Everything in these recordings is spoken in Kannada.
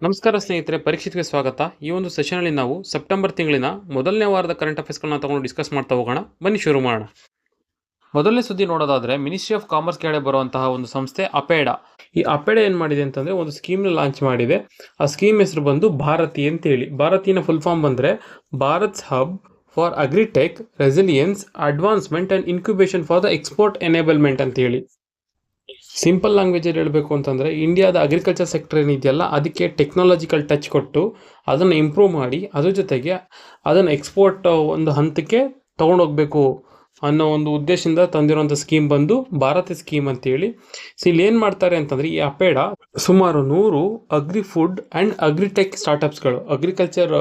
ನಮಸ್ಕಾರ ಸ್ನೇಹಿತರೆ, ಪರೀಕ್ಷೆಗೆ ಸ್ವಾಗತ. ಈ ಒಂದು ಸೆಷನಲ್ಲಿ ನಾವು ಸೆಪ್ಟೆಂಬರ್ ತಿಂಗಳಿನ ಮೊದಲನೇ ವಾರದ ಕರೆಂಟ್ ಅಫೇರ್ಸ್ಗಳನ್ನ ತಗೊಂಡು ಡಿಸ್ಕಸ್ ಮಾಡ್ತಾ ಹೋಗೋಣ. ಬನ್ನಿ ಶುರು ಮಾಡೋಣ. ಮೊದಲನೇ ಸುದ್ದಿ ನೋಡೋದಾದ್ರೆ, ಮಿನಿಸ್ಟ್ರಿ ಆಫ್ ಕಾಮರ್ಸ್ ಕೆಳಗೆ ಬರುವಂತಹ ಒಂದು ಸಂಸ್ಥೆ ಅಪೇಡ. ಈ ಅಪೇಡ ಏನ್ ಮಾಡಿದೆ ಅಂತಂದ್ರೆ ಒಂದು ಸ್ಕೀಮ್ನ ಲಾಂಚ್ ಮಾಡಿದೆ. ಆ ಸ್ಕೀಮ್ ಹೆಸರು ಬಂದು ಭಾರತಿ ಅಂತೇಳಿ. ಭಾರತಿನ ಫುಲ್ ಫಾರ್ಮ್ ಬಂದ್ರೆ Bharat hub for agritech resilience advancement and incubation for the export enablement ಅಂತೇಳಿ. ಸಿಂಪಲ್ ಲ್ಯಾಂಗ್ವೇಜಲ್ಲಿ ಹೇಳಬೇಕು ಅಂತಂದರೆ, ಇಂಡಿಯಾದ ಅಗ್ರಿಕಲ್ಚರ್ ಸೆಕ್ಟರ್ ಏನಿದೆಯಲ್ಲ ಅದಕ್ಕೆ ಟೆಕ್ನಾಲಜಿಕಲ್ ಟಚ್ ಕೊಟ್ಟು ಅದನ್ನು ಇಂಪ್ರೂವ್ ಮಾಡಿ ಅದ್ರ ಜೊತೆಗೆ ಅದನ್ನು ಎಕ್ಸ್ಪೋರ್ಟ್ ಒಂದು ಹಂತಕ್ಕೆ ತೊಗೊಂಡೋಗ್ಬೇಕು ಅನ್ನೋ ಒಂದು ಉದ್ದೇಶದಿಂದ ತಂದಿರುವಂಥ ಸ್ಕೀಮ್ ಬಂದು ಭಾರತಿ ಸ್ಕೀಮ್ ಅಂತೇಳಿ. ಸೊ ಇಲ್ಲಿ ಏನು ಮಾಡ್ತಾರೆ ಅಂತಂದರೆ, ಈ ಅಪೇಡ ಸುಮಾರು 100 ಅಗ್ರಿ ಫುಡ್ ಆ್ಯಂಡ್ ಅಗ್ರಿಟೆಕ್ ಸ್ಟಾರ್ಟಪ್ಸ್ಗಳು, ಅಗ್ರಿಕಲ್ಚರ್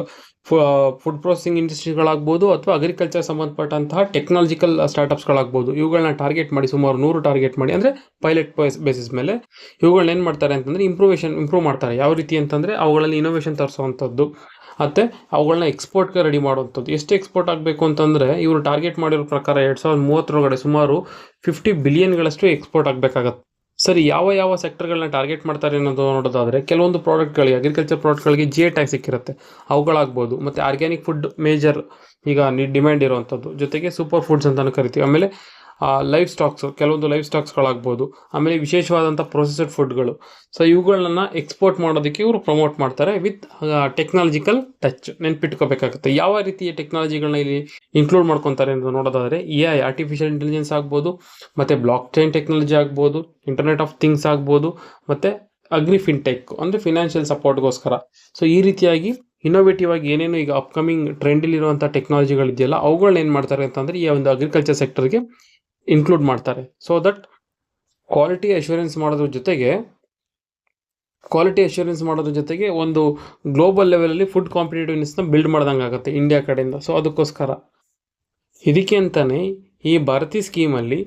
ಫುಡ್ ಪ್ರೊಸೆಸಿಂಗ್ ಇಂಡಸ್ಟ್ರಿಗಳಾಗ್ಬೋದು ಅಥವಾ ಅಗ್ರಿಕಲ್ಚರ್ ಸಂಬಂಧಪಟ್ಟಂತಹ ಟೆಕ್ನಾಲಜಿಕಲ್ ಸ್ಟಾರ್ಟಪ್ಸ್ಗಳಾಗ್ಬೋದು, ಇವುಗಳನ್ನ ಟಾರ್ಗೆಟ್ ಮಾಡಿ ಸುಮಾರು 100 ಟಾರ್ಗೆಟ್ ಮಾಡಿ, ಅಂದರೆ ಪೈಲಟ್ ಬೇಸಿಸ್ ಮೇಲೆ ಇವುಗಳನ್ನ ಏನು ಮಾಡ್ತಾರೆ ಅಂತಂದರೆ ಇಂಪ್ರೂವ್ ಮಾಡ್ತಾರೆ. ಯಾವ ರೀತಿ ಅಂತಂದರೆ ಅವುಗಳಲ್ಲಿ ಇನೋವೇಷನ್ ತರಿಸುವಂಥದ್ದು ಮತ್ತು ಅವುಗಳನ್ನ ಎಕ್ಸ್ಪೋರ್ಟ್ಗೆ ರೆಡಿ ಮಾಡುವಂಥದ್ದು. ಎಷ್ಟು ಎಕ್ಸ್ಪೋರ್ಟ್ ಆಗಬೇಕು ಅಂತಂದರೆ ಇವರು ಟಾರ್ಗೆಟ್ ಮಾಡಿರೋ ಪ್ರಕಾರ 2030 ಸುಮಾರು 50 ಬಿಲಿಯನ್ಗಳಷ್ಟು ಎಕ್ಸ್ಪೋರ್ಟ್ ಆಗಬೇಕಾಗತ್ತೆ. ಸರಿ, ಯಾವ ಸೆಕ್ಟರ್ಗಳನ್ನ ಟಾರ್ಗೆಟ್ ಮಾಡ್ತಾರೆ ಅನ್ನೋದು ನೋಡೋದಾದರೆ, ಕೆಲವೊಂದು ಪ್ರಾಡಕ್ಟ್ಗಳಿಗೆ, ಅಗ್ರಿಕಲ್ಚರ್ ಪ್ರಾಡಕ್ಟ್ಗಳಿಗೆ GI ಟ್ಯಾಕ್ಸ್ ಸಿಕ್ಕಿರುತ್ತೆ, ಅವುಗಳಾಗ್ಬೋದು. ಮತ್ತು ಆರ್ಗ್ಯಾನಿಕ್ ಫುಡ್ ಮೇಜರ್ ಈಗ ಡಿಮ್ಯಾಂಡ್ ಇರುವಂಥದ್ದು, ಜೊತೆಗೆ ಸೂಪರ್ ಫುಡ್ಸ್ ಅಂತಲೂ ಕರಿತೀವಿ. ಆಮೇಲೆ ಲೈಫ್ ಸ್ಟಾಕ್ಸು, ಕೆಲವೊಂದು ಲೈಫ್ ಸ್ಟಾಕ್ಸ್ಗಳಾಗ್ಬೋದು. ಆಮೇಲೆ ವಿಶೇಷವಾದಂಥ ಪ್ರೊಸೆಸ್ಡ್ ಫುಡ್ಗಳು. ಸೊ ಇವುಗಳನ್ನ ಎಕ್ಸ್ಪೋರ್ಟ್ ಮಾಡೋದಕ್ಕೆ ಇವರು ಪ್ರಮೋಟ್ ಮಾಡ್ತಾರೆ ವಿತ್ ಟೆಕ್ನಾಲಜಿಕಲ್ ಟಚ್. ನೆನ್ಪಿಟ್ಕೋಬೇಕಾಗುತ್ತೆ ಯಾವ ರೀತಿಯ ಟೆಕ್ನಾಲಜಿಗಳನ್ನ ಇಲ್ಲಿ ಇನ್ಕ್ಲೂಡ್ ಮಾಡ್ಕೊತಾರೆ ಅಂತ ನೋಡೋದಾದರೆ, AI ಆರ್ಟಿಫಿಷಿಯಲ್ ಇಂಟೆಲಿಜೆನ್ಸ್ ಆಗ್ಬೋದು, ಮತ್ತು ಬ್ಲಾಕ್ ಚೈನ್ ಟೆಕ್ನಾಲಜಿ ಆಗ್ಬೋದು, ಇಂಟರ್ನೆಟ್ ಆಫ್ ಥಿಂಗ್ಸ್ ಆಗ್ಬೋದು, ಮತ್ತು ಅಗ್ರಿ ಫಿನ್ಟೆಕ್ ಅಂದರೆ ಫಿನಾನ್ಷಿಯಲ್ ಸಪೋರ್ಟ್ಗೋಸ್ಕರ. ಸೊ ಈ ರೀತಿಯಾಗಿ ಇನ್ನೋವೇಟಿವ್ ಆಗಿ ಏನೇನು ಈಗ ಅಪ್ಕಮಿಂಗ್ ಟ್ರೆಂಡಲ್ಲಿರುವಂಥ ಟೆಕ್ನಾಲಜಿಗಳಿದೆಯಲ್ಲ ಅವುಗಳನ್ನ ಏನು ಮಾಡ್ತಾರೆ ಅಂತಂದರೆ ಈ ಒಂದು ಅಗ್ರಿಕಲ್ಚರ್ ಸೆಕ್ಟರ್ಗೆ ಇನ್ಕ್ಲೂಡ್ ಮಾಡ್ತಾರೆ. ಸೊ ದಟ್ ಕ್ವಾಲಿಟಿ ಅಶ್ಯೂರೆನ್ಸ್ ಮಾಡೋದ್ರ ಜೊತೆಗೆ ಒಂದು ಗ್ಲೋಬಲ್ ಲೆವೆಲಲ್ಲಿ ಫುಡ್ ಕಾಂಪಿಟೇಟಿವ್ನೆಸ್ನ ಬಿಲ್ಡ್ ಮಾಡ್ದಂಗೆ ಆಗುತ್ತೆ ಇಂಡಿಯಾ ಕಡೆಯಿಂದ. ಸೊ ಅದಕ್ಕೋಸ್ಕರ ಇದಕ್ಕೆ ಅಂತಾನೆ ಈ ಭಾರತಿ ಸ್ಕೀಮಲ್ಲಿ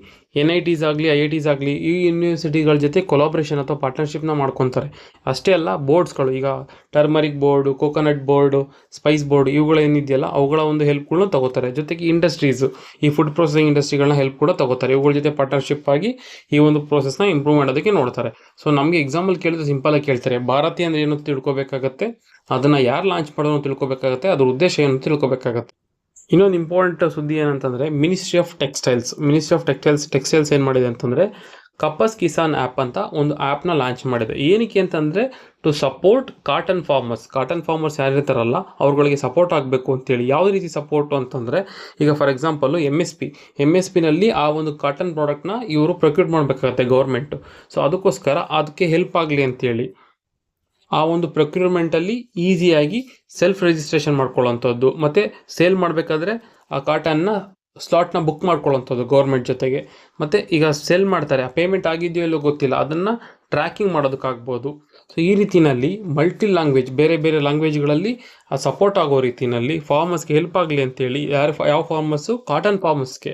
NITs ಆಗಲಿ, IITs ಆಗಲಿ, ಈ ಯೂನಿವರ್ಸಿಟಿಗಳ ಜೊತೆ ಕೊಲಾಬ್ರೇಷನ್ ಅಥವಾ ಪಾರ್ಟ್ನರ್ಶಿಪ್ನ ಮಾಡ್ಕೊತಾರೆ. ಅಷ್ಟೇ ಅಲ್ಲ, ಬೋರ್ಡ್ಸ್ಗಳು, ಈಗ turmeric board, coconut board, spice board, ಇವುಗಳೇನಿದೆಯಲ್ಲ ಅವುಗಳ ಒಂದು ಹೆಲ್ಪ್ಗಳನ್ನ ತಗೋತಾರೆ. ಜೊತೆಗೆ ಇಂಡಸ್ಟ್ರೀಸು, ಈ ಫುಡ್ ಪ್ರೊಸೆಸಿಂಗ್ ಇಂಡಸ್ಟ್ರಿಗಳನ್ನ ಹೆಲ್ಪ್ ಕೂಡ ತಗೋತಾರೆ. ಇವುಗಳ ಜೊತೆ ಪಾರ್ಟ್ನರ್ಶಿಪ್ ಆಗಿ ಈ ಒಂದು ಪ್ರೋಸೆಸ್ನ ಇಂಪ್ರೂವ್ ಮಾಡೋದಕ್ಕೆ ನೋಡ್ತಾರೆ. ಸೊ ನಮಗೆ ಎಕ್ಸಾಂಪಲ್ ಕೇಳಿದ್ರೆ ಸಿಂಪಲಾಗಿ ಕೇಳ್ತಾರೆ, ಭಾರತಿ ಅಂದರೆ ಏನು ತಿಳ್ಕೊಬೇಕಾಗತ್ತೆ, ಅದನ್ನು ಯಾರು ಲಾಂಚ್ ಮಾಡೋದು ತಿಳ್ಕೊಬೇಕಾಗತ್ತೆ, ಅದ್ರ ಉದ್ದೇಶ ಏನು ತಿಳ್ಕೊಬೇಕಾಗತ್ತೆ. ಇನ್ನೊಂದು ಇಂಪಾರ್ಟೆಂಟ್ ಸುದ್ದಿ ಏನಂತಂದರೆ, ಮಿನಿಸ್ಟ್ರಿ ಆಫ್ ಟೆಕ್ಸ್ಟೈಲ್ಸ್ ಏನು ಮಾಡಿದೆ ಅಂತಂದರೆ ಕಪಸ್ ಕಿಸಾನ್ ಆ್ಯಪ್ ಅಂತ ಒಂದು ಆ್ಯಪ್ನ ಲಾಂಚ್ ಮಾಡಿದೆ. ಏನಕ್ಕೆ ಅಂತಂದರೆ ಟು ಸಪೋರ್ಟ್ ಕಾಟನ್ ಫಾರ್ಮರ್ಸ್ ಯಾರಿರ್ತಾರಲ್ಲ ಅವ್ರುಗಳಿಗೆ ಸಪೋರ್ಟ್ ಆಗಬೇಕು ಅಂತೇಳಿ. ಯಾವ ರೀತಿ ಸಪೋರ್ಟು ಅಂತಂದರೆ, ಈಗ ಫಾರ್ ಎಕ್ಸಾಂಪಲ್ಲು ಎಮ್ ಎಸ್ ಪಿನಲ್ಲಿ ಆ ಒಂದು ಕಾಟನ್ ಪ್ರಾಡಕ್ಟ್ನ ಇವರು ಪ್ರೊಕ್ಯೂರ್ ಮಾಡಬೇಕಾಗತ್ತೆ ಗೌರ್ಮೆಂಟು. ಸೊ ಅದಕ್ಕೆ ಹೆಲ್ಪ್ ಆಗಲಿ ಅಂತೇಳಿ ಆ ಒಂದು ಪ್ರೊಕ್ಯೂರ್ಮೆಂಟಲ್ಲಿ ಈಸಿಯಾಗಿ ಸೆಲ್ಫ್ ರಿಜಿಸ್ಟ್ರೇಷನ್ ಮಾಡ್ಕೊಳ್ಳೋವಂಥದ್ದು, ಮತ್ತು ಸೇಲ್ ಮಾಡಬೇಕಾದ್ರೆ ಆ ಕಾಟನ್ನ ಸ್ಲಾಟ್ನ ಬುಕ್ ಮಾಡ್ಕೊಳ್ಳೋವಂಥದ್ದು ಗೌರ್ಮೆಂಟ್ ಜೊತೆಗೆ. ಮತ್ತು ಈಗ ಸೆಲ್ ಮಾಡ್ತಾರೆ, ಆ ಪೇಮೆಂಟ್ ಆಗಿದೆಯೋ ಇಲ್ಲೋ ಗೊತ್ತಿಲ್ಲ, ಅದನ್ನು ಟ್ರ್ಯಾಕಿಂಗ್ ಮಾಡೋದಕ್ಕಾಗ್ಬೋದು. ಸೊ ಈ ರೀತಿಯಲ್ಲಿ ಬೇರೆ ಬೇರೆ ಲ್ಯಾಂಗ್ವೇಜ್ಗಳಲ್ಲಿ ಆ ಸಪೋರ್ಟ್ ಆಗೋ ರೀತಿಯಲ್ಲಿ ಫಾರ್ಮರ್ಸ್ಗೆ ಹೆಲ್ಪ್ ಆಗಲಿ ಅಂತೇಳಿ ಯಾವ ಫಾರ್ಮರ್ಸು, ಕಾಟನ್ ಫಾರ್ಮರ್ಸ್ಗೆ,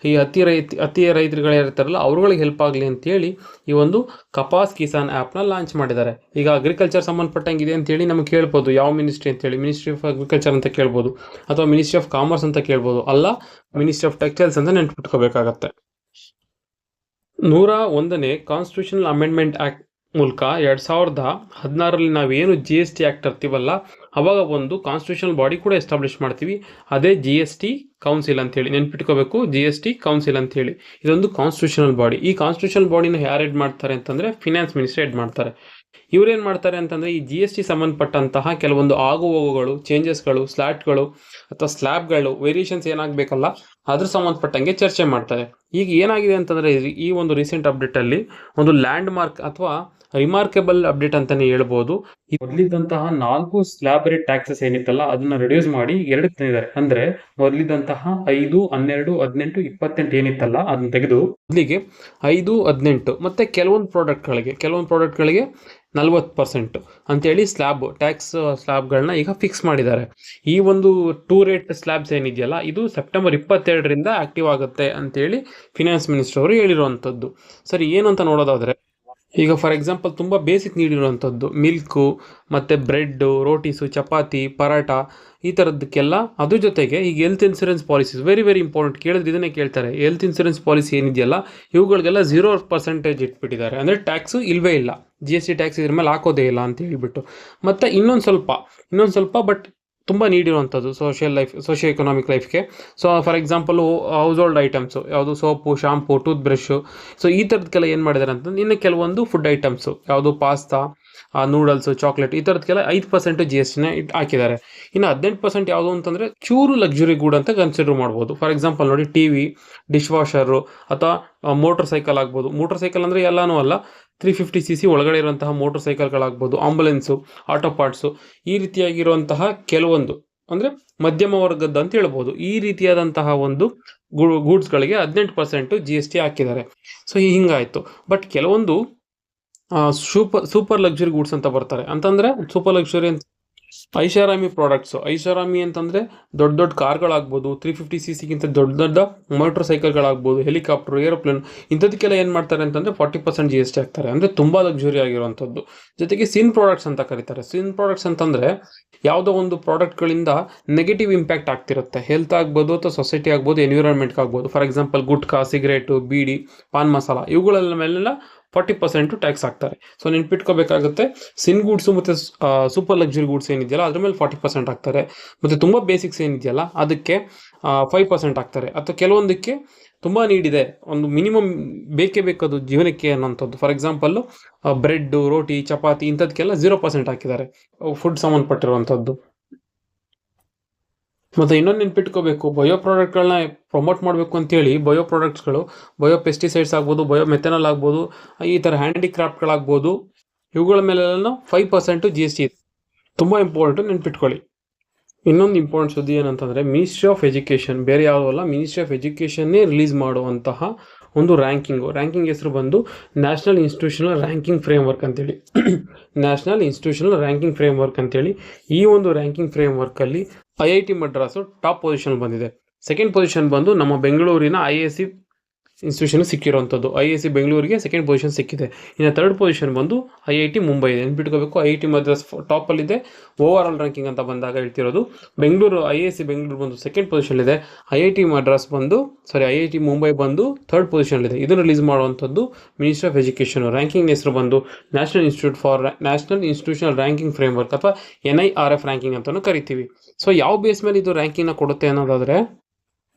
ಈ ಹತ್ತಿ ರೈತರುಗಳು ಇರ್ತಾರಲ್ಲ ಅವ್ರುಗಳಿಗೆ ಹೆಲ್ಪ್ ಆಗಲಿ ಅಂತೇಳಿ ಈ ಒಂದು ಕಪಾಸ್ ಕಿಸಾನ್ ಆ್ಯಪ್ನ ಲಾಂಚ್ ಮಾಡಿದ್ದಾರೆ. ಈಗ ಅಗ್ರಿಕಲ್ಚರ್ ಸಂಬಂಧಪಟ್ಟಂಗಿದೆ ಅಂತೇಳಿ ನಮಗೆ ಕೇಳ್ಬೋದು, ಯಾವ ಮಿನಿಸ್ಟ್ರಿ ಅಂತೇಳಿ, ಮಿನಿಸ್ಟ್ರಿ ಆಫ್ ಅಗ್ರಿಕಲ್ಚರ್ ಅಂತ ಕೇಳ್ಬೋದು, ಅಥವಾ ಮಿನಿಸ್ಟ್ರಿ ಆಫ್ ಕಾಮರ್ಸ್ ಅಂತ ಕೇಳ್ಬೋದು. ಅಲ್ಲ, ಮಿನಿಸ್ಟ್ರಿ ಆಫ್ ಟೆಕ್ಸ್ಟೈಲ್ಸ್ ಅಂತ ನೆನ್ಪಿಟ್ಕೋಬೇಕಾಗತ್ತೆ. 101ನೇ ಕಾನ್ಸ್ಟಿಟ್ಯೂಷನಲ್ ಅಮೆಂಡ್ಮೆಂಟ್ ಆ್ಯಕ್ಟ್ ಮೂಲಕ 2016ರಲ್ಲಿ ನಾವೇನು GST ಆ್ಯಕ್ಟ್ ತರ್ತೀವಲ್ಲ ಅವಾಗ ಒಂದು ಕಾನ್ಸ್ಟಿಟ್ಯೂಷನಲ್ ಬಾಡಿ ಕೂಡ ಎಸ್ಟಾಬ್ಲಿಷ್ ಮಾಡ್ತೀವಿ. ಅದೇ GST ಕೌನ್ಸಿಲ್ ಅಂತೇಳಿ ನೆನ್ಪಿಟ್ಕೋಬೇಕು. GST ಕೌನ್ಸಿಲ್ ಅಂತೇಳಿ ಇದೊಂದು ಕಾನ್ಸ್ಟಿಟ್ಯೂಷನಲ್ ಬಾಡಿ. ಈ ಕಾನ್ಸ್ಟಿಟ್ಯೂಷನಲ್ ಬಾಡಿನ ಯಾರು ಹೆಡ್ ಮಾಡ್ತಾರೆ ಅಂತಂದರೆ ಫಿನಾನ್ಸ್ ಮಿನಿಸ್ಟರ್ ಹೆಡ್ ಮಾಡ್ತಾರೆ. ಇವರೇನು ಮಾಡ್ತಾರೆ ಅಂತಂದರೆ ಈ GST ಸಂಬಂಧಪಟ್ಟಂತಹ ಕೆಲವೊಂದು ಆಗುಹೋಗುಗಳು, ಚೇಂಜಸ್ಗಳು, ಸ್ಲಾಟ್ಗಳು ಅಥವಾ ಸ್ಲ್ಯಾಬ್ಗಳು, ವೇರಿಯೇಷನ್ಸ್ ಏನಾಗಬೇಕಲ್ಲ ಅದ್ರ ಸಂಬಂಧಪಟ್ಟಂಗೆ ಚರ್ಚೆ ಮಾಡ್ತಾರೆ. ಈಗ ಏನಾಗಿದೆ ಅಂತಂದರೆ ಈ ಒಂದು ರೀಸೆಂಟ್ ಅಪ್ಡೇಟಲ್ಲಿ ಒಂದು ಲ್ಯಾಂಡ್ ಮಾರ್ಕ್ ಅಥವಾ ರಿಮಾರ್ಕೆಬಲ್ ಅಪ್ಡೇಟ್ ಅಂತಲೇ ಹೇಳ್ಬೋದು. ಈ ಮೊದಲಿದ್ದಂತಹ 4 ಸ್ಲ್ಯಾಬ್ ರೇಟ್ ಟ್ಯಾಕ್ಸಸ್ ಏನಿತ್ತಲ್ಲ ಅದನ್ನ ರಿಡ್ಯೂಸ್ ಮಾಡಿ 2 ತಂದಿದ್ದಾರೆ. ಅಂದರೆ ಮೊದಲಿದ್ದಂತಹ 5, 12, 18, 28 ಏನಿತ್ತಲ್ಲ ಅದನ್ನ ತೆಗೆದು ಮೊದಲಿಗೆ 5, 18 ಮತ್ತು ಕೆಲವೊಂದು ಪ್ರಾಡಕ್ಟ್ಗಳಿಗೆ 40% ಅಂತೇಳಿ ಟ್ಯಾಕ್ಸ್ ಸ್ಲ್ಯಾಬ್ಗಳನ್ನ ಈಗ ಫಿಕ್ಸ್ ಮಾಡಿದ್ದಾರೆ. ಈ ಒಂದು 2 ರೇಟ್ ಸ್ಲ್ಯಾಬ್ಸ್ ಏನಿದೆಯಲ್ಲ ಇದು ಸೆಪ್ಟೆಂಬರ್ 22ರಿಂದ ಆಕ್ಟಿವ್ ಆಗುತ್ತೆ ಅಂತೇಳಿ ಫಿನಾನ್ಸ್ ಮಿನಿಸ್ಟರ್ ಅವರು ಹೇಳಿರುವಂಥದ್ದು. ಸರಿ, ಏನು ಅಂತ ನೋಡೋದಾದರೆ, ಈಗ ಫಾರ್ ಎಕ್ಸಾಂಪಲ್ ತುಂಬ ಬೇಸಿಕ್ ನೀಡ್ ಇರುವಂಥದ್ದು ಮಿಲ್ಕು ಮತ್ತು ಬ್ರೆಡ್ಡು, ರೋಟೀಸು, ಚಪಾತಿ, ಪರಾಟ, ಈ ಥರದ್ದಕ್ಕೆಲ್ಲ. ಅದ್ರ ಜೊತೆಗೆ ಈಗ health insurance policies very important. ಕೇಳಿದ್ರೆ ಇದನ್ನೇ ಕೇಳ್ತಾರೆ, ಹೆಲ್ತ್ ಇನ್ಸೂರೆನ್ಸ್ ಪಾಲಿಸಿ ಏನಿದೆಯಲ್ಲ ಇವುಗಳಿಗೆಲ್ಲ 0% ಇಟ್ಬಿಟ್ಟಿದ್ದಾರೆ. ಅಂದರೆ ಟ್ಯಾಕ್ಸು ಇಲ್ಲವೇ ಇಲ್ಲ. GST ಟ್ಯಾಕ್ಸ್ ಇದ್ರ ಮೇಲೆ ಹಾಕೋದೇ ಇಲ್ಲ ಅಂತ ಹೇಳ್ಬಿಟ್ಟು. ಮತ್ತು ಇನ್ನೊಂದು ಸ್ವಲ್ಪ ಬಟ್ ತುಂಬ ನೀಡಿರುವಂಥದ್ದು ಸೋಷಿಯೋ ಎಕನಾಮಿಕ್ ಲೈಫ್ಗೆ. So for example household items, ಯಾವುದು soap, shampoo, toothbrush, so ಈ ಥರದಕ್ಕೆಲ್ಲ ಏನು ಮಾಡಿದ್ದಾರೆ ಅಂತಂದ್ರೆ ಇನ್ನು ಕೆಲವೊಂದು ಫುಡ್ ಐಟಮ್ಸು, ಯಾವುದು ಪಾಸ್ತಾ, ನೂಡಲ್ಸು, ಚಾಕ್ಲೇಟ್, ಈ ಥರದಕ್ಕೆಲ್ಲ 5% GSTನ ಹಾಕಿದ್ದಾರೆ. ಇನ್ನು 18% ಯಾವುದು ಅಂತಂದರೆ ಚೂರು ಲಕ್ಸುರಿ ಗೂಡ್ ಅಂತ ಕನ್ಸಿಡರ್ ಮಾಡ್ಬೋದು. ಫಾರ್ ಎಕ್ಸಾಂಪಲ್ ನೋಡಿ, TV, ಡಿಶ್ ವಾಷರು ಅಥವಾ ಮೋಟರ್ ಸೈಕಲ್ ಆಗ್ಬೋದು. ಮೋಟರ್ ಸೈಕಲ್ ಅಂದರೆ ಎಲ್ಲನೂ ಅಲ್ಲ, 350cc ಒಳಗಡೆ ಇರುವಂತಹ ಮೋಟರ್ ಸೈಕಲ್ಗಳಾಗ್ಬೋದು, ಆಂಬುಲೆನ್ಸು, ಆಟೋ ಪಾರ್ಟ್ಸು, ಈ ರೀತಿಯಾಗಿರುವಂತಹ ಕೆಲವೊಂದು ಅಂದರೆ ಮಧ್ಯಮ ವರ್ಗದ ಅಂತ ಹೇಳ್ಬೋದು, ಈ ರೀತಿಯಾದಂತಹ ಒಂದು ಗೂಡ್ಸ್ಗಳಿಗೆ 18% GST ಹಾಕಿದ್ದಾರೆ. ಸೊ ಹಿಂಗಾಯಿತು. ಬಟ್ ಕೆಲವೊಂದು ಸೂಪರ್ ಲಕ್ಸುರಿ ಗೂಡ್ಸ್ ಅಂತ ಬರ್ತಾರೆ. ಅಂತಂದರೆ ಸೂಪರ್ ಲಕ್ಸುರಿ ಅಂತ ಐಷಾರಾಮಿ ಪ್ರಾಡಕ್ಟ್ಸು. ಐಷಾರಾಮಿ ಅಂತಂದರೆ ದೊಡ್ಡ ಕಾರ್ಗಳಾಗ್ಬೋದು, 350cc ದೊಡ್ಡ ಮೋಟರ್ ಸೈಕಲ್ಗಳಾಗ್ಬೋದು, ಹೆಲಿಕಾಪ್ಟರ್, ಏರೋಪ್ಲೇನ್, ಇಂಥದಕ್ಕೆಲ್ಲ ಏನು ಮಾಡ್ತಾರೆ ಅಂತಂದರೆ 40% GST ಹಾಕ್ತಾರೆ. ಅಂದರೆ ತುಂಬ ಲಕ್ಸುರಿ ಆಗಿರುವಂಥದ್ದು. ಜೊತೆಗೆ ಸಿನ್ ಪ್ರಾಡಕ್ಟ್ಸ್ ಅಂತ ಕರೀತಾರೆ. ಸಿನ್ ಪ್ರಾಡಕ್ಟ್ಸ್ ಅಂತಂದರೆ ಯಾವುದೋ ಒಂದು ಪ್ರಾಡಕ್ಟ್ಗಳಿಂದ ನೆಗೆಟಿವ್ ಇಂಪ್ಯಾಕ್ಟ್ ಆಗ್ತಿರುತ್ತೆ, ಹೆಲ್ತ್ ಆಗ್ಬೋದು ಅಥವಾ ಸೊಸೈಟಿ ಆಗ್ಬೋದು, ಎನ್ವಿರಾನ್ಮೆಂಟ್ಗೆ ಆಗ್ಬೋದು. ಫಾರ್ ಎಕ್ಸಾಂಪಲ್ ಗುಟ್ಕಾ, ಸಿಗರೇಟು, ಬೀಡಿ, ಪಾನ್ ಮಸಾಲ, ಇವುಗಳೆಲ್ಲ ಮೇಲೆಲ್ಲ 40% ಟ್ಯಾಕ್ಸ್ ಹಾಕ್ತಾರೆ. ಸೊ ನೆನ್ಪಿಟ್ಕೋಬೇಕಾಗುತ್ತೆ, ಸಿನ್ ಗೂಡ್ಸು ಮತ್ತು ಸೂಪರ್ ಲಕ್ಸುರಿ ಗೂಡ್ಸ್ ಏನಿದೆಯಲ್ಲ ಅದ್ರ ಮೇಲೆ 40% ಹಾಕ್ತಾರೆ. ಮತ್ತು ತುಂಬ ಬೇಸಿಕ್ಸ್ ಏನಿದೆಯಲ್ಲ ಅದಕ್ಕೆ 5% ಹಾಕ್ತಾರೆ. ಅಥವಾ ಕೆಲವೊಂದಕ್ಕೆ ತುಂಬ ನೀಡಿದೆ, ಒಂದು ಮಿನಿಮಮ್ ಬೇಕೇ ಬೇಕದು ಜೀವನಕ್ಕೆ ಅನ್ನೋಂಥದ್ದು. ಫಾರ್ ಎಕ್ಸಾಂಪಲ್ಲು ಬ್ರೆಡ್ಡು, ರೋಟಿ, ಚಪಾತಿ ಇಂಥದಕ್ಕೆಲ್ಲ 0% ಹಾಕಿದ್ದಾರೆ, ಫುಡ್ ಸಂಬಂಧಪಟ್ಟಿರುವಂಥದ್ದು. ಮತ್ತು ಇನ್ನೊಂದು ನೆನ್ಪಿಟ್ಕೋಬೇಕು, ಬಯೋ ಪ್ರಾಡಕ್ಟ್ಗಳನ್ನ ಪ್ರಮೋಟ್ ಮಾಡಬೇಕು ಅಂತೇಳಿ ಬಯೋ ಪ್ರಾಡಕ್ಟ್ಸ್ಗಳು, ಬಯೋ ಪೆಸ್ಟಿಸೈಡ್ಸ್ ಆಗ್ಬೋದು, ಬಯೋ ಮೆಥನಾಲ್ ಆಗ್ಬೋದು, ಈ ಥರ ಹ್ಯಾಂಡಿಕ್ರಾಫ್ಟ್ಗಳಾಗ್ಬೋದು, ಇವುಗಳ ಮೇಲೆಲ್ಲ 5% GST ಇದೆ. ತುಂಬ ಇಂಪಾರ್ಟೆಂಟು, ನೆನ್ಪಿಟ್ಕೊಳ್ಳಿ. ಇನ್ನೊಂದು ಇಂಪಾರ್ಟೆಂಟ್ ಸುದ್ದಿ ಏನಂತಂದರೆ, ಮಿನಿಸ್ಟ್ರಿ ಆಫ್ ಎಜುಕೇಷನ್, ಬೇರೆ ಯಾವುದಲ್ಲ, ಮಿನಿಸ್ಟ್ರಿ ಆಫ್ ಎಜುಕೇಷನ್ನೇ ರಿಲೀಸ್ ಮಾಡುವಂತಹ ಒಂದು ರ್ಯಾಂಕಿಂಗ್ ಹೆಸರು ಬಂದು ನ್ಯಾಷನಲ್ ಇನ್ಸ್ಟಿಟ್ಯೂಷನಲ್ ರ್ಯಾಂಕಿಂಗ್ ಫ್ರೇಮ್ವರ್ಕ್ ಅಂತೇಳಿ. ನ್ಯಾಷನಲ್ ಇನ್ಸ್ಟಿಟ್ಯೂಷನಲ್ ರ್ಯಾಂಕಿಂಗ್ ಫ್ರೇಮ್ವರ್ಕ್ ಅಂತೇಳಿ. ಈ ಒಂದು ರ್ಯಾಂಕಿಂಗ್ ಫ್ರೇಮ್ವರ್ಕಲ್ಲಿ IIT ಮಡ್ರಾಸು ಟಾಪ್ ಪೊಸಿಷನ್ ಬಂದಿದೆ. ಸೆಕೆಂಡ್ ಪೊಸಿಷನ್ ಬಂದು ನಮ್ಮ ಬೆಂಗಳೂರಿನ IISc ಇನ್ಸ್ಟಿಟ್ಯೂಷನ್ ಸಿಕ್ಕಿರುವಂಥದ್ದು. IISc ಬೆಂಗಳೂರಿಗೆ ಸೆಕೆಂಡ್ ಪೊಸಿಷನ್ ಸಿಕ್ಕಿದೆ. ಇನ್ನು ಥರ್ಡ್ ಪೊಸಿಷನ್ ಬಂದು IIT ಮುಂಬೈ ಇದೆ. ನೆನ್ಪಿಟ್ಕೋಬೇಕು, IIT ಮದ್ರಾಸ್ ಟಾಪಲ್ಲಿದೆ. ಓವರ್ ಆಲ್ ರ್ಯಾಂಕಿಂಗ್ ಅಂತ ಬಂದಾಗ ಹೇಳ್ತಿರೋದು, ಬೆಂಗಳೂರು IISc ಬೆಂಗಳೂರು ಬಂದು ಸೆಕೆಂಡ್ ಪೊಸಿಷನ್ ಇದೆ, IIT ಮುಂಬೈ ಬಂದು ಥರ್ಡ್ ಪೊಸಿಷನ್ ಇದೆ. ಇದನ್ನು ರಿಲೀಸ್ ಮಾಡುವಂಥದ್ದು ಮಿನಿಸ್ಟ್ರಿ ಆಫ್ ಎಜುಕೇಷನ್. ರ್ಯಾಂಕಿಂಗ್ ಹೆಸರು ಬಂದು ನ್ಯಾಷನಲ್ ಇನ್ಸ್ಟಿಟ್ಯೂಷನಲ್ ರ್ಯಾಂಕಿಂಗ್ ಫ್ರೇಮ್ವರ್ಕ್ ಅಥವಾ NIRF ರ್ಯಾಂಕಿಂಗ್ ಅಂತಲೂ ಕರಿತೀವಿ. ಸೊ ಯಾವ ಬೇಸ್ ಮೇಲೆ ಇದು ರ್ಯಾಂಕಿಂಗ್ನ ಕೊಡುತ್ತೆ ಅನ್ನೋದಾದರೆ,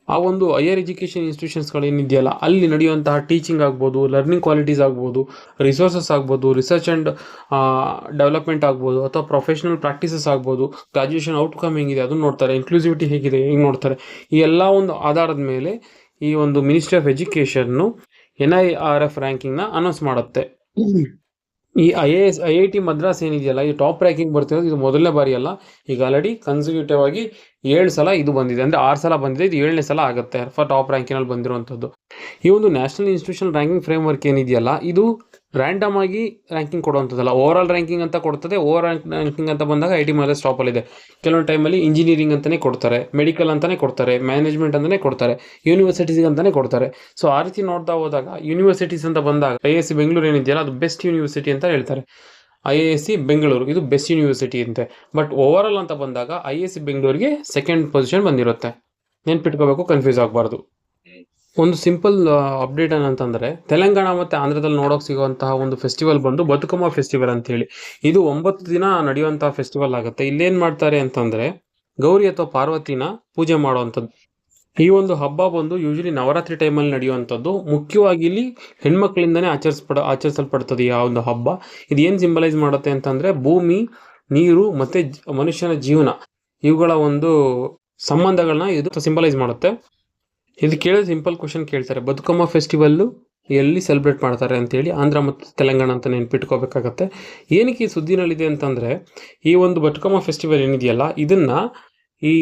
ಆ ಒಂದು ಹೈಯರ್ ಎಜುಕೇಷನ್ ಇನ್ಸ್ಟಿಟ್ಯೂಷನ್ಸ್ಗಳೇನಿದೆಯಲ್ಲ ಅಲ್ಲಿ ನಡೆಯುವಂತಹ ಟೀಚಿಂಗ್ ಆಗ್ಬೋದು, ಲರ್ನಿಂಗ್ ಕ್ವಾಲಿಟೀಸ್ ಆಗ್ಬೋದು, ರಿಸೋರ್ಸಸ್ ಆಗ್ಬೋದು, ರಿಸರ್ಚ್ ಆ್ಯಂಡ್ ಡೆವಲಪ್ಮೆಂಟ್ ಆಗ್ಬೋದು, ಅಥವಾ ಪ್ರೊಫೆಷನಲ್ ಪ್ರಾಕ್ಟೀಸಸ್ ಆಗ್ಬೋದು, ಗ್ರಾಜ್ಯುಯೇಷನ್ ಔಟ್ಕಮ್ ಹೆಂಗಿದೆ ಅದನ್ನು ನೋಡ್ತಾರೆ, ಇನ್ಕ್ಲೂಸಿವಿಟಿ ಹೇಗಿದೆ ಹಿಂಗೆ ನೋಡ್ತಾರೆ. ಈ ಎಲ್ಲ ಒಂದು ಆಧಾರದ ಮೇಲೆ ಈ ಒಂದು ಮಿನಿಸ್ಟ್ರಿ ಆಫ್ ಎಜುಕೇಷನ್ನು NIRF ರ್ಯಾಂಕಿಂಗ್ನ ಅನೌನ್ಸ್ ಮಾಡುತ್ತೆ. ಈ IIT ಮದ್ರಾಸ್ ಏನಿದೆಯಲ್ಲ, ಈ ಟಾಪ್ ರ್ಯಾಂಕಿಂಗ್ ಬರ್ತಿರೋದು ಇದು ಮೊದಲನೇ ಬಾರಿ ಅಲ್ಲ. ಈಗ ಆಲ್ರೆಡಿ ಕನ್ಸಿಕ್ಯೂಟಿವ್ ಆಗಿ 7 ಸಲ ಇದು ಬಂದಿದೆ, ಅಂದರೆ 6 ಸಲ ಬಂದಿದೆ, ಇದು 7ನೇ ಸಲ ಆಗುತ್ತೆ ಫಾರ್ ಟಾಪ್ ರ್ಯಾಂಕಿನಲ್ಲಿ ಬಂದಿರುವಂಥದ್ದು. ಈ ಒಂದು ನ್ಯಾಷನಲ್ ಇನ್ಸ್ಟಿಟ್ಯೂಷನಲ್ ರ್ಯಾಂಕಿಂಗ್ ಫ್ರೇಮ್ವರ್ಕ್ ಏನಿದೆಯಲ್ಲ, ಇದು ರ್ಯಾಂಡಮ್ ಆಗಿ ರ್ಯಾಂಕಿಂಗ್ ಕೊಡುವಂಥದ್ದಲ್ಲ, ಓವರ್ ಆಲ್ ರ್ಯಾಂಕಿಂಗ್ ಅಂತ ಕೊಡ್ತದೆ. ಓವರ್ ರ್ಯಾಂಕಿಂಗ್ ಅಂತ ಬಂದಾಗ IIT ಮದ್ರಾಸ್ ಟಾಪಲ್ಲಿದೆ. ಕೆಲವೊಂದು ಟೈಮಲ್ಲಿ ಇಂಜಿನಿಯರಿಂಗ್ ಅಂತಲೇ ಕೊಡ್ತಾರೆ, ಮೆಡಿಕಲ್ ಅಂತಲೇ ಕೊಡ್ತಾರೆ, ಮ್ಯಾನೇಜ್ಮೆಂಟ್ ಅಂತಲೇ ಕೊಡ್ತಾರೆ, ಯೂನಿವರ್ಸಿಟೀಸ್ಗೆ ಅಂತಲೇ ಕೊಡ್ತಾರೆ. ಸೊ ಆ ರೀತಿ ನೋಡ್ತಾ ಹೋದಾಗ ಯೂನಿವರ್ಸಿಟೀಸ್ ಅಂತ ಬಂದಾಗ IISc ಬೆಂಗಳೂರು ಏನಿದೆಯಲ್ಲ ಅದು ಬೆಸ್ಟ್ ಯೂನಿವರ್ಸಿಟಿ ಅಂತ ಹೇಳ್ತಾರೆ. IISc ಬೆಂಗಳೂರು ಇದು ಬೆಸ್ಟ್ ಯೂನಿವರ್ಸಿಟಿ ಅಂತೆ. ಬಟ್ ಓವರ್ ಆಲ್ ಅಂತ ಬಂದಾಗ IISc ಬೆಂಗಳೂರಿಗೆ ಸೆಕೆಂಡ್ ಪೊಸಿಷನ್ ಬಂದಿರುತ್ತೆ. ನೆನ್ಪಿಟ್ಕೋಬೇಕು, ಕನ್ಫ್ಯೂಸ್ ಆಗಬಾರ್ದು. ಒಂದು ಸಿಂಪಲ್ ಅಪ್ಡೇಟ್ ಏನಂತಂದರೆ, ತೆಲಂಗಾಣ ಮತ್ತು ಆಂಧ್ರದಲ್ಲಿ ನೋಡೋಕೆ ಸಿಗುವಂತಹ ಒಂದು ಫೆಸ್ಟಿವಲ್ ಬಂದು ಬದುಕಮ್ಮ ಫೆಸ್ಟಿವಲ್ ಅಂತೇಳಿ. ಇದು 9 ದಿನ ನಡೆಯುವಂತಹ ಫೆಸ್ಟಿವಲ್ ಆಗುತ್ತೆ. ಇಲ್ಲೇನು ಮಾಡ್ತಾರೆ ಅಂತಂದರೆ, ಗೌರಿ ಅಥವಾ ಪಾರ್ವತಿನ ಪೂಜೆ ಮಾಡುವಂಥದ್ದು. ಈ ಒಂದು ಹಬ್ಬ ಬಂದು ಯೂಶಲಿ ನವರಾತ್ರಿ ಟೈಮಲ್ಲಿ ನಡೆಯುವಂಥದ್ದು. ಮುಖ್ಯವಾಗಿ ಇಲ್ಲಿ ಹೆಣ್ಮಕ್ಳಿಂದನೇ ಆಚರಿಸಲ್ಪಡ್ತದೆ ಈ ಒಂದು ಹಬ್ಬ. ಇದು ಏನು ಸಿಂಬಲೈಸ್ ಮಾಡುತ್ತೆ ಅಂತಂದರೆ, ಭೂಮಿ, ನೀರು ಮತ್ತು ಮನುಷ್ಯನ ಜೀವನ, ಇವುಗಳ ಒಂದು ಸಂಬಂಧಗಳನ್ನ ಇದು ಸಿಂಬಲೈಸ್ ಮಾಡುತ್ತೆ. ಇದು ಕೇಳಿದ್ರೆ ಸಿಂಪಲ್ ಕ್ವಶನ್ ಕೇಳ್ತಾರೆ, ಬದುಕಮ್ಮ ಫೆಸ್ಟಿವಲ್ಲು ಎಲ್ಲಿ ಸೆಲೆಬ್ರೇಟ್ ಮಾಡ್ತಾರೆ ಅಂತೇಳಿ. ಆಂಧ್ರ ಮತ್ತು ತೆಲಂಗಾಣ ಅಂತ ನೆನ್ಪಿಟ್ಕೋಬೇಕಾಗತ್ತೆ. ಏನಕ್ಕೆ ಈ ಸುದ್ದಿನಲ್ಲಿದೆ ಅಂತಂದರೆ, ಈ ಒಂದು ಬದುಕಮ್ಮ ಫೆಸ್ಟಿವಲ್ ಏನಿದೆಯಲ್ಲ ಇದನ್ನು ಈ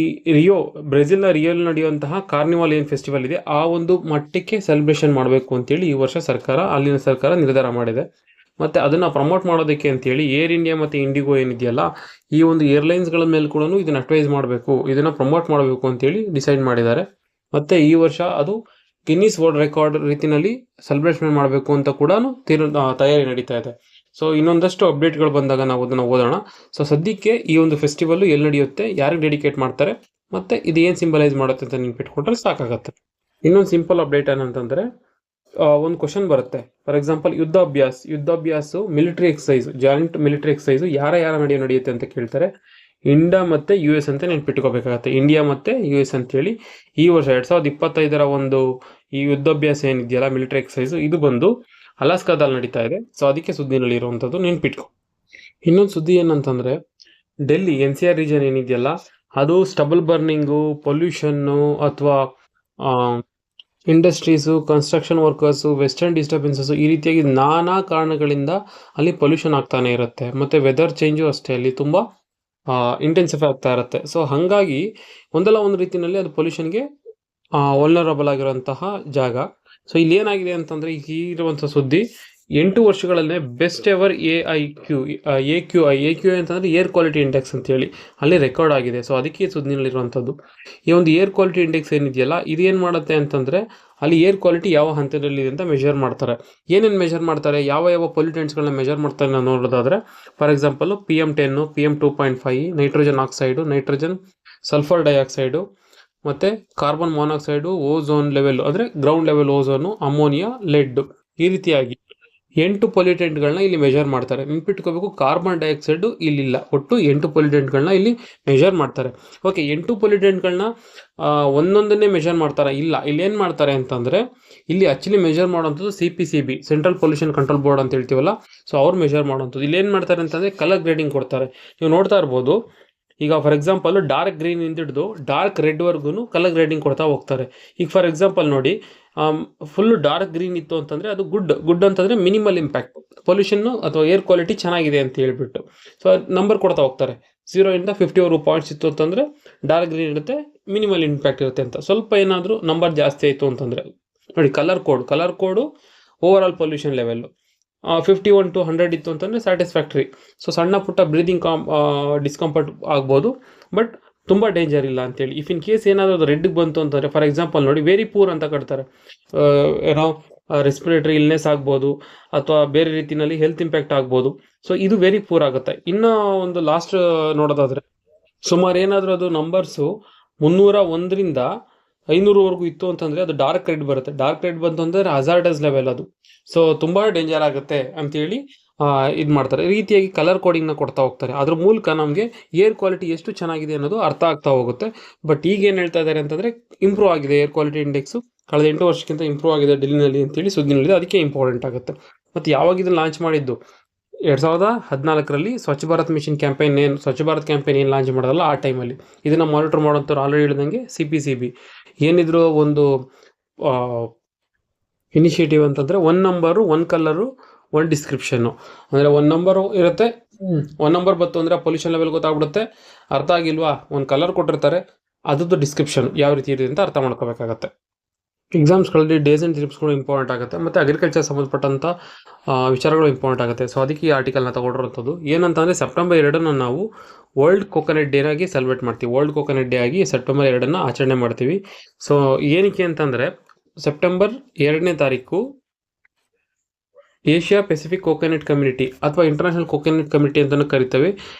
ಬ್ರೆಜಿಲ್ನ ರಿಯೋಲ್ ನಡೆಯುವಂತಹ ಕಾರ್ನಿವಾಲ್ ಏನು ಫೆಸ್ಟಿವಲ್ ಇದೆ ಆ ಒಂದು ಮಟ್ಟಕ್ಕೆ ಸೆಲೆಬ್ರೇಷನ್ ಮಾಡಬೇಕು ಅಂತೇಳಿ ಈ ವರ್ಷ ಅಲ್ಲಿನ ಸರ್ಕಾರ ನಿರ್ಧಾರ ಮಾಡಿದೆ. ಮತ್ತು ಅದನ್ನು ಪ್ರಮೋಟ್ ಮಾಡೋದಕ್ಕೆ ಅಂತೇಳಿ ಏರ್ ಇಂಡಿಯಾ ಮತ್ತು ಇಂಡಿಗೋ ಏನಿದೆಯಲ್ಲ ಈ ಒಂದು ಏರ್ಲೈನ್ಸ್ಗಳ ಮೇಲೆ ಕೂಡ ಇದನ್ನು ಅಡ್ವೈಸ್ ಮಾಡಬೇಕು, ಇದನ್ನು ಪ್ರಮೋಟ್ ಮಾಡಬೇಕು ಅಂತೇಳಿ ಡಿಸೈಡ್ ಮಾಡಿದ್ದಾರೆ. ಮತ್ತು ಈ ವರ್ಷ ಅದು ಗಿನ್ನಿಸ್ ವರ್ಲ್ಡ್ ರೆಕಾರ್ಡ್ ರೀತಿಯಲ್ಲಿ ಸೆಲೆಬ್ರೇಷನ್ ಮಾಡಬೇಕು ಅಂತ ಕೂಡ ತಯಾರಿ ನಡೀತಾ ಇದೆ. ಸೊ ಇನ್ನೊಂದಷ್ಟು ಅಪ್ಡೇಟ್ಗಳು ಬಂದಾಗ ನಾವು ಅದನ್ನು ಓದೋಣ. ಸೊ ಸದ್ಯಕ್ಕೆ ಈ ಒಂದು ಫೆಸ್ಟಿವಲ್ಲು ಎಲ್ಲಿ ನಡೆಯುತ್ತೆ, ಯಾರಿಗೆ ಡೆಡಿಕೇಟ್ ಮಾಡ್ತಾರೆ, ಮತ್ತು ಇದು ಏನು ಸಿಂಬಲೈಸ್ ಮಾಡುತ್ತೆ ಅಂತ ನೆನ್ಪಿಟ್ಕೊಂಡ್ರೆ ಸಾಕಾಗತ್ತೆ. ಇನ್ನೊಂದು ಸಿಂಪಲ್ ಅಪ್ಡೇಟ್ ಏನಂತಂದರೆ, ಒಂದು ಕ್ವಶನ್ ಬರುತ್ತೆ. ಫಾರ್ ಎಕ್ಸಾಂಪಲ್ ಯುದ್ಧಾಭ್ಯಾಸ military exercise, joint military exercise ಯಾರ ನಡುವೆ ನಡೆಯುತ್ತೆ ಅಂತ ಕೇಳ್ತಾರೆ. ಇಂಡಿಯಾ ಮತ್ತೆ ಯು ಎಸ್ ಅಂತ ನೆನ್ಪಿಟ್ಕೋಬೇಕಾಗತ್ತೆ. ಇಂಡಿಯಾ ಮತ್ತೆ ಯು ಎಸ್ ಅಂತೇಳಿ ಈ ವರ್ಷ 2025 ಒಂದು ಈ ಯುದ್ಧಾಭ್ಯಾಸ ಏನಿದೆಯಲ್ಲ, ಮಿಲಿಟರಿ ಎಕ್ಸೈಸ್, ಇದು ಬಂದು ಅಲಾಸ್ಕಾದಲ್ಲಿ ನಡೀತಾ ಇದೆ. ಸೊ ಅದಕ್ಕೆ ಸುದ್ದಿನಲ್ಲಿ ಇರುವಂಥದ್ದು, ನೆನ್ಪಿಟ್ಕೊ. ಇನ್ನೊಂದು ಸುದ್ದಿ ಏನಂತಂದ್ರೆ, ಡೆಲ್ಲಿ NCR ರೀಜನ್ ಏನಿದೆಯಲ್ಲ, ಅದು ಸ್ಟಬಲ್ ಬರ್ನಿಂಗು, ಪೊಲ್ಯೂಷನ್ನು ಅಥವಾ industries, construction workers, western disturbances, ಈ ರೀತಿಯಾಗಿ ನಾನಾ ಕಾರಣಗಳಿಂದ ಅಲ್ಲಿ ಪೊಲ್ಯೂಷನ್ ಆಗ್ತಾನೆ ಇರುತ್ತೆ. ಮತ್ತು ವೆದರ್ ಚೇಂಜು ಅಷ್ಟೇ, ಅಲ್ಲಿ ತುಂಬ ಇಂಟೆನ್ಸಿಫೈ ಆಗ್ತಾ ಇರುತ್ತೆ. ಸೊ ಹಾಗಾಗಿ ಒಂದಲ್ಲ ಒಂದು ರೀತಿಯಲ್ಲಿ ಅದು ಪೊಲ್ಯೂಷನ್ಗೆ ವಲ್ನರಬಲ್ ಆಗಿರುವಂತಹ ಜಾಗ. ಸೊ ಇಲ್ಲಿ ಏನಾಗಿದೆ ಅಂತಂದರೆ, ಈಗ ಇರುವಂಥ ಸುದ್ದಿ, 8 ವರ್ಷಗಳಲ್ಲೇ ಬೆಸ್ಟ್ ಎವರ್ AQI ಅಂತಂದರೆ ಏರ್ ಕ್ವಾಲಿಟಿ ಇಂಡೆಕ್ಸ್ ಅಂತೇಳಿ ಅಲ್ಲಿ ರೆಕಾರ್ಡ್ ಆಗಿದೆ. ಸೊ ಅದಕ್ಕೆ ಸುದ್ದಿನಲ್ಲಿರುವಂಥದ್ದು. ಈ ಒಂದು ಏರ್ ಕ್ವಾಲಿಟಿ ಇಂಡೆಕ್ಸ್ ಏನಿದೆಯಲ್ಲ, ಇದು ಏನು ಮಾಡುತ್ತೆ ಅಂತಂದರೆ, ಅಲ್ಲಿ ಏರ್ ಕ್ವಾಲಿಟಿ ಯಾವ ಹಂತದಲ್ಲಿದೆ ಅಂತ ಮೆಷರ್ ಮಾಡ್ತಾರೆ. ಏನೇನು ಮೆಷರ್ ಮಾಡ್ತಾರೆ, ಯಾವ ಪೊಲ್ಯೂಟೆಂಟ್ಸ್ಗಳನ್ನ ಮೆಷರ್ ಮಾಡ್ತಾರೆ ನಾವು ನೋಡೋದಾದರೆ, for example PM10, PM2.5, nitrogen oxide, nitrogen sulphur dioxide, ಮತ್ತು ಕಾರ್ಬನ್ ಮಾನಾಕ್ಸೈಡು, ಓಝೋನ್ ಲೆವೆಲ್ ಅಂದರೆ ground level ozone, ammonia, lead, ಈ ರೀತಿಯಾಗಿ 8 ಪೊಲ್ಯೂಟೆಂಟ್ಗಳನ್ನ ಇಲ್ಲಿ ಮೆಷರ್ ಮಾಡ್ತಾರೆ. ನೆನ್ಪಿಟ್ಕೋಬೇಕು, ಕಾರ್ಬನ್ ಡೈಆಕ್ಸೈಡು ಇಲ್ಲಿಲ್ಲ. ಒಟ್ಟು 8 ಪೊಲ್ಯೂಟೆಂಟ್ಗಳನ್ನ ಇಲ್ಲಿ ಮೆಷರ್ ಮಾಡ್ತಾರೆ. ಓಕೆ, 8 ಪೊಲ್ಯೂಟೆಂಟ್ಗಳನ್ನ ಒಂದೊಂದನ್ನೇ ಮೆಷರ್ ಮಾಡ್ತಾರೆ? ಇಲ್ಲ, ಇಲ್ಲಿ ಏನು ಮಾಡ್ತಾರೆ ಅಂತಂದರೆ, ಇಲ್ಲಿ ಆ್ಯಕ್ಚುಲಿ ಮೆಷರ್ ಮಾಡೋವಂಥದ್ದು CPCB, central pollution control board ಅಂತ ಹೇಳ್ತೀವಲ್ಲ, ಸೊ ಅವ್ರು ಮೆಷರ್ ಮಾಡೋವಂಥದ್ದು. ಇಲ್ಲಿ ಏನು ಮಾಡ್ತಾರೆ ಅಂತಂದರೆ, ಕಲರ್ ಗ್ರೇಡಿಂಗ್ ಕೊಡ್ತಾರೆ. ನೀವು ನೋಡ್ತಾ ಇರ್ಬೋದು, ಈಗ ಫಾರ್ ಎಕ್ಸಾಂಪಲ್ ಡಾರ್ಕ್ ಗ್ರೀನ್ ಇಂದ ಹಿಡಿದು ಡಾರ್ಕ್ ರೆಡ್ವರೆಗೂ ಕಲರ್ ಗ್ರೇಡಿಂಗ್ ಕೊಡ್ತಾ ಹೋಗ್ತಾರೆ. ಈಗ ಫಾರ್ ಎಕ್ಸಾಂಪಲ್ ನೋಡಿ, ಫುಲ್ಲು ಡಾರ್ಕ್ ಗ್ರೀನ್ ಇತ್ತು ಅಂತಂದರೆ ಅದು ಗುಡ್ ಅಂತಂದರೆ ಮಿನಿಮಲ್ ಇಂಪ್ಯಾಕ್ಟ್, ಪೊಲ್ಯೂಷನ್ನು ಅಥವಾ ಏರ್ ಕ್ವಾಲಿಟಿ ಚೆನ್ನಾಗಿದೆ ಅಂತ ಹೇಳ್ಬಿಟ್ಟು. ಸೊ ನಂಬರ್ ಕೊಡ್ತಾ ಹೋಗ್ತಾರೆ. 0 ಇಂದ 50 ಪಾಯಿಂಟ್ಸ್ ಇತ್ತು ಅಂತಂದರೆ ಡಾರ್ಕ್ ಗ್ರೀನ್ ಇರುತ್ತೆ, ಮಿನಿಮಲ್ ಇಂಪ್ಯಾಕ್ಟ್ ಇರುತ್ತೆ ಅಂತ. ಸ್ವಲ್ಪ ಏನಾದರೂ ನಂಬರ್ ಜಾಸ್ತಿ ಆಯಿತು ಅಂತಂದರೆ ನೋಡಿ, colour code over all pollution level 51 to 100 ಇತ್ತು ಅಂತಂದರೆ ಸ್ಯಾಟಿಸ್ಫ್ಯಾಕ್ಟ್ರಿ. ಸೊ ಸಣ್ಣ ಪುಟ್ಟ ಬ್ರೀದಿಂಗ್ ಡಿಸ್ಕಂಫರ್ಟ್ ಆಗ್ಬೋದು, ಬಟ್ ತುಂಬ ಡೇಂಜರ್ ಇಲ್ಲ ಅಂತೇಳಿ. ಇಫ್ ಇನ್ ಕೇಸ್ ಏನಾದರೂ ಅದು ರೆಡ್ಗೆ ಬಂತು ಅಂತಂದರೆ, ಫಾರ್ ಎಕ್ಸಾಂಪಲ್ ನೋಡಿ, ವೆರಿ ಪೂರ್ ಅಂತ ಕಟ್ತಾರೆ. ಏನೋ ರೆಸ್ಪಿರೇಟರಿ ಇಲ್ನೆಸ್ ಆಗ್ಬೋದು, ಅಥವಾ ಬೇರೆ ರೀತಿಯಲ್ಲಿ ಹೆಲ್ತ್ ಇಂಪ್ಯಾಕ್ಟ್ ಆಗ್ಬೋದು. ಸೊ ಇದು ವೆರಿ ಪೂರ್ ಆಗುತ್ತೆ. ಇನ್ನು ಒಂದು ಲಾಸ್ಟ್ ನೋಡೋದಾದರೆ, ಸುಮಾರು ಏನಾದರೂ ಅದು ನಂಬರ್ಸು 301ರಿಂದ 500ವರೆಗೂ ಇತ್ತು ಅಂತಂದರೆ ಅದು ಡಾರ್ಕ್ ರೆಡ್ ಬರುತ್ತೆ. ಡಾರ್ಕ್ ರೆಡ್ ಬಂತು ಅಂತಂದರೆ ಹಜಾರ್ಡಸ್ ಲೆವೆಲ್ ಅದು. ಸೊ ತುಂಬ ಡೇಂಜರ್ ಆಗುತ್ತೆ ಅಂತೇಳಿ ಇದು ಮಾಡ್ತಾರೆ. ಈ ರೀತಿಯಾಗಿ ಕಲರ್ ಕೋಡಿಂಗ್ನ ಕೊಡ್ತಾ ಹೋಗ್ತಾರೆ. ಅದ್ರ ಮೂಲಕ ನಮಗೆ ಏರ್ ಕ್ವಾಲಿಟಿ ಎಷ್ಟು ಚೆನ್ನಾಗಿದೆ ಅನ್ನೋದು ಅರ್ಥ ಆಗ್ತಾ ಹೋಗುತ್ತೆ. ಬಟ್ ಈಗ ಏನು ಹೇಳ್ತಾ ಇದ್ದಾರೆ ಅಂತಂದರೆ, ಇಂಪ್ರೂವ್ ಆಗಿದೆ ಏರ್ ಕ್ವಾಲಿಟಿ ಇಂಡೆಕ್ಸು, ಕಳೆದ 8 ವರ್ಷಕ್ಕಿಂತ ಇಂಪ್ರೂವ್ ಆಗಿದೆ ಡೆಲ್ಲಿನಲ್ಲಿ ಅಂತೇಳಿ ಸುದ್ದಿನಲ್ಲಿದೆ. ಅದಕ್ಕೆ ಇಂಪಾರ್ಟೆಂಟ್ ಆಗುತ್ತೆ. ಮತ್ತು ಯಾವಾಗ ಇದನ್ನು ಲಾಂಚ್ ಮಾಡಿದ್ದು, 2014ರಲ್ಲಿ Swachh Bharat mission campaign, Swachh Bharat campaign ಏನು ಲಾಂಚ್ ಮಾಡೋದಲ್ಲ, ಆ ಟೈಮಲ್ಲಿ ಇದನ್ನು ಮಾನಿಟರ್ ಮಾಡೋಂಥವ್ರು ಆಲ್ರೆಡಿ ಹೇಳಿದಂಗೆ CPCB ಏನಿದ್ರು ಒಂದು ಇನಿಷಿಯೇಟಿವ್ ಅಂತಂದರೆ, 1 ನಂಬರು 1 ಕಲರು 1 ಡಿಸ್ಕ್ರಿಪ್ಷನ್ನು. ಅಂದರೆ 1 ನಂಬರು ಇರುತ್ತೆ, 1 ನಂಬರ್ ಬಂತು ಅಂದರೆ ಪೊಲ್ಯೂಷನ್ ಲೆವೆಲ್ ಗೊತ್ತಾಗ್ಬಿಡುತ್ತೆ. ಅರ್ಥ ಆಗಿಲ್ವಾ, 1 ಕಲರ್ ಕೊಟ್ಟಿರ್ತಾರೆ, ಅದ್ರದ್ದು ಡಿಸ್ಕ್ರಿಪ್ಷನ್ ಯಾವ ರೀತಿ ಇದೆ ಅಂತ ಅರ್ಥ ಮಾಡ್ಕೋಬೇಕಾಗತ್ತೆ. ಎಕ್ಸಾಮ್ಸ್ಗಳಲ್ಲಿ ಡೇಸ್ ಆ್ಯಂಡ್ ಟ್ರಿಪ್ಸ್ಗಳು ಇಂಪಾರ್ಟೆಂಟ್ ಆಗುತ್ತೆ, ಮತ್ತು ಅಗ್ರಿಕಲ್ಚರ್ ಸಂಬಂಧಪಟ್ಟಂಥ ವಿಚಾರಗಳು ಇಂಪಾರ್ಟೆಂಟ್ ಆಗುತ್ತೆ. ಸೊ ಅದಕ್ಕೆ ಈ ಆರ್ಟಿಕಲ್ನ ತಗೊಂಡಿರೋಂಥದ್ದು. ಏನಂತಂದರೆ, ಸೆಪ್ಟೆಂಬರ್ 2 ನಾವು ವರ್ಲ್ಡ್ ಕೋಕೋನಟ್ ಡೇ ಆಗಿ ಸೆಲೆಬ್ರೇಟ್ ಮಾಡ್ತೀವಿ. ವರ್ಲ್ಡ್ ಕೋಕೋನಟ್ ಡೇ ಆಗಿ ಸೆಪ್ಟೆಂಬರ್ 2 ಆಚರಣೆ ಮಾಡ್ತೀವಿ. ಸೊ ಏನಕ್ಕೆ ಅಂತಂದರೆ, ಸೆಪ್ಟೆಂಬರ್ 2ನೇ ತಾರೀಕು ಏಷ್ಯಾ ಪೆಸಿಫಿಕ್ ಕೋಕೋನಟ್ ಕಮ್ಯುನಿಟಿ ಅಥವಾ ಇಂಟರ್ನ್ಯಾಷನಲ್ ಕೋಕೋನಟ್ ಕಮ್ಯುನಿಟಿ ಅಂತಲೂ ಕರಿತೇವೆ.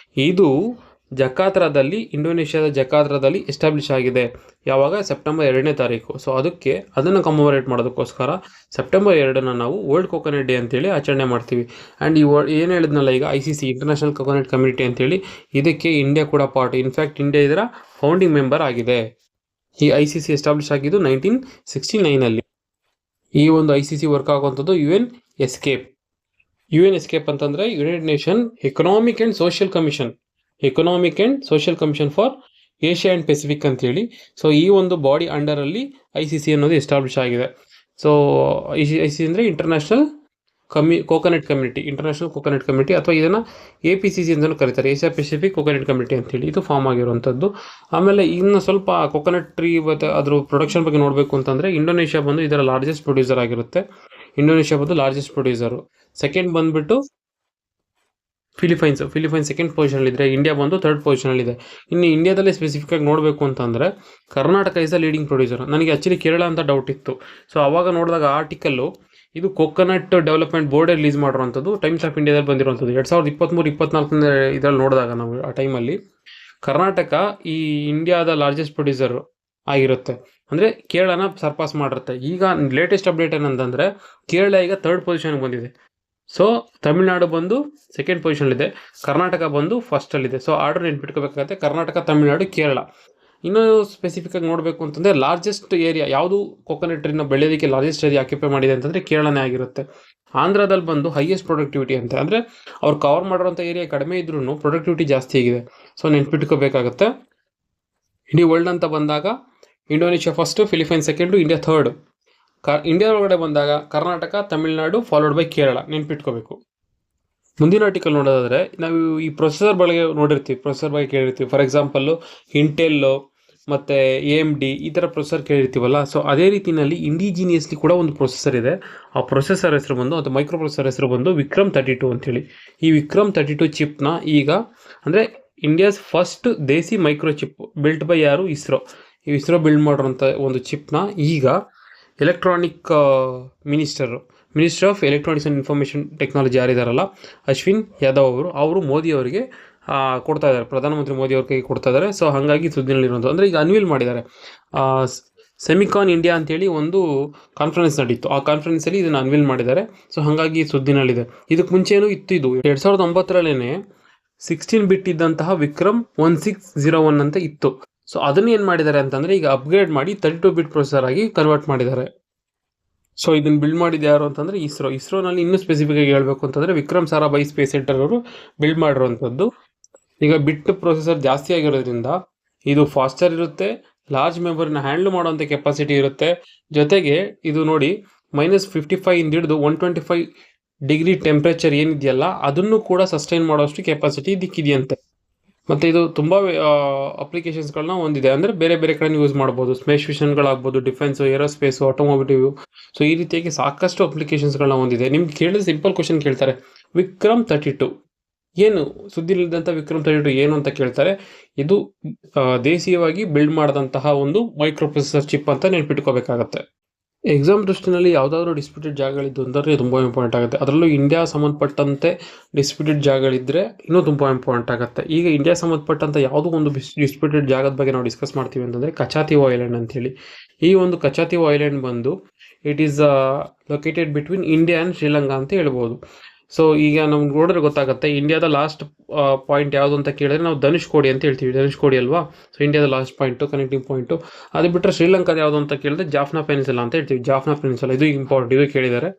ಇದು ಜಕಾರ್ತಾದಲ್ಲಿ, ಇಂಡೋನೇಷ್ಯಾದ ಜಕಾರ್ತಾದಲ್ಲಿ ಎಸ್ಟಾಬ್ಲಿಷ್ ಆಗಿದೆ. ಯಾವಾಗ? ಸೆಪ್ಟೆಂಬರ್ 2ನೇ ತಾರೀಕು. ಸೊ ಅದನ್ನು ಕಮಮರೇಟ್ ಮಾಡೋದಕ್ಕೋಸ್ಕರ ಸೆಪ್ಟೆಂಬರ್ 2 ನಾವು ವರ್ಲ್ಡ್ ಕೋಕೋನಟ್ ಡೇ ಅಂತೇಳಿ ಆಚರಣೆ ಮಾಡ್ತೀವಿ. ಆ್ಯಂಡ್ ಈ ಏನು ಹೇಳಿದ್ನಲ್ಲ ಈಗ, ICC ಇಂಟರ್ನ್ಯಾಷನಲ್ ಕೋಕೋನಟ್ ಕಮ್ಯುನಿಟಿ ಅಂತೇಳಿ, ಇದಕ್ಕೆ ಇಂಡಿಯಾ ಕೂಡ ಪಾರ್ಟ್. ಇನ್ಫ್ಯಾಕ್ಟ್ ಇಂಡಿಯಾ ಇದರ ಫೌಂಡಿಂಗ್ ಮೆಂಬರ್ ಆಗಿದೆ. ಈ ICC ಎಸ್ಟಾಬ್ಲಿಷ್ ಆಗಿದ್ದು 1969ನಲ್ಲಿ. ಈ ಒಂದು ICC ವರ್ಕ್ ಆಗುವಂಥದ್ದು UN ಎಸ್ಕೇಪ್ ಅಂತಂದರೆ United nation economic and social commission for Asia and Pacific ಅಂತೇಳಿ. ಸೊ ಈ ಒಂದು ಬಾಡಿ ಅಂಡರಲ್ಲಿ ICC ಅನ್ನೋದು ಎಸ್ಟಾಬ್ಲಿಷ್ ಆಗಿದೆ. ಸೊ ICC ಅಂದರೆ ಇಂಟರ್ನ್ಯಾಷನಲ್ ಕೋಕೋನಟ್ ಕಮ್ಯುನಿಟಿ, ಅಥವಾ ಇದನ್ನು APCC ಅಂತಲೂ ಕರೀತಾರೆ, ಏಷ್ಯಾ ಪೆಸಿಫಿಕ್ ಕೋಕೋನಟ್ ಕಮ್ಯುನಿಟಿ ಅಂತೇಳಿ. ಇದು ಫಾರ್ಮ್ ಆಗಿರುವಂಥದ್ದು. ಆಮೇಲೆ ಇನ್ನು ಸ್ವಲ್ಪ ಕೋಕೋನಟ್ ಟ್ರೀ ಮತ್ತು ಅದ್ರ ಪ್ರೊಡಕ್ಷನ್ ಬಗ್ಗೆ ನೋಡಬೇಕು ಅಂತಂದರೆ, ಇಂಡೋನೇಷ್ಯಾ ಬಂದು ಇದರ ಲಾರ್ಜೆಸ್ಟ್ ಪ್ರೊಡ್ಯೂಸರ್ ಆಗಿರುತ್ತೆ. ಸೆಕೆಂಡ್ ಬಂದುಬಿಟ್ಟು ಫಿಲಿಪೈನ್ಸ್ ಸೆಕೆಂಡ್ ಪೊಸಿಷನಲ್ಲಿದ್ದರೆ, ಇಂಡಿಯಾ ಬಂದು ಥರ್ಡ್ ಪೊಸಿಷನಲ್ಲಿದೆ. ಇನ್ನು ಇಂಡಿಯಾದಲ್ಲಿ ಸ್ಪೆಸಿಫಿಕ್ಕಾಗಿ ನೋಡಬೇಕು ಅಂತಂದರೆ, Karnataka is the leading producer. ನನಗೆ ಆ್ಯಕ್ಚುಲಿ ಕೇರಳ ಅಂತ ಡೌಟ್ ಇತ್ತು. ಸೊ ಆವಾಗ ನೋಡಿದಾಗ ಆರ್ಟಿಕಲ್ಲು, ಇದು ಕೋಕೋನಟ್ ಡೆವಲಪ್ಮೆಂಟ್ ಬೋರ್ಡೇ ರಿಲೀಸ್ ಮಾಡಿರುವಂಥದ್ದು, ಟೈಮ್ಸ್ ಆಫ್ ಇಂಡಿಯಾದಲ್ಲಿ ಬಂದಿರುವಂಥದ್ದು 2023-24 ಇದರಲ್ಲಿ ನೋಡಿದಾಗ ನಾವು ಆ ಟೈಮಲ್ಲಿ ಕರ್ನಾಟಕ ಈ ಇಂಡಿಯಾದ ಲಾರ್ಜೆಸ್ಟ್ ಪ್ರೊಡ್ಯೂಸರ್ ಆಗಿರುತ್ತೆ. ಅಂದರೆ ಕೇರಳನ ಸರ್ಪಾಸ್ ಮಾಡಿರುತ್ತೆ. ಈಗ ಲೇಟೆಸ್ಟ್ ಅಪ್ಡೇಟ್ ಏನಂತಂದರೆ ಕೇರಳ ಈಗ 3rd ಪೊಸಿಷನ್ಗೆ ಬಂದಿದೆ. ಸೊ ತಮಿಳ್ನಾಡು ಬಂದು 2nd ಪೊಸಿಷನಲ್ಲಿದೆ, ಕರ್ನಾಟಕ ಬಂದು ಫಸ್ಟಲ್ಲಿದೆ. ಸೊ ಆರ್ಡರ್ ನೆನ್ಪಿಟ್ಕೋಬೇಕಾಗತ್ತೆ, ಕರ್ನಾಟಕ, ತಮಿಳ್ನಾಡು, ಕೇರಳ. ಇನ್ನೂ ಸ್ಪೆಸಿಫಿಕ್ಕಾಗಿ ನೋಡಬೇಕು ಅಂತಂದರೆ ಲಾರ್ಜೆಸ್ಟ್ ಏರಿಯಾ ಯಾವುದು ಕೊಕೊನಟ್ ಟ್ರೀನ ಬೆಳೆಯೋದಕ್ಕೆ ಲಾರ್ಜೆಸ್ಟ್ ಏರಿಯಾ ಆಕ್ಯುಪೈ ಮಾಡಿದೆ ಅಂತಂದರೆ ಕೇರಳನೇ ಆಗಿರುತ್ತೆ. ಆಂಧ್ರದಲ್ಲಿ ಬಂದು ಹೈಯೆಸ್ಟ್ ಪ್ರೊಡಕ್ಟಿವಿಟಿ ಅಂತ, ಅಂದರೆ ಅವ್ರು ಕವರ್ ಮಾಡಿರೋಂಥ ಏರಿಯಾ ಕಡಿಮೆ ಇದ್ರೂ ಪ್ರೊಡಕ್ಟಿವಿಟಿ ಜಾಸ್ತಿ ಆಗಿದೆ. ಸೊ ನೆನ್ಪಿಟ್ಕೋಬೇಕಾಗತ್ತೆ. ಇಡೀ ವರ್ಲ್ಡ್ ಅಂತ ಬಂದಾಗ Indonesia first, Philippines second, India 3rd. India ಒಳಗಡೆ ಬಂದಾಗ ಕರ್ನಾಟಕ, ತಮಿಳ್ನಾಡು ಫಾಲೋಡ್ ಬೈ ಕೇರಳ. ನೆನ್ಪಿಟ್ಕೋಬೇಕು. ಮುಂದಿನ ಆರ್ಟಿಕಲ್ ನೋಡೋದಾದರೆ ನಾವು ಈ ಪ್ರೊಸೆಸರ್ ಬಗ್ಗೆ ನೋಡಿರ್ತೀವಿ, ಪ್ರೊಸೆಸರ್ ಬಗ್ಗೆ ಕೇಳಿರ್ತೀವಿ. ಫಾರ್ ಎಕ್ಸಾಂಪಲ್ಲು ಇಂಟೆಲ್ಲು ಮತ್ತು AMD ಈ ಥರ ಪ್ರೊಸೆಸರ್ ಕೇಳಿರ್ತೀವಲ್ಲ. ಸೊ ಅದೇ ರೀತಿಯಲ್ಲಿ ಇಂಡಿಜಿನಿಯಸ್ಲಿ ಕೂಡ ಒಂದು ಪ್ರೊಸೆಸರ್ ಇದೆ. ಆ ಪ್ರೊಸೆಸರ್ ಹೆಸರು ಬಂದು, ಅದು ಮೈಕ್ರೋ ಪ್ರೊಸೆಸರ್ ಹೆಸರು ಬಂದು ವಿಕ್ರಮ್ 32 ಅಂತೇಳಿ. ಈ ವಿಕ್ರಮ್ 32 ಚಿಪ್ನ ಈಗ ಅಂದರೆ ಇಂಡಿಯಾಸ್ ಫಸ್ಟ್ ದೇಸಿ ಮೈಕ್ರೋ ಚಿಪ್ ಬಿಲ್ಟ್ ಬೈ ಯಾರು? ಇಸ್ರೋ. ಈ ಇಸ್ರೋ ಬಿಲ್ಡ್ ಮಾಡಿರೋಂಥ ಒಂದು ಚಿಪ್ನ ಈಗ electronic minister of electronics and information technology ಯಾರಿದಾರಲ್ಲ, ಅಶ್ವಿನ್ ಯಾದವ್ ಅವರು ಮೋದಿ ಅವರಿಗೆ ಕೊಡ್ತಾ ಇದ್ದಾರೆ, ಪ್ರಧಾನಮಂತ್ರಿ ಮೋದಿ ಅವ್ರ ಕೈಗೆ ಕೊಡ್ತಾ ಇದ್ದಾರೆ. ಸೊ ಹಾಗಾಗಿ ಸುದ್ದಿನಲ್ಲಿರೋದು ಅಂದರೆ ಈಗ ಅನ್ವೀಲ್ ಮಾಡಿದ್ದಾರೆ. ಸೆಮಿಕಾನ್ ಇಂಡಿಯಾ ಅಂತೇಳಿ ಒಂದು ಕಾನ್ಫರೆನ್ಸ್ ನಡೀತು, ಆ ಕಾನ್ಫರೆನ್ಸಲ್ಲಿ ಇದನ್ನು ಅನ್ವೀಲ್ ಮಾಡಿದ್ದಾರೆ. ಸೊ ಹಾಗಾಗಿ ಸುದ್ದಿನಲ್ಲಿದೆ. ಇದಕ್ಕೆ ಮುಂಚೆನೂ ಇತ್ತು, ಇದು 2009ರಲ್ಲೇ 16 ಬಿಟ್ ಇದ್ದಂತಹ ವಿಕ್ರಮ್ 1601 ಅಂತ ಇತ್ತು. ಸೊ ಅದನ್ನು ಏನು ಮಾಡಿದ್ದಾರೆ ಅಂತಂದರೆ ಈಗ ಅಪ್ಗ್ರೇಡ್ ಮಾಡಿ 32 ಬಿಟ್ ಪ್ರೊಸೆಸರ್ ಆಗಿ ಕನ್ವರ್ಟ್ ಮಾಡಿದ್ದಾರೆ. ಸೊ ಇದನ್ನು ಬಿಲ್ಡ್ ಮಾಡಿದ್ದು ಯಾರು ಅಂತಂದರೆ ಇಸ್ರೋನಲ್ಲಿ ಇನ್ನೂ ಸ್ಪೆಸಿಫಿಕ್ಕಾಗಿ ಹೇಳಬೇಕು ಅಂತಂದರೆ ವಿಕ್ರಮ್ ಸಾರಾಭಾಯಿ ಸ್ಪೇಸ್ ಸೆಂಟರ್ ಅವರು ಬಿಲ್ಡ್ ಮಾಡಿರುವಂಥದ್ದು. ಈಗ ಬಿಟ್ ಪ್ರೊಸೆಸರ್ ಜಾಸ್ತಿ ಆಗಿರೋದ್ರಿಂದ ಇದು ಫಾಸ್ಟರ್ ಇರುತ್ತೆ, ಲಾರ್ಜ್ ಮೆಮೊರಿನ ಹ್ಯಾಂಡ್ಲ್ ಮಾಡುವಂಥ ಕೆಪಾಸಿಟಿ ಇರುತ್ತೆ. ಜೊತೆಗೆ ಇದು ನೋಡಿ -55 ಇಂದ ಹಿಡಿದು 125 ಡಿಗ್ರಿ ಟೆಂಪ್ರೇಚರ್ ಏನಿದೆಯಲ್ಲ ಅದನ್ನು ಕೂಡ ಸಸ್ಟೈನ್ ಮಾಡೋಷ್ಟು ಕೆಪಾಸಿಟಿ ಇದಕ್ಕಿದೆಯಂತೆ. ಮತ್ತು ಇದು ತುಂಬ ಅಪ್ಲಿಕೇಶನ್ಸ್ಗಳನ್ನ ಹೊಂದಿದೆ, ಅಂದರೆ ಬೇರೆ ಬೇರೆ ಕಡೆ ಯೂಸ್ ಮಾಡ್ಬೋದು. ಸ್ಪೇಸ್ ಮಿಷನ್ಗಳಾಗ್ಬೋದು, ಡಿಫೆನ್ಸು, ಏರೋಸ್ಪೇಸು, ಆಟೋಮೊಬಿಟಿವ್. ಸೊ ಈ ರೀತಿಯಾಗಿ ಸಾಕಷ್ಟು ಅಪ್ಲಿಕೇಶನ್ಸ್ಗಳನ್ನ ಹೊಂದಿದೆ. ನಿಮ್ಗೆ ಕೇಳಿದ್ರೆ ಸಿಂಪಲ್ ಕ್ವಶನ್ ಕೇಳ್ತಾರೆ, ವಿಕ್ರಮ್ 32 ಏನು? ಸುದ್ದಿಲಿದ್ದಂಥ ವಿಕ್ರಮ್ 32 ಏನು ಅಂತ ಕೇಳ್ತಾರೆ. ಇದು ದೇಶೀಯವಾಗಿ ಬಿಲ್ಡ್ ಮಾಡಿದಂತಹ ಒಂದು ಮೈಕ್ರೋ ಪ್ರೊಸೆಸರ್ ಚಿಪ್ ಅಂತ ನೆನ್ಪಿಟ್ಕೋಬೇಕಾಗತ್ತೆ. ಎಕ್ಸಾಮ್ ದೃಷ್ಟಿನಲ್ಲಿ ಯಾವುದಾದ್ರೂ ಡಿಸ್ಪ್ಯೂಟೆಡ್ ಜಾಗಗಳಿದ್ದು ಅಂದರೆ ತುಂಬ ಇಂಪಾರ್ಟೆಂಟ್ ಆಗುತ್ತೆ. ಅದರಲ್ಲೂ ಇಂಡಿಯಾ ಸಂಬಂಧಪಟ್ಟಂತೆ ಡಿಸ್ಪ್ಯೂಟೆಡ್ ಜಾಗಗಳಿದ್ದರೆ ಇನ್ನೂ ತುಂಬ ಇಂಪಾರ್ಟೆಂಟ್ ಆಗುತ್ತೆ. ಈಗ ಇಂಡಿಯಾ ಸಂಬಂಧಪಟ್ಟಂಥ ಯಾವುದೋ ಒಂದು ಡಿಸ್ಪ್ಯೂಟೆಡ್ ಜಾಗದ ಬಗ್ಗೆ ನಾವು ಡಿಸ್ಕಸ್ ಮಾಡ್ತೀವಿ ಅಂತಂದರೆ ಕಚಾತಿವ್ ಐಲ್ಯಾಂಡ್ ಅಂತೇಳಿ. ಈ ಒಂದು ಕಚಾತಿವ್ ಐಲ್ಯಾಂಡ್ ಬಂದು it is located between India and Sri Lanka ಅಂತ ಹೇಳ್ಬೋದು. ಸೊ ಈಗ ನಮ್ಗೆ ನೋಡಿದ್ರೆ ಗೊತ್ತಾಗುತ್ತೆ ಇಂಡಿಯಾದ ಲಾಸ್ಟ್ ಪಾಯಿಂಟ್ ಯಾವುದು ಅಂತ ಕೇಳಿದ್ರೆ ನಾವು ಧನುಷ್ಕೋಡಿ ಅಂತ ಹೇಳ್ತೀವಿ. ಧನುಷ್ಕೋಡಿ ಅಲ್ವಾ? ಸೊ ಇಂಡಿಯಾದ ಲಾಸ್ಟ್ ಪಾಯಿಂಟು, ಕನೆಕ್ಟಿಂಗ್ ಪಾಯಿಂಟು. ಅದು ಬಿಟ್ಟರೆ ಶ್ರೀಲಂಕಾದ ಯಾವುದು ಅಂತ ಕೇಳಿದ್ರೆ ಜಾಫ್ನಾ ಪೆನಿನ್ಸುಲಾ ಅಂತ ಹೇಳ್ತೀವಿ. ಜಾಫ್ನಾ ಪೆನಿನ್ಸುಲಾ ಇದು ಇಂಪಾರ್ಟೆಂಟ್, ಇದು ಕೇಳಿದ್ದಾರೆ.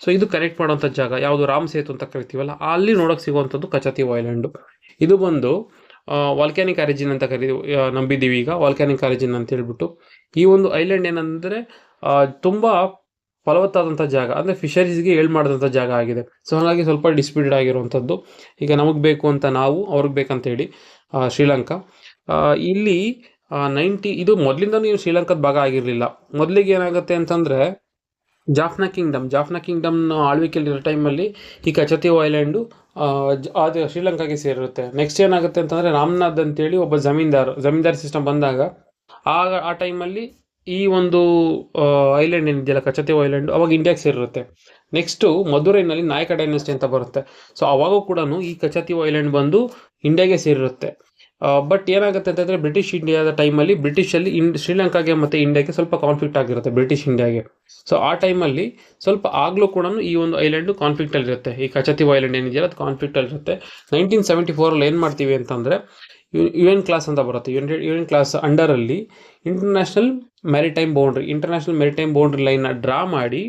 ಸೊ ಇದು ಕನೆಕ್ಟ್ ಮಾಡುವಂಥ ಜಾಗ ಯಾವುದು? ರಾಮ್ ಸೇತು ಅಂತ ಕರಿತೀವಲ್ಲ, ಅಲ್ಲಿ ನೋಡೋಕೆ ಸಿಗುವಂಥದ್ದು ಕಚಾತಿವ್ ಐಲ್ಯಾಂಡು. ಇದು ಬಂದು ವಾಲ್ಕ್ಯಾನಿಕ್ ಆರಿಜಿನ್ ಅಂತ ನಂಬಿದ್ದೀವಿ ಈಗ, ವಾಲ್ಕ್ಯಾನಿಕ್ ಆರಿಜಿನ್ ಅಂತ ಹೇಳ್ಬಿಟ್ಟು. ಈ ಒಂದು ಐಲ್ಯಾಂಡ್ ಏನಂದರೆ ತುಂಬ ಫಲವತ್ತಾದಂಥ ಜಾಗ, ಅಂದರೆ ಫಿಶರೀಸ್ಗೆ ಮಾಡಿದಂಥ ಜಾಗ ಆಗಿದೆ. ಸೊ ಹಾಗಾಗಿ ಸ್ವಲ್ಪ ಡಿಸ್ಪ್ಯೂಟೆಡ್ ಆಗಿರುವಂಥದ್ದು. ಈಗ ನಮಗೆ ಬೇಕು ಅಂತ ನಾವು, ಅವ್ರಿಗೆ ಬೇಕಂತೇಳಿ ಶ್ರೀಲಂಕಾ. ಇಲ್ಲಿ ಇದು ಮೊದಲಿಂದನೂ ಶ್ರೀಲಂಕಾದ ಭಾಗ ಆಗಿರಲಿಲ್ಲ. ಮೊದಲಿಗೆ ಏನಾಗುತ್ತೆ ಅಂತಂದರೆ ಜಾಫ್ನಾ ಕಿಂಗ್ಡಮ್ನ ಆಳ್ವಿಕೆಯಲ್ಲಿರೋ ಟೈಮಲ್ಲಿ ಈ ಕಚಾತಿವ್ ಐಲ್ಯಾಂಡು ಅದು ಶ್ರೀಲಂಕಾಗೆ ಸೇರಿರುತ್ತೆ. ನೆಕ್ಸ್ಟ್ ಏನಾಗುತ್ತೆ ಅಂತಂದರೆ ರಾಮನಾಥ್ ಅಂತೇಳಿ ಒಬ್ಬ ಜಮೀನ್ದಾರ್ ಸಿಸ್ಟಮ್ ಬಂದಾಗ ಆ ಟೈಮಲ್ಲಿ ಈ ಒಂದು ಐಲ್ಯಾಂಡ್ ಏನಿದೆಯಲ್ಲ ಕಚಾತಿವ್ ಐಲ್ಯಾಂಡ್ ಅವಾಗ ಇಂಡಿಯಾಗೆ ಸೇರಿರುತ್ತೆ. ನೆಕ್ಸ್ಟು ಮಧುರೈನಲ್ಲಿ ನಾಯಕ ಡೈನೆಸ್ಟಿ ಅಂತ ಬರುತ್ತೆ. ಸೊ ಅವಾಗೂ ಕೂಡ ಈ ಕಚಾತಿವ್ ಐಲ್ಯಾಂಡ್ ಬಂದು ಇಂಡಿಯಾಗೆ ಸೇರಿರುತ್ತೆ. ಬಟ್ ಏನಾಗುತ್ತೆ ಅಂತಂದರೆ ಬ್ರಿಟಿಷ್ ಇಂಡಿಯಾದ ಟೈಮಲ್ಲಿ ಬ್ರಿಟಿಷಲ್ಲಿ ಶ್ರೀಲಂಕಾಗೆ ಮತ್ತು ಇಂಡಿಯಾಗೆ ಸ್ವಲ್ಪ ಕಾನ್ಫ್ಲಿಕ್ಟ್ ಆಗಿರುತ್ತೆ, ಬ್ರಿಟಿಷ್ ಇಂಡಿಯಾಗೆ. ಸೊ ಆ ಟೈಮಲ್ಲಿ ಸ್ವಲ್ಪ ಆಗಲೂ ಕೂಡ ಈ ಒಂದು ಐಲ್ಯಾಂಡು ಕಾನ್ಫ್ಲಿಕ್ಟಲ್ಲಿರುತ್ತೆ. ಈ ಕಚಾತಿವ್ ಐಲ್ಯಾಂಡ್ ಏನಿದೆಯಲ್ಲ ಅದು ಕಾನ್ಫ್ಲಿಕ್ಟಲ್ಲಿರುತ್ತೆ. 1974 ಏನು ಮಾಡ್ತೀವಿ ಅಂತಂದರೆ UN ಕ್ಲಾಸ್ ಅಂತ ಬರುತ್ತೆ. UN ಕ್ಲಾಸ್ ಅಂಡರಲ್ಲಿ ಇಂಟರ್ನ್ಯಾಷನಲ್ ಮ್ಯಾರಿಟೈಮ್ ಬೌಂಡ್ರಿ ಲೈನ್ನ ಡ್ರಾ ಮಾಡಿ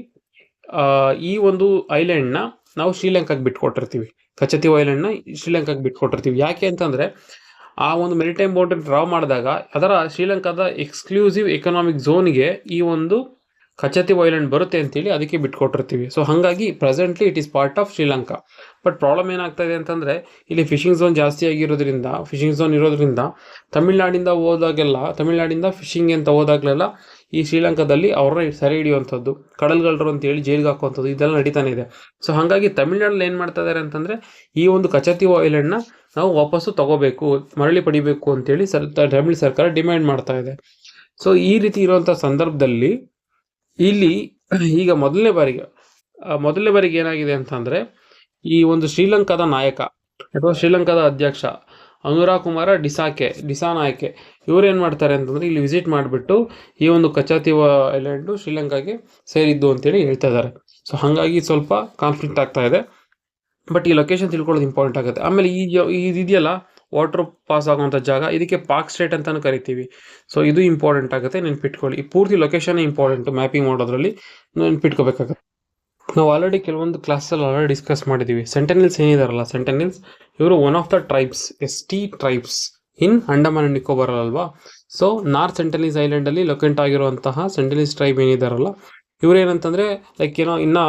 ಈ ಒಂದು ಐಲ್ಯಾಂಡ್ನ ನಾವು ಶ್ರೀಲಂಕಾಗೆ ಬಿಟ್ಕೊಟ್ಟಿರ್ತೀವಿ. ಕಚಾತಿವ್ ಐಲ್ಯಾಂಡ್ನ ಶ್ರೀಲಂಕಾಗೆ ಬಿಟ್ಕೊಟ್ಟಿರ್ತೀವಿ. ಯಾಕೆ ಅಂತಂದರೆ ಆ ಒಂದು ಮೆರಿಟೈಮ್ ಬೌಂಡ್ರಿ ಡ್ರಾ ಮಾಡಿದಾಗ ಅದರ ಶ್ರೀಲಂಕಾದ ಎಕ್ಸ್ಕ್ಲೂಸಿವ್ ಎಕನಾಮಿಕ್ ಝೋನ್ಗೆ ಈ ಒಂದು ಕಚಾತಿವ್ ಐಲ್ಯಾಂಡ್ ಬರುತ್ತೆ ಅಂತೇಳಿ ಅದಕ್ಕೆ ಬಿಟ್ಕೊಟ್ಟಿರ್ತೀವಿ. ಸೊ ಹಾಗಾಗಿ presently it is part of Sri Lanka. But problem ಏನಾಗ್ತಾ ಇದೆ ಅಂತಂದರೆ ಇಲ್ಲಿ ಫಿಶಿಂಗ್ ಝೋನ್ ಜಾಸ್ತಿ ಇರೋದ್ರಿಂದ ತಮಿಳ್ನಾಡಿಂದ ಫಿಶಿಂಗ್ ಅಂತ ಹೋದಾಗಲೆಲ್ಲ ಈ ಶ್ರೀಲಂಕಾದಲ್ಲಿ ಅವ್ರನ್ನ ಸೆರೆ ಹಿಡಿಯುವಂಥದ್ದು, ಕಡಲ್ಗಳ್ಳರು ಅಂತೇಳಿ ಜೈಲಿಗೆ ಹಾಕುವಂಥದ್ದು ಇದೆಲ್ಲ ನಡೀತಾನೆ ಇದೆ. ಸೊ ಹಾಗಾಗಿ ತಮಿಳ್ನಾಡಲ್ಲಿ ಏನು ಮಾಡ್ತಾ ಇದ್ದಾರೆ ಅಂತಂದರೆ ಈ ಒಂದು ಕಚಾತಿವ್ ಐಲ್ಯಾಂಡ್ನ ನಾವು ವಾಪಸ್ಸು ತಗೋಬೇಕು, ಮರಳಿ ಪಡಿಬೇಕು ಅಂತೇಳಿ ತಮಿಳು ಸರ್ಕಾರ ಡಿಮ್ಯಾಂಡ್ ಮಾಡ್ತಾ ಇದೆ. ಸೊ ಈ ರೀತಿ ಇರುವಂಥ ಸಂದರ್ಭದಲ್ಲಿ ಇಲ್ಲಿ ಈಗ ಮೊದಲನೇ ಬಾರಿಗೆ ಏನಾಗಿದೆ ಅಂತಂದರೆ ಈ ಒಂದು ಶ್ರೀಲಂಕಾದ ನಾಯಕ ಅಥವಾ ಶ್ರೀಲಂಕಾದ ಅಧ್ಯಕ್ಷ ಅನುರಾಗ್ ಕುಮಾರ ಡಿಸಾನಾಯಕೆ ಇವ್ರು ಏನು ಮಾಡ್ತಾರೆ ಅಂತಂದರೆ ಇಲ್ಲಿ ವಿಸಿಟ್ ಮಾಡಿಬಿಟ್ಟು ಈ ಒಂದು ಕಚಾತಿವ ಐಲ್ಯಾಂಡು ಶ್ರೀಲಂಕಾಗೆ ಸೇರಿದ್ದು ಅಂತೇಳಿ ಹೇಳ್ತಾ ಇದ್ದಾರೆ. ಸೊ ಹಾಗಾಗಿ ಸ್ವಲ್ಪ ಕಾನ್ಫ್ಲಿಕ್ಟ್ ಆಗ್ತಾ ಇದೆ. ಬಟ್ ಈ ಲೊಕೇಶನ್ ತಿಳ್ಕೊಳ್ಳೋದು ಇಂಪಾರ್ಟೆಂಟ್ ಆಗುತ್ತೆ. ಆಮೇಲೆ ಇದೆಯಲ್ಲ ವಾಟರ್ ಪಾಸ್ ಆಗುವಂಥ ಜಾಗ, ಇದಕ್ಕೆ ಪಾರ್ಕ್ ಸ್ಟ್ರೇಟ್ ಅಂತಾನು ಕರಿತೀವಿ. ಸೊ ಇದು ಇಂಪಾರ್ಟೆಂಟ್ ಆಗುತ್ತೆ, ನೆನ್ಪಿಟ್ಕೊಳ್ಳಿ. ಈ ಪೂರ್ತಿ ಲೊಕೇಶನ್ ಇಂಪಾರ್ಟೆಂಟ್ ಮ್ಯಾಪಿಂಗ್ ಮಾಡೋದ್ರಲ್ಲಿ ನೆನ್ಪಿಟ್ಕೋಬೇಕಾಗುತ್ತೆ. ನಾವು ಆಲ್ರೆಡಿ ಕೆಲವೊಂದು ಕ್ಲಾಸಲ್ಲಿ ಆಲ್ರೆಡಿ ಡಿಸ್ಕಸ್ ಮಾಡಿದ್ದೀವಿ. ಸೆಂಟೆನಿಲ್ಸ್ ಏನಿದಾರಲ್ಲ, ಸೆಂಟೆನಿಲ್ಸ್ ಇವರು one of the tribes, ST tribes in Andaman and Nicobar ಅಲ್ವಾ. ಸೊ ನಾರ್ತ್ ಸೆಂಟೆನಿಲ್ಸ್ ಐಲ್ಯಾಂಡಲ್ಲಿ ಲೊಕೇಟ್ ಆಗಿರುವಂತಹ ಸೆಂಟೆನಿಲ್ಸ್ ಟ್ರೈಬ್ ಏನಿದಾರಲ್ಲ, ಇವ್ರು ಏನಂತಂದರೆ ಲೈಕ್ ಇನ್ನು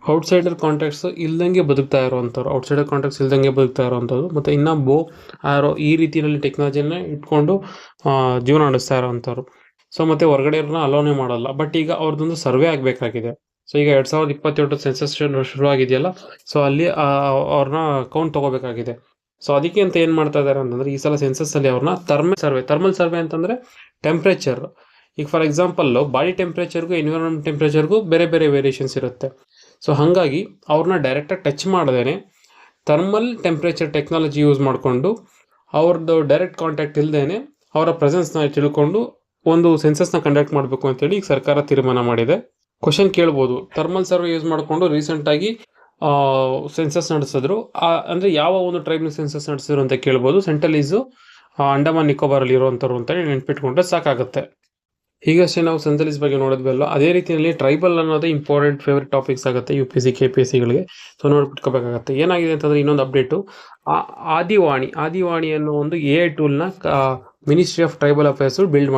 ಔಟ್ಸೈಡರ್ ಕಾಂಟ್ಯಾಕ್ಟ್ಸ್ ಇಲ್ದಂಗೆ ಬದುಕ್ತಾ ಇರೋವಂಥವ್ರು ಮತ್ತು ಇನ್ನು ಆರೋ ಈ ರೀತಿಯಲ್ಲಿ ಟೆಕ್ನಾಲಜಿನ ಇಟ್ಕೊಂಡು ಜೀವನ ನಡೆಸ್ತಾ ಇರೋವಂಥವ್ರು. ಸೊ ಮತ್ತು ಹೊರಗಡೆಯವ್ರನ್ನ ಅಲೋನೇ ಮಾಡಲ್ಲ. ಬಟ್ ಈಗ ಅವ್ರದ್ದೊಂದು ಸರ್ವೆ ಆಗಬೇಕಾಗಿದೆ. ಸೊ ಈಗ 2027 ಸೆನ್ಸಸ್ ಶುರುವಾಗಿದೆಯಲ್ಲ, ಸೊ ಅಲ್ಲಿ ಅವ್ರನ್ನ ಅಕೌಂಟ್ ತೊಗೋಬೇಕಾಗಿದೆ. ಸೊ ಅದಕ್ಕೆ ಅಂತ ಏನು ಮಾಡ್ತಾ ಇದ್ದಾರೆ ಅಂತಂದರೆ, ಈ ಸಲ ಸೆನ್ಸಸ್ಸಲ್ಲಿ ಅವ್ರನ್ನ ಥರ್ಮಲ್ ಸರ್ವೆ ಅಂತಂದರೆ ಟೆಂಪ್ರೇಚರ್. ಈಗ ಫಾರ್ ಎಕ್ಸಾಂಪಲ್ಲು ಬಾಡಿ ಟೆಂಪ್ರೇಚರ್ಗೂ ಎನ್ವಿರಾನ್ಮೆಂಟ್ ಟೆಂಪ್ರೇಚರ್ಗೂ ಬೇರೆ ಬೇರೆ ವೇರಿಯೇಷನ್ಸ್ ಇರುತ್ತೆ. ಸೊ ಹಾಗಾಗಿ ಅವ್ರನ್ನ ಡೈರೆಕ್ಟಾಗಿ ಟಚ್ ಮಾಡ್ದೇನೆ ಥರ್ಮಲ್ ಟೆಂಪ್ರೇಚರ್ ಟೆಕ್ನಾಲಜಿ ಯೂಸ್ ಮಾಡಿಕೊಂಡು ಅವ್ರದ್ದು ಡೈರೆಕ್ಟ್ ಕಾಂಟ್ಯಾಕ್ಟ್ ಇಲ್ಲದೇನೆ ಅವರ ಪ್ರೆಸೆನ್ಸ್ನ ತಿಳ್ಕೊಂಡು ಒಂದು ಸೆನ್ಸಸ್ನ ಕಂಡಕ್ಟ್ ಮಾಡಬೇಕು ಅಂತೇಳಿ ಈಗ ಸರ್ಕಾರ ತೀರ್ಮಾನ ಮಾಡಿದೆ. ಕ್ವಶನ್ ಕೇಳ್ಬೋದು, ಥರ್ಮಲ್ ಸರ್ವೆ ಯೂಸ್ ಮಾಡಿಕೊಂಡು ರೀಸೆಂಟಾಗಿ ಸೆನ್ಸಸ್ ನಡೆಸಿದ್ರು, ಅಂದರೆ ಯಾವ ಒಂದು ಟ್ರೈಬ್ನ ಸೆನ್ಸಸ್ ನಡೆಸಿದ್ರು ಅಂತ ಕೇಳ್ಬೋದು. ಸೆಂಟೆನಿಲ್ಸು ಅಂಡಮಾನ್ ನಿಕೋಬಾರಲ್ಲಿ ಇರುವಂಥವ್ರು ಅಂತೇಳಿ ನೆನ್ಪಿಟ್ಕೊಂಡ್ರೆ ಸಾಕಾಗುತ್ತೆ. ಹೀಗಷ್ಟೇ ನಾವು ಸೆನ್ಸಸ್ ಬಗ್ಗೆ ನೋಡಿದ್ವಲ್ಲ, ಅದೇ ರೀತಿಯಲ್ಲಿ ಟ್ರೈಬಲ್ ಅನ್ನೋದೇ ಇಂಪಾರ್ಟೆಂಟ್ ಫೇವ್ರೆಟ್ ಟಾಪಿಕ್ಸ್ ಆಗುತ್ತೆ UPSC KPSCಗಳಿಗೆ. ಸೊ ನೋಡ್ಬಿಟ್ಕೋಬೇಕಾಗತ್ತೆ. ಏನಾಗಿದೆ ಅಂತಂದರೆ, ಇನ್ನೊಂದು ಅಪ್ಡೇಟು, ಆದಿವಾಣಿ ಅನ್ನೋ ಒಂದು AI ಟೂಲ್ನ ministry of tribal affairs build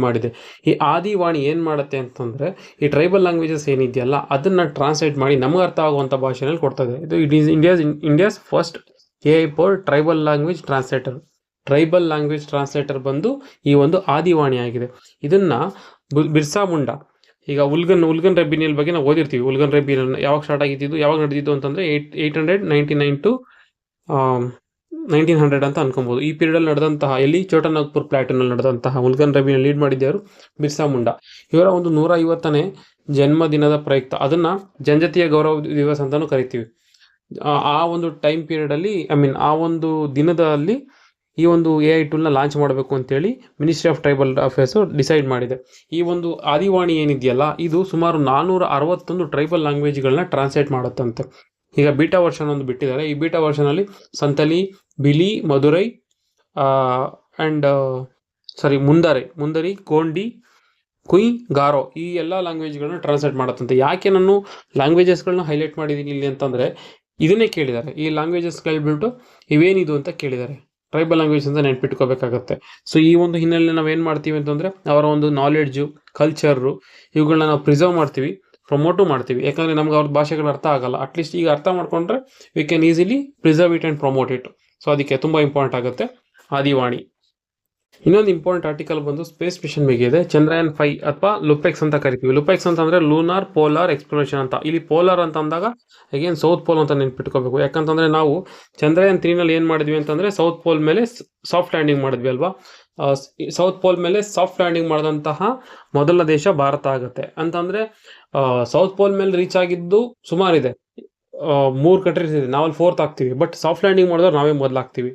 ಮಾಡಿದೆ. ಈ ಆದಿವಾಣಿ ಏನು ಮಾಡುತ್ತೆ ಅಂತಂದರೆ, ಈ ಟ್ರೈಬಲ್ ಲ್ಯಾಂಗ್ವೇಜಸ್ ಏನಿದೆಯಲ್ಲ ಅದನ್ನು ಟ್ರಾನ್ಸ್ಲೇಟ್ ಮಾಡಿ ನಮ್ಗೆ ಅರ್ಥ ಆಗುವಂಥ ಭಾಷೆನಲ್ಲಿ ಕೊಡ್ತದೆ. It is India's first AI for tribal language translator ಬಂದು ಈ ಒಂದು ಆದಿವಾಣಿ ಆಗಿದೆ. ಇದನ್ನು ಬಿರ್ಸಾ ಮುಂಡಾ, ಈಗ ಉಲ್ಗನ್ ರೆಬಿನಿಯಲ್ ಬಗ್ಗೆ ನಾವು ಓದಿರ್ತೀವಿ. ಉಲ್ಗನ್ ರೆಬಿನಿಯಲ್ ಯಾವಾಗ ಸ್ಟಾರ್ಟ್ ಆಗಿದ್ದು, ಯಾವಾಗ ನಡೆದಿದ್ದು ಅಂತಂದರೆ 899 to 1900 ಅಂತ ಅನ್ಕೊಬೋದು. ಈ ಪೀರಿಯಡಲ್ಲಿ ನಡೆದಂತಹ, ಎಲ್ಲಿ ಚೋಟಾ ನಾಗ್ಪುರ್ ಪ್ಲಾಟೂನಲ್ಲಿ ನಡೆದಂತಹ ಉಲ್ಗನ್ ರೆಬಿನಿಯಲ್ ಲೀಡ್ ಮಾಡಿದ್ದವರು ಬಿರ್ಸಾ ಮುಂಡಾ. ಇವರ ಒಂದು 150ನೇ ಜನ್ಮದಿನದ ಪ್ರಯುಕ್ತ ಅದನ್ನು ಜನಜಾತಿಯ ಗೌರವ ದಿವಸ ಅಂತಲೂ ಕರಿತೀವಿ. ಆ ಒಂದು ಟೈಮ್ ಪೀರಿಯಡಲ್ಲಿ, ಆ ಒಂದು ದಿನದಲ್ಲಿ ಈ ಒಂದು AI ಟೂಲ್ನ ಲಾಂಚ್ ಮಾಡಬೇಕು ಅಂತೇಳಿ ministry of tribal affairs decide ಮಾಡಿದೆ. ಈ ಒಂದು ಆದಿವಾಣಿ ಏನಿದೆಯಲ್ಲ, ಇದು ಸುಮಾರು 461 ಟ್ರೈಬಲ್ ಲ್ಯಾಂಗ್ವೇಜ್ಗಳನ್ನ ಟ್ರಾನ್ಸ್ಲೇಟ್ ಮಾಡುತ್ತಂತೆ. ಈಗ ಬೀಟಾ ವರ್ಷನ್ ಒಂದು ಬಿಟ್ಟಿದ್ದಾರೆ. ಈ ಬೀಟಾ ವರ್ಷನಲ್ಲಿ ಸಂತಲಿ, ಬಿಲಿ, ಮಧುರೈ ಮುಂದರಿ, ಗೋಂಡಿ, ಕುಯ್, ಗಾರೋ ಈ ಎಲ್ಲ ಲ್ಯಾಂಗ್ವೇಜ್ಗಳನ್ನ ಟ್ರಾನ್ಸ್ಲೇಟ್ ಮಾಡುತ್ತಂತೆ. ಯಾಕೆ ನಾನು ಲ್ಯಾಂಗ್ವೇಜಸ್ಗಳನ್ನ ಹೈಲೈಟ್ ಮಾಡಿದ್ದೀನಿ ಇಲ್ಲಿ ಅಂತಂದರೆ, ಇದನ್ನೇ ಕೇಳಿದ್ದಾರೆ. ಈ ಲ್ಯಾಂಗ್ವೇಜಸ್ ಕೇಳಿಬಿಟ್ಟು ಇವೇನಿದು ಅಂತ ಕೇಳಿದ್ದಾರೆ. ಟ್ರೈಬಲ್ ಲ್ಯಾಂಗ್ವೇಜ್ ಅಂತ ನೆನ್ಪಿಟ್ಕೋಬೇಕಾಗತ್ತೆ. ಸೊ ಈ ಒಂದು ಹಿನ್ನೆಲೆ ನಾವೇನು ಮಾಡ್ತೀವಿ ಅಂತಂದರೆ, ಅವರ ಒಂದು ನಾಲೆಡ್ಜು, ಕಲ್ಚರು ಇವುಗಳನ್ನ ನಾವು ಪ್ರಿಸರ್ವ್ ಮಾಡ್ತೀವಿ, ಪ್ರಮೋಟು ಮಾಡ್ತೀವಿ. ಯಾಕಂದರೆ ನಮ್ಗೆ ಅವ್ರ ಭಾಷೆಗಳು ಅರ್ಥ ಆಗಲ್ಲ. ಅಟ್ಲೀಸ್ಟ್ ಈಗ ಅರ್ಥ ಮಾಡ್ಕೊಂಡ್ರೆ we can easily preserve it and promote it. So ಅದಕ್ಕೆ ತುಂಬ ಇಂಪಾರ್ಟೆಂಟ್ ಆಗುತ್ತೆ ಆದಿವಾಣಿ. ಇನ್ನೊಂದು ಇಂಪಾರ್ಟೆಂಟ್ ಆರ್ಟಿಕಲ್ ಬಂದು ಸ್ಪೇಸ್ ಮಿಷನ್ ಬಗ್ಗೆ ಇದೆ. ಚಂದ್ರಯಾನ್ 5 ಅಥವಾ ಲುಪೆಕ್ಸ್ ಅಂತ ಕರಿತೀವಿ. ಲುಪೆಕ್ಸ್ ಅಂತಂದರೆ ಲೂನಾರ್ ಪೋಲಾರ್ ಎಕ್ಸ್ಪ್ಲೋರೇಷನ್ ಅಂತ. ಇಲ್ಲಿ ಪೋಲಾರ್ ಅಂತ ಅಂದಾಗ ಅಗೇನ್ ಸೌತ್ ಪೋಲ್ ಅಂತ ನೆನ್ಪಿಟ್ಕೋಬೇಕು. ಯಾಕಂತಂದರೆ ನಾವು ಚಂದ್ರಯಾನ್ 3ನಲ್ಲಿ ಏನು ಮಾಡಿದ್ವಿ ಅಂತಂದರೆ, ಸೌತ್ ಪೋಲ್ ಮೇಲೆ ಸಾಫ್ಟ್ ಲ್ಯಾಂಡಿಂಗ್ ಮಾಡಿದ್ವಿ ಅಲ್ವಾ. ಸೌತ್ ಪೋಲ್ ಮೇಲೆ ಸಾಫ್ಟ್ ಲ್ಯಾಂಡಿಂಗ್ ಮಾಡಿದಂತಹ ಮೊದಲ ದೇಶ ಭಾರತ ಆಗುತ್ತೆ. ಅಂತಂದರೆ ಸೌತ್ ಪೋಲ್ ಮೇಲೆ ರೀಚ್ ಆಗಿದ್ದು ಸುಮಾರಿದೆ, 3 ಕಂಟ್ರೀಸ್ ಇದೆ. ನಾವಲ್ಲಿ 4th ಆಗ್ತೀವಿ. ಬಟ್ ಸಾಫ್ಟ್ ಲ್ಯಾಂಡಿಂಗ್ ಮಾಡಿದವ್ರು ನಾವೇ ಮೊದಲಾಗ್ತೀವಿ.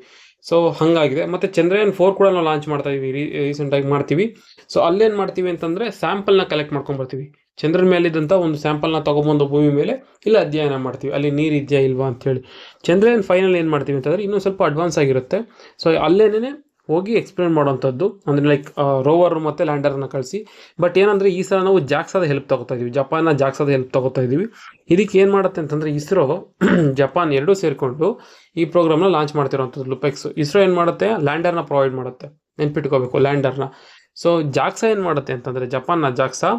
ಸೊ ಹಾಗಾಗಿದೆ. ಮತ್ತು ಚಂದ್ರಯಾನ್ 4 ಕೂಡ ನಾವು ಲಾಂಚ್ ಮಾಡ್ತಾ ಇದೀವಿ, ರೀಸೆಂಟಾಗಿ ಮಾಡ್ತೀವಿ. ಸೊ ಅಲ್ಲೇನು ಮಾಡ್ತೀವಿ ಅಂತಂದರೆ, ಸ್ಯಾಂಪಲ್ನ ಕಲೆಕ್ಟ್ ಮಾಡ್ಕೊಂಡ್ಬರ್ತೀವಿ. ಚಂದ್ರನ ಮೇಲಿದ್ದಂಥ ಒಂದು ಸ್ಯಾಂಪಲ್ನ ತೊಗೊಂಬಂದು ಭೂಮಿ ಮೇಲೆ ಇಲ್ಲಿ ಅಧ್ಯಯನ ಮಾಡ್ತೀವಿ, ಅಲ್ಲಿ ನೀರು ಇದೆಯಾ ಇಲ್ವಾ ಅಂಥೇಳಿ. ಚಂದ್ರಯಾನ್ 5ನಲ್ಲಿ ಏನು ಮಾಡ್ತೀವಿ ಅಂತಂದರೆ, ಇನ್ನೂ ಸ್ವಲ್ಪ ಅಡ್ವಾನ್ಸ್ ಆಗಿರುತ್ತೆ. ಸೊ ಅಲ್ಲೇನೇ ಹೋಗಿ ಎಕ್ಸ್ಪ್ಲೇನ್ ಮಾಡೋವಂಥದ್ದು, ಅಂದರೆ ಲೈಕ್ ರೋವರ್ ಮತ್ತು ಲ್ಯಾಂಡರ್ನ ಕಳಿಸಿ. ಬಟ್ ಏನಂದರೆ, ಈ ಸಲ ನಾವು ಜಾಕ್ಸಾದ ಹೆಲ್ಪ್ ತೊಗೋತಾ ಇದ್ದೀವಿ, ಜಪಾನ್ನ ಜಾಕ್ಸಾದ ಹೆಲ್ಪ್ ತೊಗೋತಾ ಇದ್ದೀವಿ. ಇದಕ್ಕೆ ಏನು ಮಾಡುತ್ತೆ ಅಂತಂದರೆ, ಇಸ್ರೋ ಜಪಾನ್ ಎರಡೂ ಸೇರಿಕೊಂಡು ಈ ಪ್ರೋಗ್ರಾಮ್ನ ಲಾಂಚ್ ಮಾಡ್ತಿರೋವಂಥದ್ದು ಲುಪೆಕ್ಸ್. ಇಸ್ರೋ ಏನು ಮಾಡುತ್ತೆ, ಲ್ಯಾಂಡರ್ನ ಪ್ರೊವೈಡ್ ಮಾಡುತ್ತೆ, ನೆನ್ಪಿಟ್ಕೋಬೇಕು ಲ್ಯಾಂಡರ್ನ. ಸೊ ಜಾಕ್ಸಾ ಏನು ಮಾಡುತ್ತೆ ಅಂತಂದರೆ, ಜಪಾನ್ನ ಜಾಕ್ಸಾ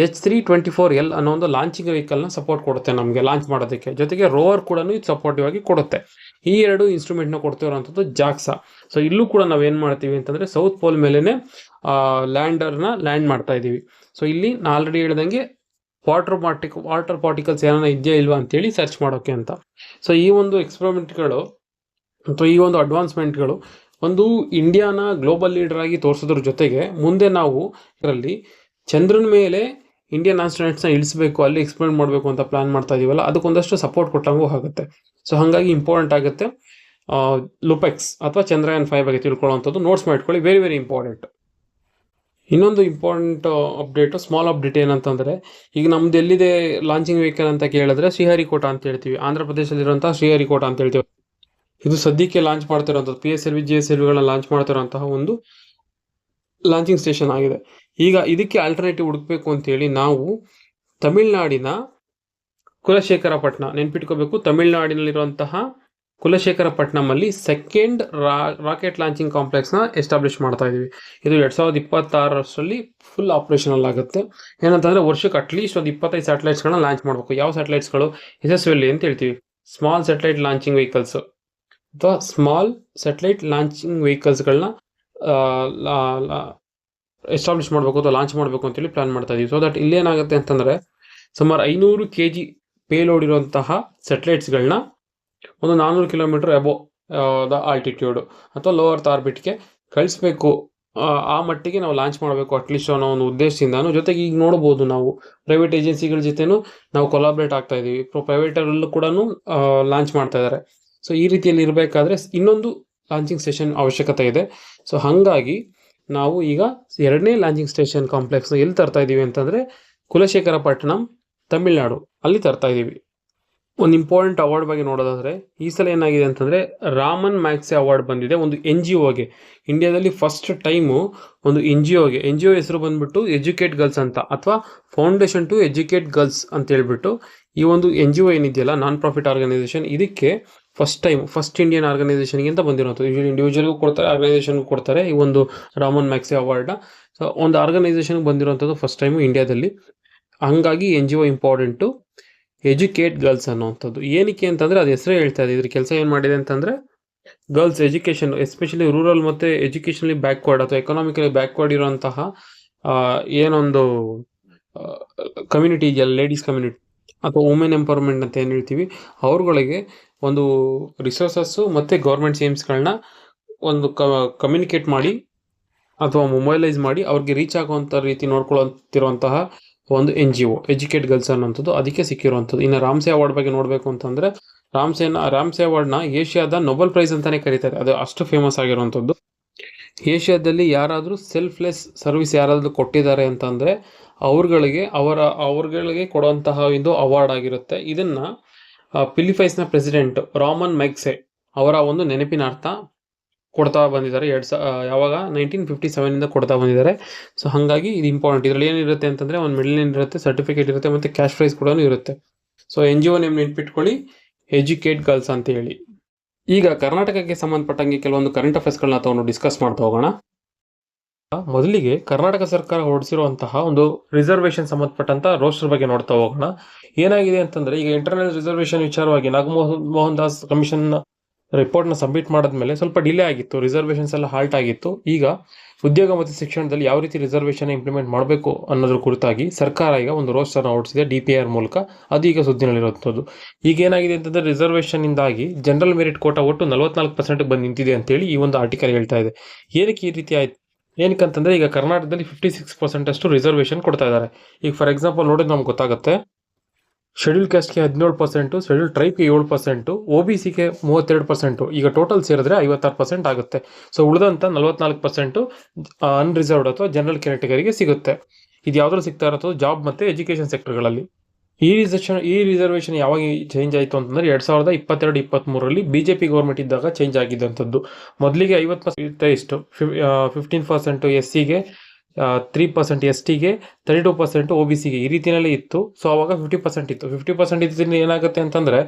H324L ಅನ್ನೋ ಒಂದು ಲಾಂಚಿಂಗ್ ವೆಹಿಕಲ್ನ ಸಪೋರ್ಟ್ ಕೊಡುತ್ತೆ ನಮಗೆ ಲಾಂಚ್ ಮಾಡೋದಕ್ಕೆ. ಜೊತೆಗೆ ರೋವರ್ ಕೂಡ ಇದು ಸಪೋರ್ಟಿವ್ ಆಗಿ ಕೊಡುತ್ತೆ. ಈ 2 ಇನ್ಸ್ಟ್ರೂಮೆಂಟ್ನ ಕೊಡ್ತಿರೋವಂಥದ್ದು ಜಾಕ್ಸಾ. ಸೊ ಇಲ್ಲೂ ಕೂಡ ನಾವೇನು ಮಾಡ್ತೀವಿ ಅಂತಂದರೆ, ಸೌತ್ ಪೋಲ್ ಮೇಲೇ ಲ್ಯಾಂಡರ್ನ ಲ್ಯಾಂಡ್ ಮಾಡ್ತಾ ಇದ್ದೀವಿ. ಸೊ ಇಲ್ಲಿ ನಾನು ಆಲ್ರೆಡಿ ಹೇಳ್ದಂಗೆ ವಾಟರ್ ಪಾರ್ಟಿಕಲ್ಸ್ ಏನಾರ ಇದೆಯಾ ಇಲ್ವಾ ಅಂತೇಳಿ ಸರ್ಚ್ ಮಾಡೋಕ್ಕೆ ಅಂತ. ಸೊ ಈ ಒಂದು ಎಕ್ಸ್ಪೆರಿಮೆಂಟ್ಗಳು ಅಥವಾ ಈ ಒಂದು ಅಡ್ವಾನ್ಸ್ಮೆಂಟ್ಗಳು ಒಂದು ಇಂಡಿಯಾನ ಗ್ಲೋಬಲ್ ಲೀಡರ್ ಆಗಿ ತೋರಿಸೋದ್ರ ಜೊತೆಗೆ, ಮುಂದೆ ನಾವು ಇದರಲ್ಲಿ ಚಂದ್ರನ ಮೇಲೆ ಇಂಡಿಯನ್ ಆಸ್ಟ್ರೋನಟ್ಸ್ನ ಇಳಿಸಬೇಕು, ಅಲ್ಲಿ ಎಕ್ಸ್ಪೆರಿಮೆಂಟ್ ಮಾಡಬೇಕು ಅಂತ ಪ್ಲಾನ್ ಮಾಡ್ತಾ ಇದೀವಲ್ಲ, ಅದಕ್ಕೊಂದಷ್ಟು ಸಪೋರ್ಟ್ ಕೊಟ್ಟಂಗೂ ಆಗುತ್ತೆ. ಸೊ ಹಾಗಾಗಿ ಇಂಪಾರ್ಟೆಂಟ್ ಆಗುತ್ತೆ. ಲುಪೆಕ್ಸ್ ಅಥವಾ ಚಂದ್ರಯಾನ್ 5 ಬಗ್ಗೆ ತಿಳ್ಕೊಳ್ಳೋವಂಥದ್ದು ನೋಟ್ಸ್ ಮಾಡ್ಕೊಳ್ಳಿ, ವೆರಿ ವೆರಿ ಇಂಪಾರ್ಟೆಂಟ್. ಇನ್ನೊಂದು ಇಂಪಾರ್ಟೆಂಟ್ ಅಪ್ಡೇಟು, ಸ್ಮಾಲ್ ಅಪ್ಡೇಟ್ ಏನಂತಂದರೆ, ಈಗ ನಮ್ದು ಎಲ್ಲಿದೆ ಲಾಂಚಿಂಗ್ ವೆಹಿಕಲ್ ಅಂತ ಕೇಳಿದ್ರೆ ಶ್ರೀಹರಿಕೋಟ ಅಂತ ಹೇಳ್ತೀವಿ, ಆಂಧ್ರ ಪ್ರದೇಶದಲ್ಲಿರುವಂಥ ಶ್ರೀಹರಿಕೋಟ ಅಂತ ಹೇಳ್ತೀವಿ. ಇದು ಸದ್ಯಕ್ಕೆ ಲಾಂಚ್ ಮಾಡ್ತಿರೋಂಥದ್ದು, PSLV GSLVಗಳನ್ನ ಲಾಂಚ್ ಮಾಡ್ತಿರೋಂತಹ ಒಂದು ಲಾಂಚಿಂಗ್ ಸ್ಟೇಷನ್ ಆಗಿದೆ. ಈಗ ಇದಕ್ಕೆ ಆಲ್ಟರ್ನೇಟಿವ್ ಹುಡುಕಬೇಕು ಅಂತೇಳಿ ನಾವು ತಮಿಳ್ನಾಡಿನ Kulasekarapattinam ನೆನ್ಪಿಟ್ಕೋಬೇಕು, ತಮಿಳ್ನಾಡಿನಲ್ಲಿರುವಂತಹ ಕುಲಶೇಖರಪಟ್ಟಣಮಲ್ಲಿ second rocket launching ಕಾಂಪ್ಲೆಕ್ಸ್ನ establish ಮಾಡ್ತಾ ಇದೀವಿ. ಇದು 2026 ಫುಲ್ ಆಪರೇಷನಲ್ ಆಗುತ್ತೆ. ಏನಂತಂದರೆ ವರ್ಷಕ್ಕೆ ಅಟ್ಲೀಸ್ಟ್ ಒಂದು 25 ಸ್ಯಾಟಲೈಟ್ಸ್ಗಳನ್ನ ಲಾಂಚ್ ಮಾಡಬೇಕು. ಯಾವ ಸ್ಯಾಟಲೈಟ್ಸ್ಗಳು? SSLV ಅಂತ ಹೇಳ್ತೀವಿ, ಸ್ಮಾಲ್ ಸ್ಯಾಟಲೈಟ್ ಲಾಂಚಿಂಗ್ ವೆಹಿಕಲ್ಸ್ ಅಥವಾ ಸ್ಮಾಲ್ ಸ್ಯಾಟಲೈಟ್ ಲಾಂಚಿಂಗ್ ವೆಹಿಕಲ್ಸ್ಗಳನ್ನ ಎಸ್ಟಾಬ್ಲಿಷ್ ಮಾಡಬೇಕು ಅಥವಾ ಲಾಂಚ್ ಮಾಡಬೇಕು ಅಂತೇಳಿ ಪ್ಲಾನ್ ಮಾಡ್ತಾ ಇದೀವಿ. ಸೊ ದಟ್ ಇಲ್ಲೇನಾಗುತ್ತೆ ಅಂತಂದರೆ, ಸುಮಾರು 500 kg ಪೇಲೋಡ್ ಇರುವಂತಹ ಸ್ಯಾಟಲೈಟ್ಸ್ಗಳನ್ನ ಒಂದು 400 ಕಿಲೋಮೀಟರ್ ಅಬೋ ದ ಆಲ್ಟಿಟ್ಯೂಡ್ ಅಥವಾ ಲೋ ಅರ್ತ್ ಆರ್ಬಿಟ್ಗೆ ಕಳಿಸ್ಬೇಕು. ಆ ಮಟ್ಟಿಗೆ ನಾವು ಲಾಂಚ್ ಮಾಡಬೇಕು ಅಟ್ಲೀಸ್ಟ್ ಅನ್ನೋ ಒಂದು ಉದ್ದೇಶದಿಂದಾನು. ಜೊತೆಗೆ ಈಗ ನೋಡ್ಬೋದು, ನಾವು ಪ್ರೈವೇಟ್ ಏಜೆನ್ಸಿಗಳ ಜೊತೆನೂ ನಾವು ಕೊಲಾಬ್ರೇಟ್ ಆಗ್ತಾ ಇದ್ದೀವಿ, ಪ್ರೈವೇಟಲ್ಲೂ ಕೂಡ ಲಾಂಚ್ ಮಾಡ್ತಾ ಇದ್ದಾರೆ. ಸೊ ಈ ರೀತಿಯಲ್ಲಿ ಇರಬೇಕಾದ್ರೆ ಇನ್ನೊಂದು ಲಾಂಚಿಂಗ್ ಸ್ಟೇಷನ್ ಅವಶ್ಯಕತೆ ಇದೆ. ಸೊ ಹಾಗಾಗಿ ನಾವು ಈಗ 2ನೇ ಲಾಂಚಿಂಗ್ ಸ್ಟೇಷನ್ ಕಾಂಪ್ಲೆಕ್ಸ್ನ ಎಲ್ಲಿ ತರ್ತಾ ಇದ್ದೀವಿ ಅಂತಂದರೆ, ಕುಲಶೇಖರಪಟ್ಟಣಂ, ತಮಿಳ್ನಾಡು, ಅಲ್ಲಿ ತರ್ತಾ ಇದ್ದೀವಿ. ಒಂದು ಇಂಪಾರ್ಟೆಂಟ್ ಅವಾರ್ಡ್ ಬಗ್ಗೆ ನೋಡೋದಾದರೆ, ಈ ಸಲ ಏನಾಗಿದೆ ಅಂತಂದರೆ, ರಾಮನ್ ಮ್ಯಾಕ್ಸೆ ಅವಾರ್ಡ್ ಬಂದಿದೆ ಒಂದು NGOಗೆ. ಇಂಡಿಯಾದಲ್ಲಿ ಫಸ್ಟ್ ಟೈಮು ಒಂದು NGO ಹೆಸರು ಬಂದ್ಬಿಟ್ಟು ಎಜುಕೇಟ್ ಗರ್ಲ್ಸ್ ಅಂತ, ಅಥವಾ ಫೌಂಡೇಶನ್ ಟು ಎಜುಕೇಟ್ ಗರ್ಲ್ಸ್ ಅಂತ ಹೇಳ್ಬಿಟ್ಟು ಈ ಒಂದು NGO ಏನಿದೆಯಲ್ಲ, ನಾನ್ ಪ್ರಾಫಿಟ್ ಆರ್ಗನೈಸೇಷನ್, ಇದಕ್ಕೆ ಫಸ್ಟ್ ಇಂಡಿಯನ್ ಆರ್ಗನೈಸೇಷನ್ಗೆ ಅಂತ ಬಂದಿರೋದು. ಯೂಶಲಿ ಇಂಡಿವಿಜುವಲ್ಗೂ ಕೊಡ್ತಾರೆ, ಆರ್ಗನೈಸೇಷನ್ಗೂ ಕೊಡ್ತಾರೆ ಈ ಒಂದು ರಾಮನ್ ಮ್ಯಾಕ್ಸೆ ಅವಾರ್ಡ್ನ. ಸೊ ಒಂದು ಆರ್ಗನೈಸೇಷನ್ಗೆ ಬಂದಿರೋಂಥದ್ದು ಫಸ್ಟ್ ಟೈಮು ಇಂಡಿಯಾದಲ್ಲಿ. ಹಂಗಾಗಿ NGO ಇಂಪಾರ್ಟೆಂಟು, ಎಜುಕೇಟ್ ಗರ್ಲ್ಸ್ ಅನ್ನೋವಂಥದ್ದು. ಏನಕ್ಕೆ ಅಂತಂದರೆ, ಅದು ಹೆಸರೇ ಹೇಳ್ತಾ ಇದೆ. ಇದ್ರ ಕೆಲಸ ಏನು ಮಾಡಿದೆ ಅಂತಂದರೆ, ಗರ್ಲ್ಸ್ ಎಜುಕೇಷನ್, ಎಸ್ಪೆಷಲಿ ರೂರಲ್ ಮತ್ತು ಎಜುಕೇಷನಲಿ ಬ್ಯಾಕ್ವರ್ಡ್ ಅಥವಾ ಎಕನಾಮಿಕಲಿ ಬ್ಯಾಕ್ವರ್ಡ್ ಇರುವಂತಹ ಏನೊಂದು ಕಮ್ಯುನಿಟಿ ಇದೆಯಲ್ಲ, ಲೇಡೀಸ್ ಕಮ್ಯುನಿಟಿ ಅಥವಾ ವುಮೆನ್ ಎಂಪವರ್ಮೆಂಟ್ ಅಂತ ಏನು ಹೇಳ್ತೀವಿ, ಅವ್ರುಗಳಿಗೆ ಒಂದು ರಿಸೋರ್ಸಸ್ಸು ಮತ್ತು ಗೌರ್ಮೆಂಟ್ ಸ್ಕೀಮ್ಸ್ಗಳನ್ನ ಒಂದು ಕಮ್ಯುನಿಕೇಟ್ ಮಾಡಿ ಅಥವಾ ಮೊಬೈಲೈಸ್ ಮಾಡಿ ಅವ್ರಿಗೆ ರೀಚ್ ಆಗುವಂಥ ರೀತಿ ನೋಡ್ಕೊಳ್ಳುತ್ತಿರುವಂತಹ ಒಂದು NGO ಎಜುಕೇಟ್ ಗರ್ಲ್ಸ್ ಅನ್ನೋಂಥದ್ದು, ಅದಕ್ಕೆ ಸಿಕ್ಕಿರುವಂಥದ್ದು. ಇನ್ನು ರಾಮ್ಸೆ ಅವಾರ್ಡ್ ಬಗ್ಗೆ ನೋಡಬೇಕು ಅಂತಂದರೆ, ರಾಮ್ಸೆ ಅವಾರ್ಡ್ನ ಏಷ್ಯಾದ ನೊಬೆಲ್ ಪ್ರೈಸ್ ಅಂತಲೇ ಕರೀತಾರೆ, ಅದು ಅಷ್ಟು ಫೇಮಸ್ ಆಗಿರುವಂಥದ್ದು. ಏಷ್ಯಾದಲ್ಲಿ ಯಾರಾದರೂ ಸೆಲ್ಫ್ಲೆಸ್ ಸರ್ವಿಸ್ ಯಾರಾದರೂ ಕೊಟ್ಟಿದ್ದಾರೆ ಅಂತಂದರೆ ಅವ್ರುಗಳಿಗೆ ಕೊಡುವಂತಹ ಒಂದು ಅವಾರ್ಡ್ ಆಗಿರುತ್ತೆ. ಇದನ್ನು ಫಿಲಿಪೈನ್ಸ್ನ ಪ್ರೆಸಿಡೆಂಟ್ ರಾಮನ್ ಮ್ಯಾಕ್ಸೆ ಅವರ ಒಂದು ನೆನಪಿನ ಅರ್ಥ ಕೊಡ್ತಾ ಬಂದಿದ್ದಾರೆ. ಯಾವಾಗ 1957 ಕೊಡ್ತಾ ಬಂದಿದ್ದಾರೆ. ಸೊ ಹಾಗಾಗಿ ಇದು ಇಂಪಾರ್ಟೆಂಟ್. ಇದರಲ್ಲಿ ಏನಿರುತ್ತೆ ಅಂತಂದರೆ, ಒಂದು ಮೆಡಲ್ ಇರುತ್ತೆ, ಸರ್ಟಿಫಿಕೇಟ್ ಇರುತ್ತೆ, ಮತ್ತು ಕ್ಯಾಶ್ ಪ್ರೈಸ್ ಕೂಡ ಇರುತ್ತೆ. ಸೊ NGO ನೇಮ್ ನೆನ್ಪಿಟ್ಕೊಳ್ಳಿ, ಎಜುಕೇಟ್ ಗರ್ಲ್ಸ್ ಅಂತ ಹೇಳಿ. ಈಗ ಕರ್ನಾಟಕಕ್ಕೆ ಸಂಬಂಧಪಟ್ಟಂಗೆ ಕೆಲವೊಂದು ಕರೆಂಟ್ ಅಫೇರ್ಸ್ಗಳನ್ನ ತಗೊಂಡು ಡಿಸ್ಕಸ್ ಮಾಡ್ತಾ ಹೋಗೋಣ. ಮೊದಲಿಗೆ ಕರ್ನಾಟಕ ಸರ್ಕಾರ ಹೊರಡಿಸಿರುವಂತಹ ಒಂದು ರಿಸರ್ವೇಷನ್ ಸಂಬಂಧಪಟ್ಟಂತ ರೋಸ್ಟರ್ ಬಗ್ಗೆ ನೋಡ್ತಾ ಹೋಗೋಣ. ಏನಾಗಿದೆ ಅಂತಂದ್ರೆ, ಈಗ ಇಂಟರ್ನಲ್ ರಿಸರ್ವೇಷನ್ ವಿಚಾರವಾಗಿ ನಾಗಮೋಹನ್ ದಾಸ್ ಕಮಿಷನ್ ರಿಪೋರ್ಟ್ನ ಸಬ್ಮಿಟ್ ಮಾಡಿದ್ಮೇಲೆ ಸ್ವಲ್ಪ ಡಿಲೇ ಆಗಿತ್ತು, ರಿಸರ್ವೇಷನ್ಸ್ ಎಲ್ಲ ಹಾಲ್ಟ್ ಆಗಿತ್ತು. ಈಗ ಉದ್ಯೋಗ ಮತ್ತು ಶಿಕ್ಷಣದಲ್ಲಿ ಯಾವ ರೀತಿ ರಿಸರ್ವೇಷನ್ ಇಂಪ್ಲಿಮೆಂಟ್ ಮಾಡಬೇಕು ಅನ್ನೋದ್ರ ಕುರಿತಾಗಿ ಸರ್ಕಾರ ಈಗ ಒಂದು ರೋಸ್ಟರ್ನ ಹೊರಡಿಸಿದೆ DPR ಮೂಲಕ. ಅದು ಈಗ ಸುದ್ದಿನಲ್ಲಿರುವಂಥದ್ದು. ಈಗ ಏನಾಗಿದೆ ಅಂತಂದರೆ, ರಿಸರ್ವೇಷನ್ ಇಂದಾಗಿ ಜನರಲ್ ಮೆರಿಟ್ ಕೋಟಾ ಒಟ್ಟು 44% ಬಂದು ನಿಂತಿದೆ ಅಂತೇಳಿ ಈ ಒಂದು ಆರ್ಟಿಕಲ್ ಹೇಳ್ತಾ ಇದೆ. ಏನಕ್ಕೆ ಈ ರೀತಿ ಆಯ್ತು? ಏನಕ್ಕಂತಂದರೆ, ಈಗ ಕರ್ನಾಟಕದಲ್ಲಿ 56% ಅಷ್ಟು ರಿಸರ್ವೇಷನ್ ಕೊಡ್ತಾ ಇದ್ದಾರೆ. ಈಗ ಫಾರ್ ಎಕ್ಸಾಂಪಲ್ ನೋಡಿದ್ರೆ ನಮ್ಗೆ ಗೊತ್ತಾಗುತ್ತೆ, ಶೆಡ್ಯೂಲ್ ಕ್ಯಾಸ್ಟ್ಗೆ 17%, ಶೆಡ್ಯೂಲ್ ಟ್ರೈಬ್ಗೆ 7%, OBCಗೆ 32%. ಈಗ ಟೋಟಲ್ ಸೇರಿದ್ರೆ 56% ಆಗುತ್ತೆ. ಸೊ ಉಳಿದಂಥ 44% ಅನ್ರಿಸರ್ವ್ಡ್ ಅಥವಾ ಜನರಲ್ ಕ್ಯಾಟಗರಿಗೆ ಸಿಗುತ್ತೆ. ಇದು ಯಾವ್ದ್ರಲ್ಲಿ ಸಿಗ್ತಾ ಇರೋದು? ಜಾಬ್ ಮತ್ತು ಎಜುಕೇಷನ್ ಸೆಕ್ಟರ್ಗಳಲ್ಲಿ. ಈ ರಿಸರ್ವೇಷನ್ ಯಾವಾಗ ಚೇಂಜ್ ಆಯಿತು ಅಂತಂದರೆ 2022-23 BJP ಗೌರ್ಮೆಂಟ್ ಇದ್ದಾಗ ಚೇಂಜ್ ಆಗಿದ್ದಂಥದ್ದು. ಮೊದಲಿಗೆ 50% ಇಷ್ಟು, 15% SCಗೆ, 3% STಗೆ, 32% OBCಗೆ, ಈ ರೀತಿಯಲ್ಲೇ ಇತ್ತು. ಸೊ ಅವಾಗ 50% ಇತ್ತು. 50% ಇದ್ರಿಂದ ಏನಾಗುತ್ತೆ ಅಂತಂದರೆ,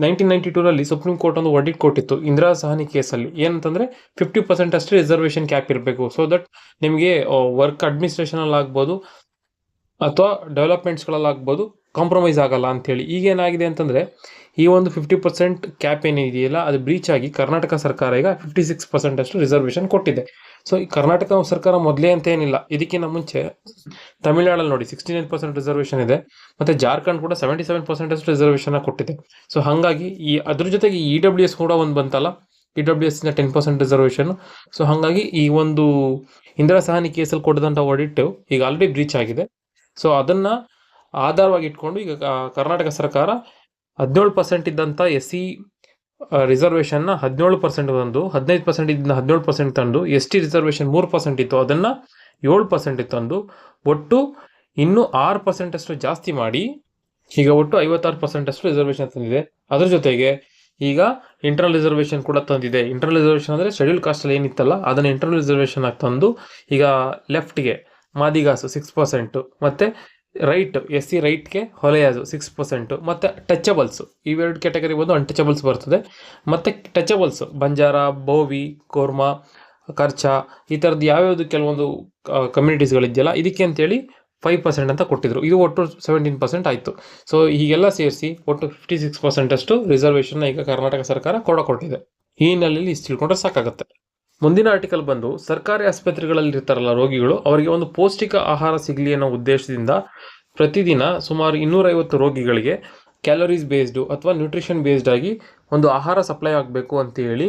1992 ಸುಪ್ರೀಂ ಕೋರ್ಟ್ ಒಂದು ವರ್ಡಿಕ್ಟ್ ಕೊಟ್ಟಿತ್ತು ಇಂದಿರಾ ಸಹಾನಿ ಕೇಸಲ್ಲಿ. ಏನಂತಂದರೆ 50% ಅಷ್ಟೇ ರಿಸರ್ವೇಷನ್ ಕ್ಯಾಪ್ ಇರಬೇಕು, ಸೊ ದಟ್ ನಿಮಗೆ ವರ್ಕ್ ಅಡ್ಮಿನಿಸ್ಟ್ರೇಷನಲ್ಲಿ ಆಗ್ಬೋದು ಅಥವಾ ಡೆವಲಪ್ಮೆಂಟ್ಸ್ಗಳಲ್ಲಾಗ್ಬೋದು ಕಾಂಪ್ರಮೈಸ್ ಆಗಲ್ಲ ಅಂಥೇಳಿ. ಈಗೇನಾಗಿದೆ ಅಂತಂದರೆ, ಈ ಒಂದು 50% ಕ್ಯಾಪ್ ಏನಿದೆಯಲ್ಲ ಅದು ಬ್ರೀಚ್ ಆಗಿ ಕರ್ನಾಟಕ ಸರ್ಕಾರ ಈಗ 56% ಅಷ್ಟು ರಿಸರ್ವೇಷನ್ ಕೊಟ್ಟಿದೆ. ಸೊ ಈ ಕರ್ನಾಟಕ ಸರ್ಕಾರ ಮೊದಲೇ ಅಂತ ಏನಿಲ್ಲ, ಇದಕ್ಕಿಂತ ಮುಂಚೆ ತಮಿಳ್ನಾಡಲ್ಲಿ ನೋಡಿ 69% ರಿಸರ್ವೇಷನ್ ಇದೆ, ಮತ್ತು ಜಾರ್ಖಂಡ್ ಕೂಡ 77% ಅಷ್ಟು ರಿಸರ್ವೇಷನ್ ಕೊಟ್ಟಿದೆ. ಸೊ ಹಾಗಾಗಿ ಅದ್ರ ಜೊತೆಗೆ EWS ಕೂಡ ಒಂದು ಬಂತಲ್ಲ, EWSನ 10% ರಿಸರ್ವೇಷನ್. ಸೊ ಹಾಗಾಗಿ ಈ ಒಂದು ಇಂದಿರಾ ಸಹಾನಿ ಕೇಸಲ್ಲಿ ಕೊಟ್ಟದಂಥ ಆಡಿಟ್ ಈಗ ಆಲ್ರೆಡಿ ಬ್ರೀಚ್ ಆಗಿದೆ. ಸೊ ಅದನ್ನು ಆಧಾರವಾಗಿ ಇಟ್ಕೊಂಡು ಈಗ ಕರ್ನಾಟಕ ಸರ್ಕಾರ 17% ಇದ್ದಂಥ SC ರಿಸರ್ವೇಷನ್ನ 17% ತಂದು 15% ಇದ್ದ 17% ತಂದು ST ರಿಸರ್ವೇಷನ್ 3% ಇತ್ತು ಅದನ್ನು 7% ತಂದು ಒಟ್ಟು ಇನ್ನೂ 6% ಅಷ್ಟು ಜಾಸ್ತಿ ಮಾಡಿ ಈಗ ಒಟ್ಟು 56% ಅಷ್ಟು ರಿಸರ್ವೇಷನ್ ತಂದಿದೆ. ಅದ್ರ ಜೊತೆಗೆ ಈಗ ಇಂಟರ್ನಲ್ ರಿಸರ್ವೇಷನ್ ಕೂಡ ತಂದಿದೆ. ಇಂಟರ್ನಲ್ ರಿಸರ್ವೇಷನ್ ಅಂದರೆ ಶೆಡ್ಯೂಲ್ ಕಾಸ್ಟಲ್ಲಿ ಏನಿತ್ತಲ್ಲ ಅದನ್ನು ಇಂಟರ್ನಲ್ ರಿಸರ್ವೇಷನ್ ಆಗಿ ತಂದು ಈಗ ಲೆಫ್ಟ್ಗೆ ಮಾದಿಗಾಸು 6%, ಮತ್ತು ರೈಟ್ SC ರೈಟ್ಗೆ ಹೊಲೆಯಾಜು 6%, ಮತ್ತು ಟಚಬಲ್ಸು ಇವೆರಡು ಕ್ಯಾಟಗರಿ ಬಂದು ಅನ್ಟಚಬಲ್ಸ್ ಬರ್ತದೆ. ಮತ್ತು ಟಚಬಲ್ಸು ಬಂಜಾರ, ಬೋವಿ, ಕೋರ್ಮಾ, ಕರ್ಚ ಈ ಥರದ್ದು ಯಾವ್ಯಾವುದು ಕೆಲವೊಂದು ಕಮ್ಯುನಿಟೀಸ್ಗಳಿದೆಯಲ್ಲ ಇದಕ್ಕೆ ಅಂತೇಳಿ 5% ಅಂತ ಕೊಟ್ಟಿದ್ರು. ಇದು ಒಟ್ಟು 17% ಆಯಿತು. ಸೊ ಹೀಗೆಲ್ಲ ಸೇರಿಸಿ ಒಟ್ಟು 56% ಅಷ್ಟು ರಿಸರ್ವೇಷನ್ನ ಈಗ ಕರ್ನಾಟಕ ಸರ್ಕಾರ ಕೊಟ್ಟಿದೆ. ಈ ಹಿನ್ನೆಲೆಯಲ್ಲಿ ಇಷ್ಟು ತಿಳ್ಕೊಂಡ್ರೆ ಸಾಕಾಗುತ್ತೆ. ಮುಂದಿನ ಆರ್ಟಿಕಲ್ ಬಂದು ಸರ್ಕಾರಿ ಆಸ್ಪತ್ರೆಗಳಲ್ಲಿ ಇರ್ತಾರಲ್ಲ ರೋಗಿಗಳು, ಅವರಿಗೆ ಒಂದು ಪೌಷ್ಟಿಕ ಆಹಾರ ಸಿಗಲಿ ಅನ್ನೋ ಉದ್ದೇಶದಿಂದ ಪ್ರತಿದಿನ ಸುಮಾರು 250 ರೋಗಿಗಳಿಗೆ ಕ್ಯಾಲೋರೀಸ್ ಬೇಸ್ಡು ಅಥವಾ ನ್ಯೂಟ್ರಿಷನ್ ಬೇಸ್ಡ್ ಆಗಿ ಒಂದು ಆಹಾರ ಸಪ್ಲೈ ಆಗಬೇಕು ಅಂತೇಳಿ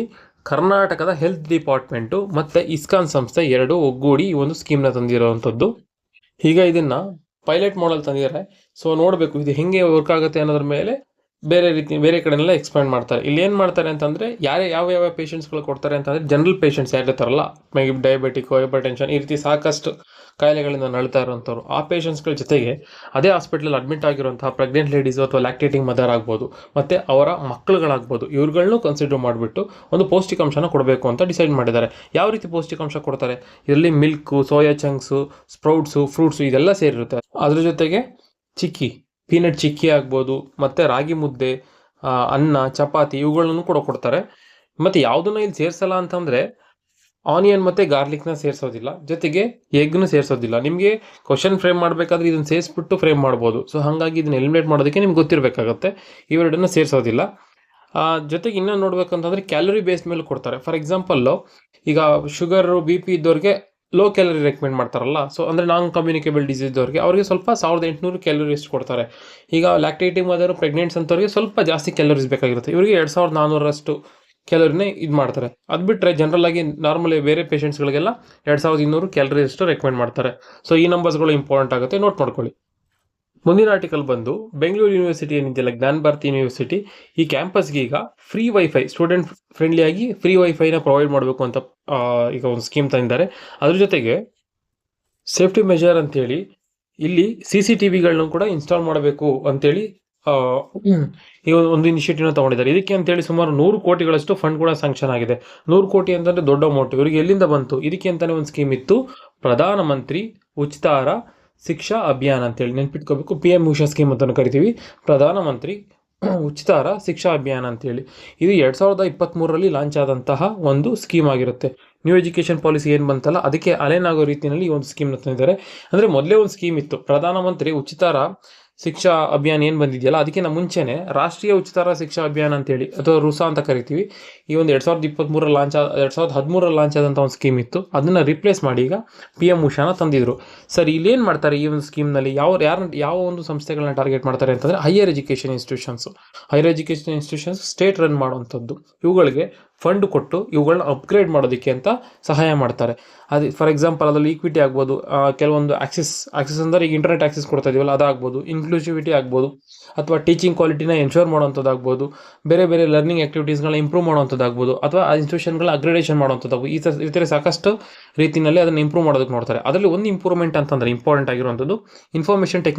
ಕರ್ನಾಟಕದ ಹೆಲ್ತ್ ಡಿಪಾರ್ಟ್ಮೆಂಟು ಮತ್ತು ಇಸ್ಕಾನ್ ಸಂಸ್ಥೆ ಎರಡೂ ಒಗ್ಗೂಡಿ ಈ ಒಂದು ಸ್ಕೀಮ್ನ ತಂದಿರೋವಂಥದ್ದು. ಈಗ ಇದನ್ನು ಪೈಲಟ್ ಮಾಡಲ್ ತಂದಿದ್ದಾರೆ. ಸೊ ನೋಡಬೇಕು ಇದು ಹೆಂಗೆ ವರ್ಕ್ ಆಗುತ್ತೆ ಅನ್ನೋದ್ರ ಮೇಲೆ ಬೇರೆ ಕಡೆನೆಲ್ಲ ಎಕ್ಸ್ಪ್ಯಾಂಡ್ ಮಾಡ್ತಾರೆ. ಇಲ್ಲಿ ಏನು ಮಾಡ್ತಾರೆ ಅಂತಂದರೆ ಯಾವ ಪೇಷಂಟ್ಸ್ಗಳು ಕೊಡ್ತಾರೆ ಅಂತಂದರೆ ಜನರಲ್ ಪೇಷಂಟ್ಸ್ ಯಾರಿರ್ತಾರಲ್ಲ, ಮೇಬಿ ಡಯಾಬಿಟಿಕ್, ಹೈಪರ್ ಟೆನ್ಷನ್ ಈ ರೀತಿ ಸಾಕಷ್ಟು ಕಾಯಿಲೆಗಳಿಂದ ನಳ್ತಾ ಇರೋಂಥವ್ರು, ಆ ಪೇಷಂಟ್ಸ್ಗಳ ಜೊತೆಗೆ ಅದೇ ಹಾಸ್ಪಿಟಲ್ ಅಡ್ಮಿಟ್ ಆಗಿರುವಂತಹ ಪ್ರೆಗ್ನೆಂಟ್ ಲೇಡೀಸು ಅಥವಾ ಲ್ಯಾಕ್ಟೇಟಿಂಗ್ ಮದರ್ ಆಗ್ಬೋದು, ಮತ್ತು ಅವರ ಮಕ್ಕಳುಗಳಾಗ್ಬೋದು, ಇವ್ರುಗಳನ್ನೂ ಕನ್ಸಿಡರ್ ಮಾಡಿಬಿಟ್ಟು ಒಂದು ಪೌಷ್ಟಿಕಾಂಶನ ಕೊಡಬೇಕು ಅಂತ ಡಿಸೈಡ್ ಮಾಡಿದ್ದಾರೆ. ಯಾವ ರೀತಿ ಪೌಷ್ಟಿಕಾಂಶ ಕೊಡ್ತಾರೆ? ಇದರಲ್ಲಿ milk, soya chunks, sprouts, fruits ಇದೆಲ್ಲ ಸೇರಿರುತ್ತೆ. ಅದ್ರ ಜೊತೆಗೆ ಪೀನಟ್ ಚಿಕ್ಕಿ ಆಗ್ಬೋದು, ಮತ್ತು ರಾಗಿ ಮುದ್ದೆ, ಅನ್ನ, ಚಪಾತಿ ಇವುಗಳನ್ನು ಕೂಡ ಕೊಡ್ತಾರೆ. ಮತ್ತು ಯಾವುದನ್ನು ಇಲ್ಲಿ ಸೇರಿಸಲ್ಲ ಅಂತಂದರೆ ಆನಿಯನ್ ಮತ್ತು ಗಾರ್ಲಿಕ್ನ ಸೇರಿಸೋದಿಲ್ಲ, ಜೊತೆಗೆ ಎಗ್ನು ಸೇರಿಸೋದಿಲ್ಲ. ನಿಮಗೆ ಕ್ವಶನ್ ಫ್ರೇಮ್ ಮಾಡಬೇಕಾದ್ರೆ ಇದನ್ನು ಸೇರಿಸ್ಬಿಟ್ಟು ಫ್ರೇಮ್ ಮಾಡ್ಬೋದು. ಸೊ ಹಾಗಾಗಿ ಇದನ್ನು ಎಲಿಮಿನೇಟ್ ಮಾಡೋದಕ್ಕೆ ನಿಮ್ಗೆ ಗೊತ್ತಿರಬೇಕಾಗತ್ತೆ. ಇವೆರಡನ್ನು ಸೇರಿಸೋದಿಲ್ಲ. ಜೊತೆಗೆ ಇನ್ನೊಂದು ನೋಡ್ಬೇಕಂತಂದರೆ ಕ್ಯಾಲರಿ ಬೇಸ್ ಮೇಲೆ ಕೊಡ್ತಾರೆ. ಫಾರ್ ಎಕ್ಸಾಂಪಲ್ಲು ಈಗ ಶುಗರು, BP ಇದ್ದವ್ರಿಗೆ ಲೋ ಕ್ಯಾಲರಿ ರೆಕಮೆಂಡ್ ಮಾಡ್ತಾರಲ್ಲ, ಸೊ ಅಂದರೆ ನಾನ್ ಕಮ್ಯುನಿಕೇಬಲ್ ಡಿಸೀಸ್ ಅವ್ರಿಗೆ ಸ್ವಲ್ಪ 1800 ಕ್ಯಾಲರೀಸ್ ಕೊಡ್ತಾರೆ. ಈಗ ಲ್ಯಾಕ್ಟೇಟಿಂಗ್ ಮದರ್, ಪ್ರೆಗ್ನೆಂಟ್ಸ್ ಅಂತವ್ರಿಗೆ ಸ್ವಲ್ಪ ಜಾಸ್ತಿ ಕ್ಯಾಲರೀಸ್ ಬೇಕಾಗಿರುತ್ತೆ. ಇವರಿಗೆ 2400 ಕ್ಯಾಲರಿನೇ ಇದು ಮಾಡ್ತಾರೆ. ಅದು ಬಿಟ್ಟರೆ ಜನರಲ್ ಆಗಿ ನಾರ್ಮಲಿ ಬೇರೆ ಪೇಷಂಟ್ಸ್ಗಳಿಗೆಲ್ಲ 2200 ಕ್ಯಾಲರಿ ಅಷ್ಟು ರೆಕಮೆಂಡ್ ಮಾಡ್ತಾರೆ. ಸೊ ಈ ನಂಬರ್ಸ್ಗಳು ಇಂಪಾರ್ಟೆಂಟ್ ಆಗುತ್ತೆ, ನೋಟ್ ಮಾಡ್ಕೊಳ್ಳಿ. ಮುಂದಿನ ಆರ್ಟಿಕಲ್ ಬಂದು ಬೆಂಗಳೂರು ಯೂನಿವರ್ಸಿಟಿ ಏನಿದೆಯಲ್ಲ, ಜ್ಞಾನ ಭಾರತಿ ಯೂನಿವರ್ಸಿಟಿ, ಈ ಕ್ಯಾಂಪಸ್ಗೆ ಈಗ ಫ್ರೀ ವೈಫೈ, ಸ್ಟೂಡೆಂಟ್ ಫ್ರೆಂಡ್ಲಿ ಆಗಿ ಫ್ರೀ ವೈಫೈನ ಪ್ರೊವೈಡ್ ಮಾಡಬೇಕು ಅಂತ ಈಗ ಒಂದು ಸ್ಕೀಮ್ ತಂದಿದ್ದಾರೆ. ಅದ್ರ ಜೊತೆಗೆ ಸೇಫ್ಟಿ ಮೆಜರ್ ಅಂತೇಳಿ ಇಲ್ಲಿ CCTVಗಳನ್ನ ಕೂಡ ಇನ್ಸ್ಟಾಲ್ ಮಾಡಬೇಕು ಅಂತೇಳಿ ಈ ಒಂದು ಇನಿಷಿಯೇಟಿವ್ನ ತಗೊಂಡಿದ್ದಾರೆ. ಇದಕ್ಕೆ ಅಂತೇಳಿ ಸುಮಾರು 100 ಕೋಟಿಗಳಷ್ಟು ಫಂಡ್ ಕೂಡ ಸ್ಯಾಂಕ್ಷನ್ ಆಗಿದೆ. 100 ಕೋಟಿ ಅಂತಂದರೆ ದೊಡ್ಡ ಅಮೌಂಟ್. ಇವರಿಗೆ ಎಲ್ಲಿಂದ ಬಂತು? ಇದಕ್ಕೆ ಅಂತಲೇ ಒಂದು ಸ್ಕೀಮ್ ಇತ್ತು, ಪ್ರಧಾನಮಂತ್ರಿ ಉಚಿತ ಆಹಾರ ಶಿಕ್ಷಾ ಅಭಿಯಾನ ಅಂತೇಳಿ ನೆನ್ಪಿಟ್ಕೋಬೇಕು. PM ಉಷಾ ಸ್ಕೀಮ್ ಅಂತ ಕರಿತೀವಿ, ಪ್ರಧಾನಮಂತ್ರಿ ಉಚಿತ ಆಹಾರ ಶಿಕ್ಷಾ ಅಭಿಯಾನ ಅಂತೇಳಿ. ಇದು 2023ರಲ್ಲಿ ಲಾಂಚ್ ಆದಂತಹ ಒಂದು ಸ್ಕೀಮ್ ಆಗಿರುತ್ತೆ. ನ್ಯೂ ಎಜುಕೇಷನ್ ಪಾಲಿಸಿ ಏನು ಬಂತಲ್ಲ ಅದಕ್ಕೆ ಅಲೈನ್ ಆಗೋ ರೀತಿಯಲ್ಲಿ ಈ ಒಂದು ಸ್ಕೀಮ್ನ ತಂದಿದ್ದಾರೆ. ಅಂದರೆ ಮೊದಲೇ ಒಂದು ಸ್ಕೀಮ್ ಇತ್ತು, ಪ್ರಧಾನಮಂತ್ರಿ ಉಚಿತ ಆಹಾರ ಶಿಕ್ಷಾ ಅಭಿಯಾನ ಏನು ಬಂದಿದೆಯಲ್ಲ ಅದಕ್ಕಿಂತ ಮುಂಚೆನೇ ರಾಷ್ಟ್ರೀಯ ಉಚಿತ ಶಿಕ್ಷಾ ಅಭಿಯಾನ ಅಂತೇಳಿ ಅಥವಾ ರುಸಾ ಅಂತ ಕರಿತೀವಿ. ಈ ಒಂದು 2013ರಲ್ಲಿ ಲಾಂಚ್ ಆದಂಥ ಒಂದು ಸ್ಕೀಮ್ ಇತ್ತು. ಅದನ್ನು ರಿಪ್ಲೇಸ್ ಮಾಡಿ ಈಗ PM ಉಷಾನ ತಂದಿದ್ರು. ಸರ್ ಇಲ್ಲೇನು ಮಾಡ್ತಾರೆ ಈ ಒಂದು ಸ್ಕೀಮ್ನಲ್ಲಿ? ಯಾವ ಒಂದು ಸಂಸ್ಥೆಗಳನ್ನ ಟಾರ್ಗೆಟ್ ಮಾಡ್ತಾರೆ ಅಂತಂದರೆ higher education institutions state run ಮಾಡುವಂಥದ್ದು. ಇವುಗಳಿಗೆ ಫಂಡ್ ಕೊಟ್ಟು ಇವುಗಳನ್ನ ಅಪ್ಗ್ರೇಡ್ ಮಾಡೋದಕ್ಕೆ ಅಂತ ಸಹಾಯ ಮಾಡ್ತಾರೆ. ಅದು ಫಾರ್ ಎಕ್ಸಾಂಪಲ್ ಅದರಲ್ಲಿ ಈಕ್ವಿಟಿ ಆಗ್ಬೋದು, ಕೆಲವೊಂದು ಆಕ್ಸೆಸ್ ಅಂದರೆ ಈಗ ಇಂಟರ್ನೆಟ್ ಆಕ್ಸೆಸ್ ಕೊಡ್ತಾ ಇದೀವಲ್ಲ ಅದಾಗ್ಬೋದು, ಇನ್ಕ್ಲೂಸಿವಿಟಿ ಆಗ್ಬೋದು, ಅಥವಾ ಟೀಚಿಂಗ್ ಕ್ವಾಲಿಟಿನ ಎನ್ಶೋರ್ ಮಾಡೋವಂಥದ್ದಾಗ್ಬೋದು, ಬೇರೆ ಲರ್ನಿಂಗ್ ಆ್ಯಕ್ಟಿವಿಟೀಸ್ಗಳನ್ನ ಇಂಪ್ರೂವ್ ಮಾಡೋವಂಥದ್ದಾಗ್ಬೋದು, ಅಥವಾ ಆ ಇನ್ಸ್ಟಿಟ್ಯೂಷನ್ಗಳ ಅಗ್ರೇಡೇಷನ್ ಮಾಡೋವಂಥದ್ದಾಗ್ಬೋದು. ಈ ಥರ ಸಾಕಷ್ಟು ರೀತಿಯಲ್ಲಿ ಅದನ್ನು ಇಂಪ್ರೂವ್ ಮಾಡೋದಕ್ಕೆ ನೋಡ್ತಾರೆ. ಅದರಲ್ಲಿ ಒಂದು ಇಂಪ್ರೂವ್ಮೆಂಟ್ ಅಂತಂದರೆ ಇಂಪಾರ್ಟೆಂಟ್ ಆಗಿರುವಂಥದ್ದು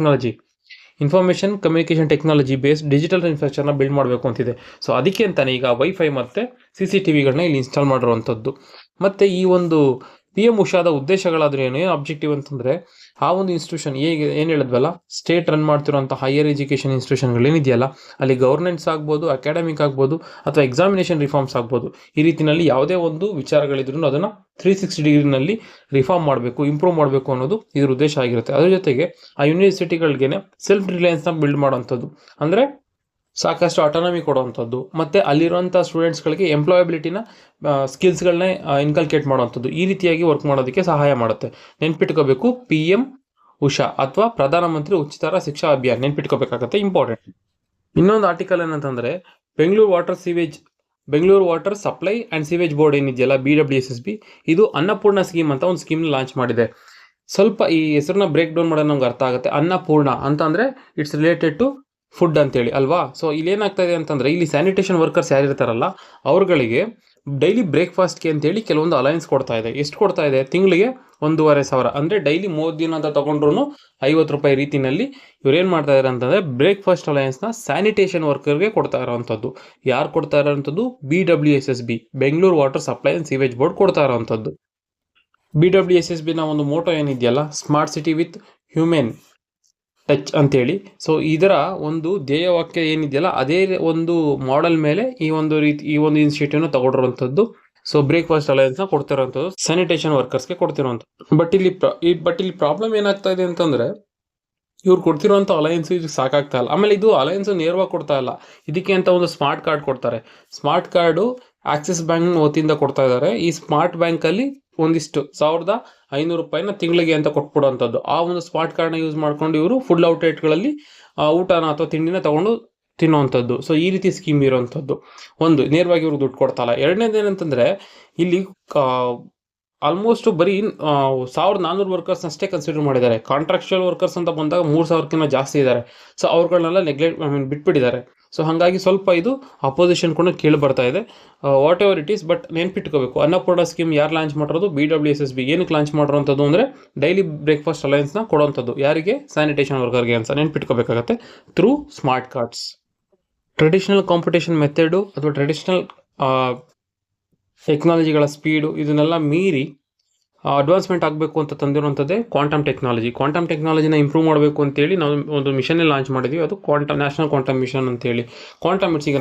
information communication technology based digital ಇನ್ಫ್ರಾಸ್ಟ್ರಕ್ಚರ್ನ ಬಿಲ್ಡ್ ಮಾಡಬೇಕು ಅಂತಿದೆ. ಸೊ ಅದಕ್ಕೆ ಅಂತಾನೆ ಈಗ ವೈಫೈ ಮತ್ತು CCTVಗಳನ್ನ ಇಲ್ಲಿ ಇನ್ಸ್ಟಾಲ್ ಮಾಡಿರುವಂಥದ್ದು. ಮತ್ತು ಈ ಒಂದು PM ಉಷಾದ ಉದ್ದೇಶಗಳಾದ್ರೂ ಏನು ಅಬ್ಜೆಕ್ಟಿವ್ ಅಂತಂದರೆ, ಆ ಒಂದು ಇನ್ಸ್ಟಿಟ್ಯೂಷನ್ ಏನು ಹೇಳಿದ್ವಲ್ಲ, ಸ್ಟೇಟ್ ರನ್ ಮಾಡ್ತಿರೋಂಥ ಹೈಯರ್ ಎಜುಕೇಷನ್ ಇನ್ಸ್ಟಿಟ್ಯೂಷನ್ಗಳೇನಿದೆಯಲ್ಲ ಅಲ್ಲಿ ಗವರ್ನೆನ್ಸ್ ಆಗ್ಬೋದು, ಅಕಾಡೆಮಿಕ್ ಆಗ್ಬೋದು, ಅಥವಾ ಎಕ್ಸಾಮಿನೇಷನ್ ರಿಫಾರ್ಮ್ಸ್ ಆಗ್ಬೋದು, ಈ ರೀತಿಯಲ್ಲಿ ಯಾವುದೇ ಒಂದು ವಿಚಾರಗಳಿದ್ರೂ ಅದನ್ನು 360 ಡಿಗ್ರಿನಲ್ಲಿ ರಿಫಾರ್ಮ್ ಮಾಡಬೇಕು, ಇಂಪ್ರೂವ್ ಮಾಡಬೇಕು ಅನ್ನೋದು ಇದ್ರ ಉದ್ದೇಶ ಆಗಿರುತ್ತೆ. ಅದ್ರ ಜೊತೆಗೆ ಆ ಯೂನಿವರ್ಸಿಟಿಗಳಿಗೆ ಸೆಲ್ಫ್ ರಿಲಯನ್ಸ್ನ ಬಿಲ್ಡ್ ಮಾಡೋವಂಥದ್ದು, ಅಂದರೆ ಸಾಕಷ್ಟು ಆಟೋನಮಿ ಕೊಡುವಂಥದ್ದು, ಮತ್ತು ಅಲ್ಲಿರುವಂಥ ಸ್ಟೂಡೆಂಟ್ಸ್ಗಳಿಗೆ ಎಂಪ್ಲಾಯಬಿಲಿಟಿನ ಸ್ಕಿಲ್ಸ್ಗಳನ್ನೇ ಇನ್ಕಲ್ಕೇಟ್ ಮಾಡುವಂಥದ್ದು, ಈ ರೀತಿಯಾಗಿ ವರ್ಕ್ ಮಾಡೋದಕ್ಕೆ ಸಹಾಯ ಮಾಡುತ್ತೆ. ನೆನ್ಪಿಟ್ಕೋಬೇಕು, PM ಉಷಾ ಅಥವಾ ಪ್ರಧಾನಮಂತ್ರಿ ಉಚಿತ ಆಹಾರ ಶಿಕ್ಷಾ ಅಭಿಯಾನ ನೆನ್ಪಿಟ್ಕೋಬೇಕಾಗತ್ತೆ, ಇಂಪಾರ್ಟೆಂಟ್. ಇನ್ನೊಂದು ಆರ್ಟಿಕಲ್ ಏನಂತಂದರೆ Bengaluru water supply and sewage board ಏನಿದೆಯಲ್ಲ, BWSSB, ಇದು ಅನ್ನಪೂರ್ಣ ಸ್ಕೀಮ್ ಅಂತ ಒಂದು ಸ್ಕೀಮ್ನ ಲಾಂಚ್ ಮಾಡಿದೆ. ಸ್ವಲ್ಪ ಈ ಹೆಸರನ್ನ ಬ್ರೇಕ್ ಡೌನ್ ಮಾಡೋದು ನಮ್ಗೆ ಅರ್ಥ ಆಗುತ್ತೆ. ಅನ್ನಪೂರ್ಣ ಅಂತಂದರೆ ಇಟ್ಸ್ ರಿಲೇಟೆಡ್ ಟು ಫುಡ್ ಅಂತೇಳಿ ಅಲ್ವಾ. ಸೊ ಇಲ್ಲಿ ಏನಾಗ್ತಾ ಇದೆ ಅಂತಂದರೆ, ಇಲ್ಲಿ ಸ್ಯಾನಿಟೇಷನ್ ವರ್ಕರ್ಸ್ ಯಾರಿರ್ತಾರಲ್ಲ ಅವ್ರುಗಳಿಗೆ ಡೈಲಿ ಬ್ರೇಕ್ಫಾಸ್ಟ್ಗೆ ಅಂತೇಳಿ ಕೆಲವೊಂದು ಅಲಯನ್ಸ್ ಕೊಡ್ತಾ ಇದೆ. ಎಷ್ಟು ಕೊಡ್ತಾ ಇದೆ? ತಿಂಗಳಿಗೆ 1,500. ಅಂದರೆ ಡೈಲಿ 30 ದಿನ ಅಂತ ತೊಗೊಂಡ್ರು 50 ರೂಪಾಯಿ ರೀತಿಯಲ್ಲಿ ಇವ್ರು ಏನು ಮಾಡ್ತಾ ಇದ್ದಾರೆ ಅಂತಂದರೆ, ಬ್ರೇಕ್ಫಾಸ್ಟ್ ಅಲಯನ್ಸ್ನ ಸ್ಯಾನಿಟೇಷನ್ ವರ್ಕರ್ಗೆ ಕೊಡ್ತಾ ಇರೋವಂಥದ್ದು. ಯಾರು ಕೊಡ್ತಾ ಇರೋವಂಥದ್ದು? BWSSB, Bengaluru water supply and sewage board ಕೊಡ್ತಾ ಇರೋವಂಥದ್ದು. BWSSBನ ಒಂದು ಮೋಟೋ ಏನಿದೆಯಲ್ಲ, smart city with human touch ಅಂತೇಳಿ. ಸೊ ಇದರ ಒಂದು ಧ್ಯೇಯವಾಕ್ಯ ಏನಿದೆಯಲ್ಲ, ಅದೇ ಒಂದು ಮಾಡೆಲ್ ಮೇಲೆ ಈ ಒಂದು ಇನಿಷಿಯೇಟಿವ್ನ ತಗೊಂಡಿರುವಂಥದ್ದು. ಸೊ ಬ್ರೇಕ್ಫಾಸ್ಟ್ ಅಲಯನ್ಸ್ನ ಕೊಡ್ತಿರೋಂಥದ್ದು ಸ್ಯಾನಿಟೇಷನ್ ವರ್ಕರ್ಸ್ಗೆ ಕೊಡ್ತಿರೋಂಥದ್ದು. ಬಟ್ ಇಲ್ಲಿ ಪ್ರಾಬ್ಲಮ್ ಏನಾಗ್ತಾ ಇದೆ ಅಂತಂದರೆ, ಇವ್ರು ಕೊಡ್ತಿರೋಂಥ ಅಲಯನ್ಸ್ ಇದು ಸಾಕಾಗ್ತಾ ಇಲ್ಲ. ಆಮೇಲೆ ಇದು ಅಲಯನ್ಸ್ ನೇರವಾಗಿ ಕೊಡ್ತಾ ಇಲ್ಲ, ಇದಕ್ಕೆ ಅಂತ ಒಂದು ಸ್ಮಾರ್ಟ್ ಕಾರ್ಡ್ ಕೊಡ್ತಾರೆ. ಸ್ಮಾರ್ಟ್ ಕಾರ್ಡು ಆಕ್ಸಿಸ್ ಬ್ಯಾಂಕ್ ವತಿಯಿಂದ ಕೊಡ್ತಾ ಇದ್ದಾರೆ. ಈ ಸ್ಮಾರ್ಟ್ ಬ್ಯಾಂಕಲ್ಲಿ ಒಂದಿಷ್ಟು 1,500 ರೂಪಾಯಿನ ತಿಂಗಳಿಗೆ ಅಂತ ಕೊಟ್ಬಿಡುವಂಥದ್ದು. ಆ ಒಂದು ಸ್ಮಾರ್ಟ್ ಕಾರ್ಡ್ನ ಯೂಸ್ ಮಾಡ್ಕೊಂಡು ಇವರು ಫುಡ್ ಔಟ್ಲೆಟ್ಗಳಲ್ಲಿ ಊಟನ ಅಥವಾ ತಿಂಡಿನ ತಗೊಂಡು ತಿನ್ನುವಂಥದ್ದು. ಸೊ ಈ ರೀತಿ ಸ್ಕೀಮ್ ಇರುವಂಥದ್ದು. ಒಂದು, ನೇರವಾಗಿ ಇವ್ರಿಗೆ ದುಡ್ಡು ಕೊಡ್ತಾ ಇಲ್ಲ. ಎರಡನೇದು ಏನಂತಂದರೆ, ಇಲ್ಲಿ ಆಲ್ಮೋಸ್ಟ್ ಬರೀ 1,400 ವರ್ಕರ್ಸ್ ಅಷ್ಟೇ ಕನ್ಸಿಡರ್ ಮಾಡಿದ್ದಾರೆ. ಕಾಂಟ್ರಾಕ್ಚುಯಲ್ ವರ್ಕರ್ಸ್ ಅಂತ ಬಂದಾಗ 3,000ಕ್ಕಿಂತ ಜಾಸ್ತಿ ಇದ್ದಾರೆ. ಸೊ ಅವ್ರುಗಳನ್ನೆಲ್ಲ ಬಿಟ್ಬಿಟ್ಟಿದ್ದಾರೆ. ಸೊ ಹಾಗಾಗಿ ಸ್ವಲ್ಪ ಇದು ಅಪೋಸಿಷನ್ ಕೂಡ ಕೇಳಿ ಬರ್ತಾ ಇದೆ. Whatever it is, but ನೆನ್ಪಿಟ್ಕೋಬೇಕು, ಅನ್ನಪೂರ್ಣ ಸ್ಕೀಮ್ ಯಾರು ಲಾಂಚ್ ಮಾಡಿರೋದು? BWSSB. ಏನಕ್ಕೆ ಲಾಂಚ್ ಮಾಡಿರೋಂಥದ್ದು ಅಂದರೆ, ಡೈಲಿ ಬ್ರೇಕ್ಫಾಸ್ಟ್ ಅಲಯನ್ಸ್ನ ಕೊಡೋವಂಥದ್ದು. ಯಾರಿಗೆ? ಸ್ಯಾನಿಟೇಷನ್ ವರ್ಕರ್ಗೆ ಅಂತ ನೆನ್ಪಿಟ್ಕೋಬೇಕಾಗತ್ತೆ. Through smart cards. Traditional competition method ಅಥವಾ ಟ್ರೆಡಿಷನಲ್ ಟೆಕ್ನಾಲಜಿಗಳ ಸ್ಪೀಡು ಇದನ್ನೆಲ್ಲ ಮೀರಿ ಅಡ್ವಾನ್ಸ್ಮೆಂಟ್ ಆಗಬೇಕು ಅಂತ ತಂದಿರುವಂಥದ್ದೇ ಕ್ವಾಂಟಮ್ ಟೆಕ್ನಾಲಜಿ. ಕ್ವಾಂಟಮ್ ಟೆಕ್ನಾಲಜಿನ ಇಂಪ್ರೂವ್ ಮಾಡಬೇಕು ಅಂತೇಳಿ ನಾವು ಒಂದು ಮಿಷನ್ನೇ ಲಾಂಚ್ ಮಾಡಿದ್ವಿ. ಅದು ನ್ಯಾಷನಲ್ ಕ್ವಾಂಟಮ್ ಮಿಷನ್ ಅಂತೇಳಿ. ಕ್ವಾಂಟಮ್ ಬಿಟ್ಸ್, ಈಗ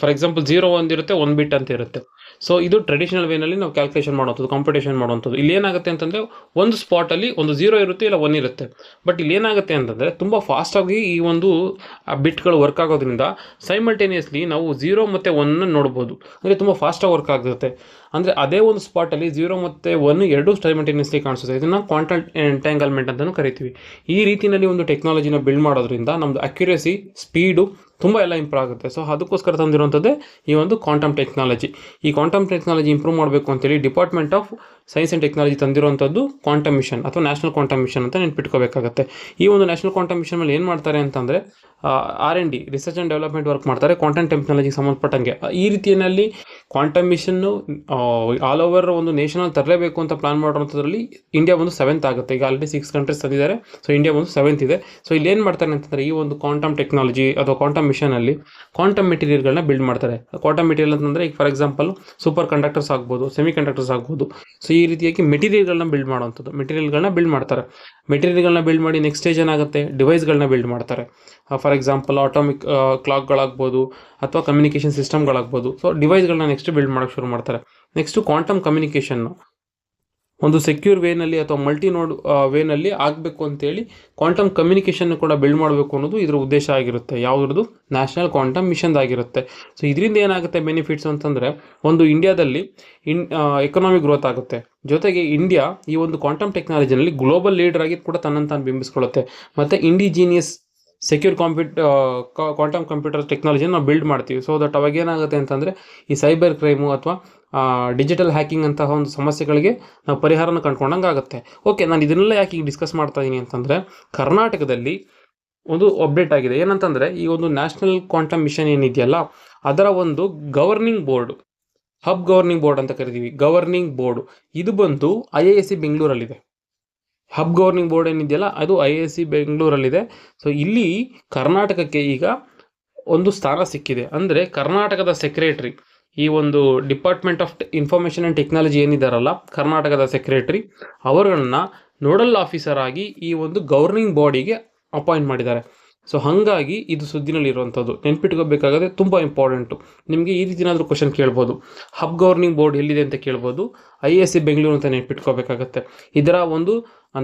ಫಾರ್ ಎಕ್ಸಾಂಪಲ್ 0 1 ಇರುತ್ತೆ, 1 ಬಿಟ್ ಅಂತ ಇರುತ್ತೆ. ಸೊ ಇದು ಟ್ರೆಡಿಷನಲ್ ವೇನಲ್ಲಿ ನಾವು ಕ್ಯಾಲ್ಕುಲೇಷನ್ ಮಾಡುವಂಥದ್ದು, ಕಾಂಪಿಟೇಷನ್ ಮಾಡುವಂಥದ್ದು. ಇಲ್ಲಿ ಏನಾಗುತ್ತೆ ಅಂತಂದರೆ, ಒಂದು ಸ್ಪಾಟಲ್ಲಿ ಒಂದು 0 ಇರುತ್ತೆ, ಇಲ್ಲ 1 ಇರುತ್ತೆ. ಬಟ್ ಇಲ್ಲಿ ಏನಾಗುತ್ತೆ ಅಂತಂದರೆ, ತುಂಬ ಫಾಸ್ಟಾಗಿ ಈ ಒಂದು ಬಿಟ್ಗಳು ವರ್ಕ್ ಆಗೋದ್ರಿಂದ ಸೈಮಲ್ಟೇನಿಯಸ್ಲಿ ನಾವು 0 ಮತ್ತು 1 ನೋಡ್ಬೋದು. ಅಂದರೆ ತುಂಬ ಫಾಸ್ಟಾಗಿ ವರ್ಕ್ ಆಗುತ್ತೆ. ಅಂದರೆ ಅದೇ ಒಂದು ಸ್ಪಾಟಲ್ಲಿ 0 ಮತ್ತು 1 ಎರಡೂ ಸೈಮಲ್ಟೇನಿಯಸ್ಲಿ ಕಾಣಿಸುತ್ತೆ. ಇದನ್ನು ಕ್ವಾಂಟಮ್ ಎಂಟ್ಯಾಂಗಲ್ಮೆಂಟ್ ಅಂತಲೂ ಕರಿತೀವಿ. ಈ ರೀತಿಯಲ್ಲಿ ಒಂದು ಟೆಕ್ನಾಲಜಿನ ಬಿಲ್ಡ್ ಮಾಡೋದ್ರಿಂದ ನಮ್ಮದು ಅಕ್ಯುರೇಸಿ, ಸ್ಪೀಡು ತುಂಬ ಎಲ್ಲ ಇಂಪ್ರೂವ್ ಆಗುತ್ತೆ. ಸೊ ಅದಕ್ಕೋಸ್ಕರ ತಂದಿರುವಂಥದ್ದೇ ಈ ಒಂದು ಕ್ವಾಂಟಮ್ ಟೆಕ್ನಾಲಜಿ. ಈ ಕ್ವಾಂಟಮ್ ಟೆಕ್ನಾಲಜಿ ಇಂಪ್ರೂವ್ ಮಾಡಬೇಕು ಅಂತೇಳಿ department of science and technology ತಂದಿರುವಂಥದ್ದು ಕ್ವಾಂಟಮ್ ಮಿಷನ್ ಅಥವಾ ನ್ಯಾಷನಲ್ ಕ್ವಾಂಟಮ್ ಮಿಷನ್ ಅಂತ ನೆನ್ಪಿಟ್ಕೋಬೇಕಾಗತ್ತೆ. ಈ ಒಂದು ನ್ಯಾಷನಲ್ ಕ್ವಾಂಟಮ್ ಮಿಷನ್ ಮೇಲೆ ಏನು ಮಾಡ್ತಾರೆ ಅಂತಂದರೆ, R&D, research and development work ಮಾಡ್ತಾರೆ ಕ್ವಾಂಟಮ್ ಟೆಕ್ನಾಲಜಿಗೆ ಸಂಬಂಧಪಟ್ಟಂಗೆ. ಈ ರೀತಿಯಲ್ಲಿ ಕ್ವಾಂಟಮ್ ಮಿಷನ್ನು ಆಲ್ ಓವರ್ ಒಂದು ನೇಷನಲ್ಲಿ ತರಲೇಬೇಕು ಅಂತ ಪ್ಲಾನ್ ಮಾಡಿರೋಂಥದ್ರಲ್ಲಿ ಇಂಡಿಯಾ ಒಂದು 7th ಆಗುತ್ತೆ. ಈಗ ಆಲ್ರೆಡಿ 6 ಕಂಟ್ರೀಸ್ ತಂದಿದ್ದಾರೆ. ಸೊ ಇಂಡಿಯಾ ಒಂದು 7th ಇದೆ. ಸೊ ಇಲ್ಲಿ ಏನು ಮಾಡ್ತಾರೆ ಅಂತಂದರೆ, ಈ ಒಂದು ಕ್ವಾಂಟಮ್ ಟೆಕ್ನಾಲಜಿ ಅಥವಾ ಕ್ವಾಂಟಮ್ ಮಿಷನಲ್ಲಿ ಕ್ವಾಂಟಮ್ ಮೆಟೀರಿಯಲ್ಗಳನ್ನ ಬಿಲ್ಡ್ ಮಾಡ್ತಾರೆ. ಕ್ವಾಂಟಮ್ ಮೆಟೀರಿಯಲ್ ಅಂತಂದರೆ, ಈಗ ಫಾರ್ ಎಕ್ಸಾಂಪಲ್ ಸೂಪರ್ ಕಂಡಕ್ಟರ್ಸ್ ಆಗ್ಬೋದು, ಸೆಮಿ ಕಂಡಕ್ಟರ್ಸ್ ಆಗ್ಬೋದು. ಸೊ ಈ ರೀತಿಯಾಗಿ ಮೆಟೀರಿಯಲ್ಗಳನ್ನ ಬಿಲ್ಡ್ ಮಾಡುವಂಥದ್ದು, ಮೆಟೀರಿಯಲ್ಗಳನ್ನ ಬಿಲ್ಡ್ ಮಾಡ್ತಾರೆ. ಮೆಟೀರಿಯಲ್ಗಳನ್ನ ಬಿಲ್ಡ್ ಮಾಡಿ ನೆಕ್ಸ್ಟ್ ಸ್ಟೇಜ್ ಏನಾಗುತ್ತೆ, ಡಿವೈಸ್ಗಳನ್ನ ಬಿಲ್ಡ್ ಮಾಡ್ತಾರೆ. ಫಾರ್ ಎಕ್ಸಾಂಪಲ್ ಆಟೋಮಿಕ್ ಕ್ಲಾಕ್ಗಳಾಗ್ಬೋದು ಅಥವಾ ಕಮ್ಯುನಿಕೇಷನ್ ಸಿಸ್ಟಮ್ಗಳಾಗ್ಬೋದು. ಸೊ ಡಿವೈಸ್ಗಳನ್ನ ನೆಕ್ಸ್ಟ್ ಬಿಲ್ಡ್ ಮಾಡೋಕ್ಕೆ ಶುರು ಮಾಡ್ತಾರೆ. ನೆಕ್ಸ್ಟು ಕ್ವಾಂಟಮ್ ಕಮ್ಯುನಿಕೇಷನ್ನು ಒಂದು ಸೆಕ್ಯೂರ್ ವೇನಲ್ಲಿ ಅಥವಾ ಮಲ್ಟಿ ನೋಡ್ ವೇನಲ್ಲಿ ಆಗಬೇಕು ಅಂತೇಳಿ ಕ್ವಾಂಟಮ್ ಕಮ್ಯುನಿಕೇಷನ್ ಕೂಡ ಬಿಲ್ಡ್ ಮಾಡಬೇಕು ಅನ್ನೋದು ಇದರ ಉದ್ದೇಶ ಆಗಿರುತ್ತೆ. ಯಾವುದ್ರದ್ದು? ನ್ಯಾಷನಲ್ ಕ್ವಾಂಟಮ್ ಮಿಷನ್ದಾಗಿರುತ್ತೆ. ಸೊ ಇದರಿಂದ ಏನಾಗುತ್ತೆ ಬೆನಿಫಿಟ್ಸ್ ಅಂತಂದರೆ, ಒಂದು ಇಂಡಿಯಾದಲ್ಲಿ ಎಕನಾಮಿಕ್ ಗ್ರೋತ್ ಆಗುತ್ತೆ. ಜೊತೆಗೆ ಇಂಡಿಯಾ ಈ ಒಂದು ಕ್ವಾಂಟಮ್ ಟೆಕ್ನಾಲಜಿನಲ್ಲಿ ಗ್ಲೋಬಲ್ ಲೀಡರ್ ಆಗಿ ಕೂಡ ತನ್ನನ್ನು ತಾನು ಬಿಂಬಿಸ್ಕೊಳ್ಳುತ್ತೆ. ಮತ್ತು ಇಂಡಿಜಿನಿಯಸ್ ಸೆಕ್ಯೂರ್ ಕ್ವಾಂಟಮ್ ಕಂಪ್ಯೂಟರ್ ಟೆಕ್ನಾಲಜಿನ ನಾವು ಬಿಲ್ಡ್ ಮಾಡ್ತೀವಿ. ಸೊ ದಟ್ ಅವಾಗ ಏನಾಗುತ್ತೆ ಅಂತಂದರೆ, ಈ ಸೈಬರ್ ಕ್ರೈಮು ಅಥವಾ ಡಿಜಿಟಲ್ ಹ್ಯಾಕಿಂಗ್ ಅಂತಹ ಒಂದು ಸಮಸ್ಯೆಗಳಿಗೆ ನಾವು ಪರಿಹಾರನ ಕಂಡುಕೊಂಡಂಗೆ ಆಗುತ್ತೆ. ಓಕೆ, ನಾನು ಇದನ್ನೆಲ್ಲ ಯಾಕೆ ಈಗ ಡಿಸ್ಕಸ್ ಮಾಡ್ತಾ ಇದ್ದೀನಿ ಅಂತಂದರೆ, ಕರ್ನಾಟಕದಲ್ಲಿ ಒಂದು ಅಪ್ಡೇಟ್ ಆಗಿದೆ. ಏನಂತಂದರೆ, ಈ ಒಂದು ನ್ಯಾಷನಲ್ ಕ್ವಾಂಟಮ್ ಮಿಷನ್ ಏನಿದೆಯಲ್ಲ, ಅದರ ಒಂದು governing board, hub governing board ಅಂತ ಕರಿತೀವಿ, ಗವರ್ನಿಂಗ್ ಬೋರ್ಡು ಇದು ಬಂದು IISc ಬೆಂಗಳೂರಲ್ಲಿದೆ. ಹಬ್ ಗವರ್ನಿಂಗ್ ಬೋರ್ಡ್ ಏನಿದೆಯಲ್ಲ, ಅದು IISc ಬೆಂಗಳೂರಲ್ಲಿದೆ. ಸೊ ಇಲ್ಲಿ ಕರ್ನಾಟಕಕ್ಕೆ ಈಗ ಒಂದು ಸ್ಥಾನ ಸಿಕ್ಕಿದೆ. ಅಂದರೆ ಕರ್ನಾಟಕದ ಸೆಕ್ರೆಟರಿ, ಈ ಒಂದು department of information and technology ಏನಿದಾರಲ್ಲ, ಕರ್ನಾಟಕದ ಸೆಕ್ರೆಟರಿ, ಅವರನ್ನ ನೋಡಲ್ ಆಫೀಸರ್ ಆಗಿ ಈ ಒಂದು ಗವರ್ನಿಂಗ್ ಬಾಡಿಗೆ ಅಪಾಯಿಂಟ್ ಮಾಡಿದ್ದಾರೆ. ಸೊ ಹಾಗಾಗಿ ಇದು ಸುದ್ದಿನಲ್ಲಿರುವಂಥದ್ದು ನೆನ್ಪಿಟ್ಕೋಬೇಕಾಗದೆ, ತುಂಬ ಇಂಪಾರ್ಟೆಂಟು. ನಿಮಗೆ ಈ ರೀತಿ ಏನಾದರೂ ಕ್ವಶನ್ ಕೇಳ್ಬೋದು, ಹಬ್ ಗವರ್ನಿಂಗ್ ಬೋರ್ಡ್ ಎಲ್ಲಿದೆ ಅಂತ ಕೇಳ್ಬೋದು. IISc ಬೆಂಗಳೂರು ಅಂತ ನೆನ್ಪಿಟ್ಕೋಬೇಕಾಗತ್ತೆ. ಇದರ ಒಂದು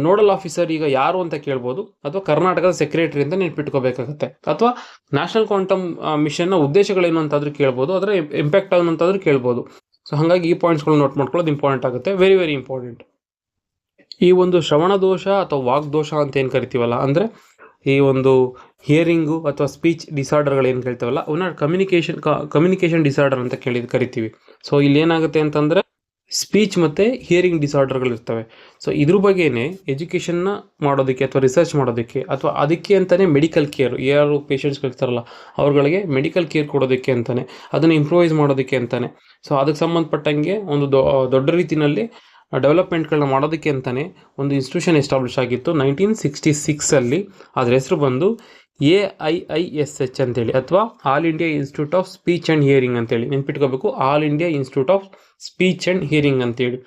ನೋಡಲ್ ಆಫೀಸರ್ ಈಗ ಯಾರು ಅಂತ ಕೇಳ್ಬೋದು, ಅಥವಾ ಕರ್ನಾಟಕದ ಸೆಕ್ರೆಟರಿ ಅಂತ ನೆನ್ಪಿಟ್ಕೋಬೇಕಾಗತ್ತೆ, ಅಥವಾ ನ್ಯಾಷನಲ್ ಕ್ವಾಂಟಮ್ ಮಿಷನ್ನ ಉದ್ದೇಶಗಳೇನು ಅಂತಾದರೂ ಕೇಳ್ಬೋದು, ಅದರ ಇಂಪ್ಯಾಕ್ಟ್ ಅನ್ನೋಂತಾದರೂ ಕೇಳ್ಬೋದು. ಸೊ ಹಾಗಾಗಿ ಈ ಪಾಯಿಂಟ್ಸ್ಗಳನ್ನ ನೋಟ್ ಮಾಡ್ಕೊಳ್ಳೋದು ಇಂಪಾರ್ಟೆಂಟ್ ಆಗುತ್ತೆ, ವೆರಿ ವೆರಿ ಇಂಪಾರ್ಟೆಂಟ್. ಈ ಒಂದು ಶ್ರವಣ ದೋಷ ಅಥವಾ ವಾಗ್ದೋಷ ಅಂತ ಏನು ಕರಿತೀವಲ್ಲ, ಅಂದರೆ ಈ ಒಂದು ಹಿಯರಿಂಗು ಅಥವಾ ಸ್ಪೀಚ್ ಡಿಸಾರ್ಡರ್ಗಳು ಏನು ಕೇಳ್ತೀವಲ್ಲ, ಅವನ್ನ ಕಮ್ಯುನಿಕೇಷನ್ ಡಿಸಾರ್ಡರ್ ಅಂತ ಕರಿತೀವಿ. ಸೊ ಇಲ್ಲಿ ಏನಾಗುತ್ತೆ ಅಂತಂದರೆ, ಸ್ಪೀಚ್ ಮತ್ತು ಹಿಯರಿಂಗ್ ಡಿಸಾರ್ಡರ್ಗಳಿರ್ತವೆ. ಸೊ ಇದ್ರ ಬಗ್ಗೆನೇ ಎಜುಕೇಷನ್ನ ಮಾಡೋದಕ್ಕೆ ಅಥವಾ ರಿಸರ್ಚ್ ಮಾಡೋದಕ್ಕೆ ಅಥವಾ ಅದಕ್ಕೆ ಅಂತಲೇ ಮೆಡಿಕಲ್ ಕೇರ್, ಯಾರು ಪೇಷಂಟ್ಸ್ಗಳಿರ್ತಾರಲ್ಲ ಅವ್ರುಗಳಿಗೆ ಮೆಡಿಕಲ್ ಕೇರ್ ಕೊಡೋದಕ್ಕೆ ಅಂತಲೇ, ಅದನ್ನು ಇಂಪ್ರೂವೈಸ್ ಮಾಡೋದಕ್ಕೆ ಅಂತಲೇ, ಸೊ ಅದಕ್ಕೆ ಸಂಬಂಧಪಟ್ಟಂಗೆ ಒಂದು ದೊಡ್ಡ ರೀತಿಯಲ್ಲಿ ಡೆವಲಪ್ಮೆಂಟ್ಗಳನ್ನ ಮಾಡೋದಕ್ಕೆ ಅಂತಲೇ ಒಂದು ಇನ್ಸ್ಟಿಟ್ಯೂಷನ್ ಎಸ್ಟಾಬ್ಲಿಷ್ ಆಗಿತ್ತು 1966. ಅದ್ರ ಹೆಸರು ಬಂದು AIISH ಅಂತೇಳಿ, ಅಥವಾ all India institute of speech and hearing ಅಂತೇಳಿ ನೆನ್ಪಿಟ್ಕೋಬೇಕು. All India institute of speech and hearing ಅಂತೇಳಿ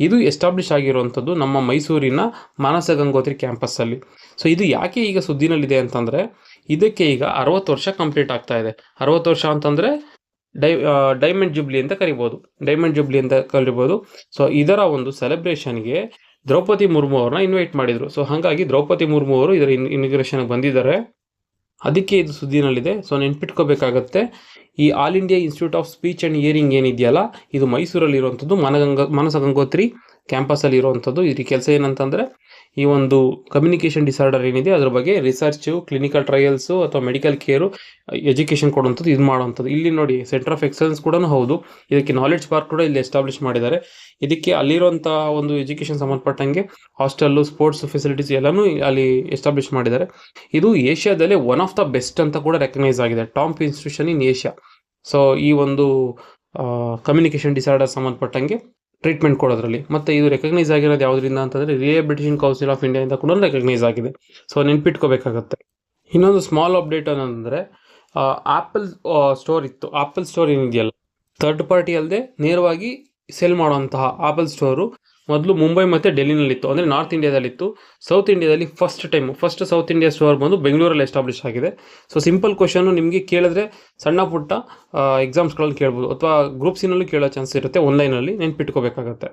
ಇದು ಎಸ್ಟಾಬ್ಲಿಷ್ ಆಗಿರುವಂಥದ್ದು ನಮ್ಮ ಮೈಸೂರಿನ ಮಾನಸ ಗಂಗೋತ್ರಿ ಕ್ಯಾಂಪಸ್ಸಲ್ಲಿ. ಸೊ ಇದು ಯಾಕೆ ಈಗ ಸುದ್ದಿನಲ್ಲಿದೆ ಅಂತಂದರೆ, ಇದಕ್ಕೆ ಈಗ 60 ವರ್ಷ ಕಂಪ್ಲೀಟ್ ಆಗ್ತಾ ಇದೆ. 60 ವರ್ಷ ಅಂತಂದರೆ ಡೈಮಂಡ್ ಜುಬ್ಲಿ ಅಂತ ಕರಿಬೋದು. ಸೊ ಇದರ ಒಂದು ಸೆಲೆಬ್ರೇಷನ್ಗೆ ದ್ರೌಪದಿ ಮುರ್ಮು ಅವ್ರನ್ನ ಇನ್ವೈಟ್ ಮಾಡಿದರು. ಸೊ ಹಾಗಾಗಿ ದ್ರೌಪದಿ ಮುರ್ಮು ಅವರು ಇದರ ಇನಾಗ್ರೇಷನ್ಗೆ ಬಂದಿದ್ದಾರೆ, ಅದಕ್ಕೆ ಇದು ಸುದ್ದಿನಲ್ಲಿದೆ. ಸೊ ನೆನ್ಪಿಟ್ಕೋಬೇಕಾಗತ್ತೆ, ಈ all India institute of speech and hearing ಏನಿದೆಯಲ್ಲ, ಇದು ಮೈಸೂರಲ್ಲಿ ಇರುವಂಥದ್ದು, ಮಾನಸ ಗಂಗೋತ್ರಿ ಕ್ಯಾಂಪಸಲ್ಲಿ ಇರುವಂಥದ್ದು. ಇದ್ರ ಕೆಲಸ ಏನಂತಂದರೆ, ಈ ಒಂದು ಕಮ್ಯುನಿಕೇಷನ್ ಡಿಸಾರ್ಡರ್ ಏನಿದೆ ಅದ್ರ ಬಗ್ಗೆ ರಿಸರ್ಚು, ಕ್ಲಿನಿಕಲ್ ಟ್ರಯಲ್ಸು ಅಥವಾ ಮೆಡಿಕಲ್ ಕೇರು, ಎಜುಕೇಷನ್ ಕೊಡುವಂಥದ್ದು, ಇದು ಮಾಡುವಂಥದ್ದು. ಇಲ್ಲಿ ನೋಡಿ ಸೆಂಟರ್ ಆಫ್ ಎಕ್ಸಲೆನ್ಸ್ ಕೂಡ ಹೌದು. ಇದಕ್ಕೆ ನಾಲೆಡ್ಜ್ ಪಾರ್ಕ್ ಕೂಡ ಇಲ್ಲಿ ಎಸ್ಟಾಬ್ಲಿಷ್ ಮಾಡಿದ್ದಾರೆ. ಇದಕ್ಕೆ ಅಲ್ಲಿರುವಂಥ ಒಂದು ಎಜುಕೇಷನ್ ಸಂಬಂಧಪಟ್ಟಂಗೆ ಹಾಸ್ಟೆಲ್ಲು, ಸ್ಪೋರ್ಟ್ಸ್ ಫೆಸಿಲಿಟೀಸ್ ಎಲ್ಲನೂ ಅಲ್ಲಿ ಎಸ್ಟಾಬ್ಲಿಷ್ ಮಾಡಿದ್ದಾರೆ. ಇದು ಏಷ್ಯಾದಲ್ಲೇ ಒನ್ ಆಫ್ ದ ಬೆಸ್ಟ್ ಅಂತ ಕೂಡ ರೆಕಗ್ನೈಸ್ ಆಗಿದೆ, ಟಾಪ್ ಇನ್ಸ್ಟಿಟ್ಯೂಷನ್ ಇನ್ ಏಷ್ಯಾ. ಸೊ ಈ ಒಂದು ಕಮ್ಯುನಿಕೇಷನ್ ಡಿಸಾರ್ಡರ್ ಸಂಬಂಧಪಟ್ಟಂಗೆ ಟ್ರೀಟ್ಮೆಂಟ್ ಕೊಡೋದ್ರಲ್ಲಿ. ಮತ್ತು ಇದು ರೆಕಗ್ನೈಸ್ ಆಗಿರೋದು ಯಾವುದರಿಂದ ಅಂತಂದರೆ ರಿಹ್ಯಾಬಿಲಿಟೇಷನ್ ಕೌನ್ಸಿಲ್ ಆಫ್ ಇಂಡಿಯಾ ಅಂತ ಕೂಡ ರೆಕಗ್ನೈಸ್ ಆಗಿದೆ. ಸೊ ನೆನ್ಪಿಟ್ಕೋಬೇಕಾಗತ್ತೆ. ಇನ್ನೊಂದು ಸ್ಮಾಲ್ ಅಪ್ಡೇಟ್ ಏನಂದರೆ, ಆ್ಯಪಲ್ ಸ್ಟೋರ್ ಇತ್ತು. ಆ್ಯಪಲ್ ಸ್ಟೋರ್ ಏನಿದೆಯಲ್ಲ, ಥರ್ಡ್ ಪಾರ್ಟಿ ಅಲ್ಲದೆ ನೇರವಾಗಿ ಸೆಲ್ ಮಾಡುವಂತಹ ಆ್ಯಪಲ್ ಸ್ಟೋರು ಮೊದಲು ಮುಂಬೈ ಮತ್ತು ಡೆಲ್ಲಿನಲ್ಲಿತ್ತು, ಅಂದರೆ ನಾರ್ತ್ ಇಂಡಿಯಾದಲ್ಲಿತ್ತು. ಸೌತ್ ಇಂಡಿಯಾದಲ್ಲಿ ಫಸ್ಟ್ ಸೌತ್ ಇಂಡಿಯಾ ಸ್ಟೋರ್ ಬಂದು ಬೆಂಗಳೂರಲ್ಲಿ ಎಸ್ಟಾಬ್ಲಿಷ್ ಆಗಿದೆ. ಸೊ ಸಿಂಪಲ್ ಕ್ವಶನ್ನು ನಿಮಗೆ ಕೇಳಿದ್ರೆ ಸಣ್ಣ ಪುಟ್ಟ ಎಕ್ಸಾಮ್ಸ್ಗಳಲ್ಲಿ ಕೇಳ್ಬೋದು, ಅಥವಾ ಗ್ರೂಪ್ ಸಿನಲ್ಲೂ ಕೇಳೋ ಚಾನ್ಸ್ ಇರುತ್ತೆ, ಆನ್ಲೈನಲ್ಲಿ ನೆನ್ಪಿಟ್ಕೋಬೇಕಾಗತ್ತೆ.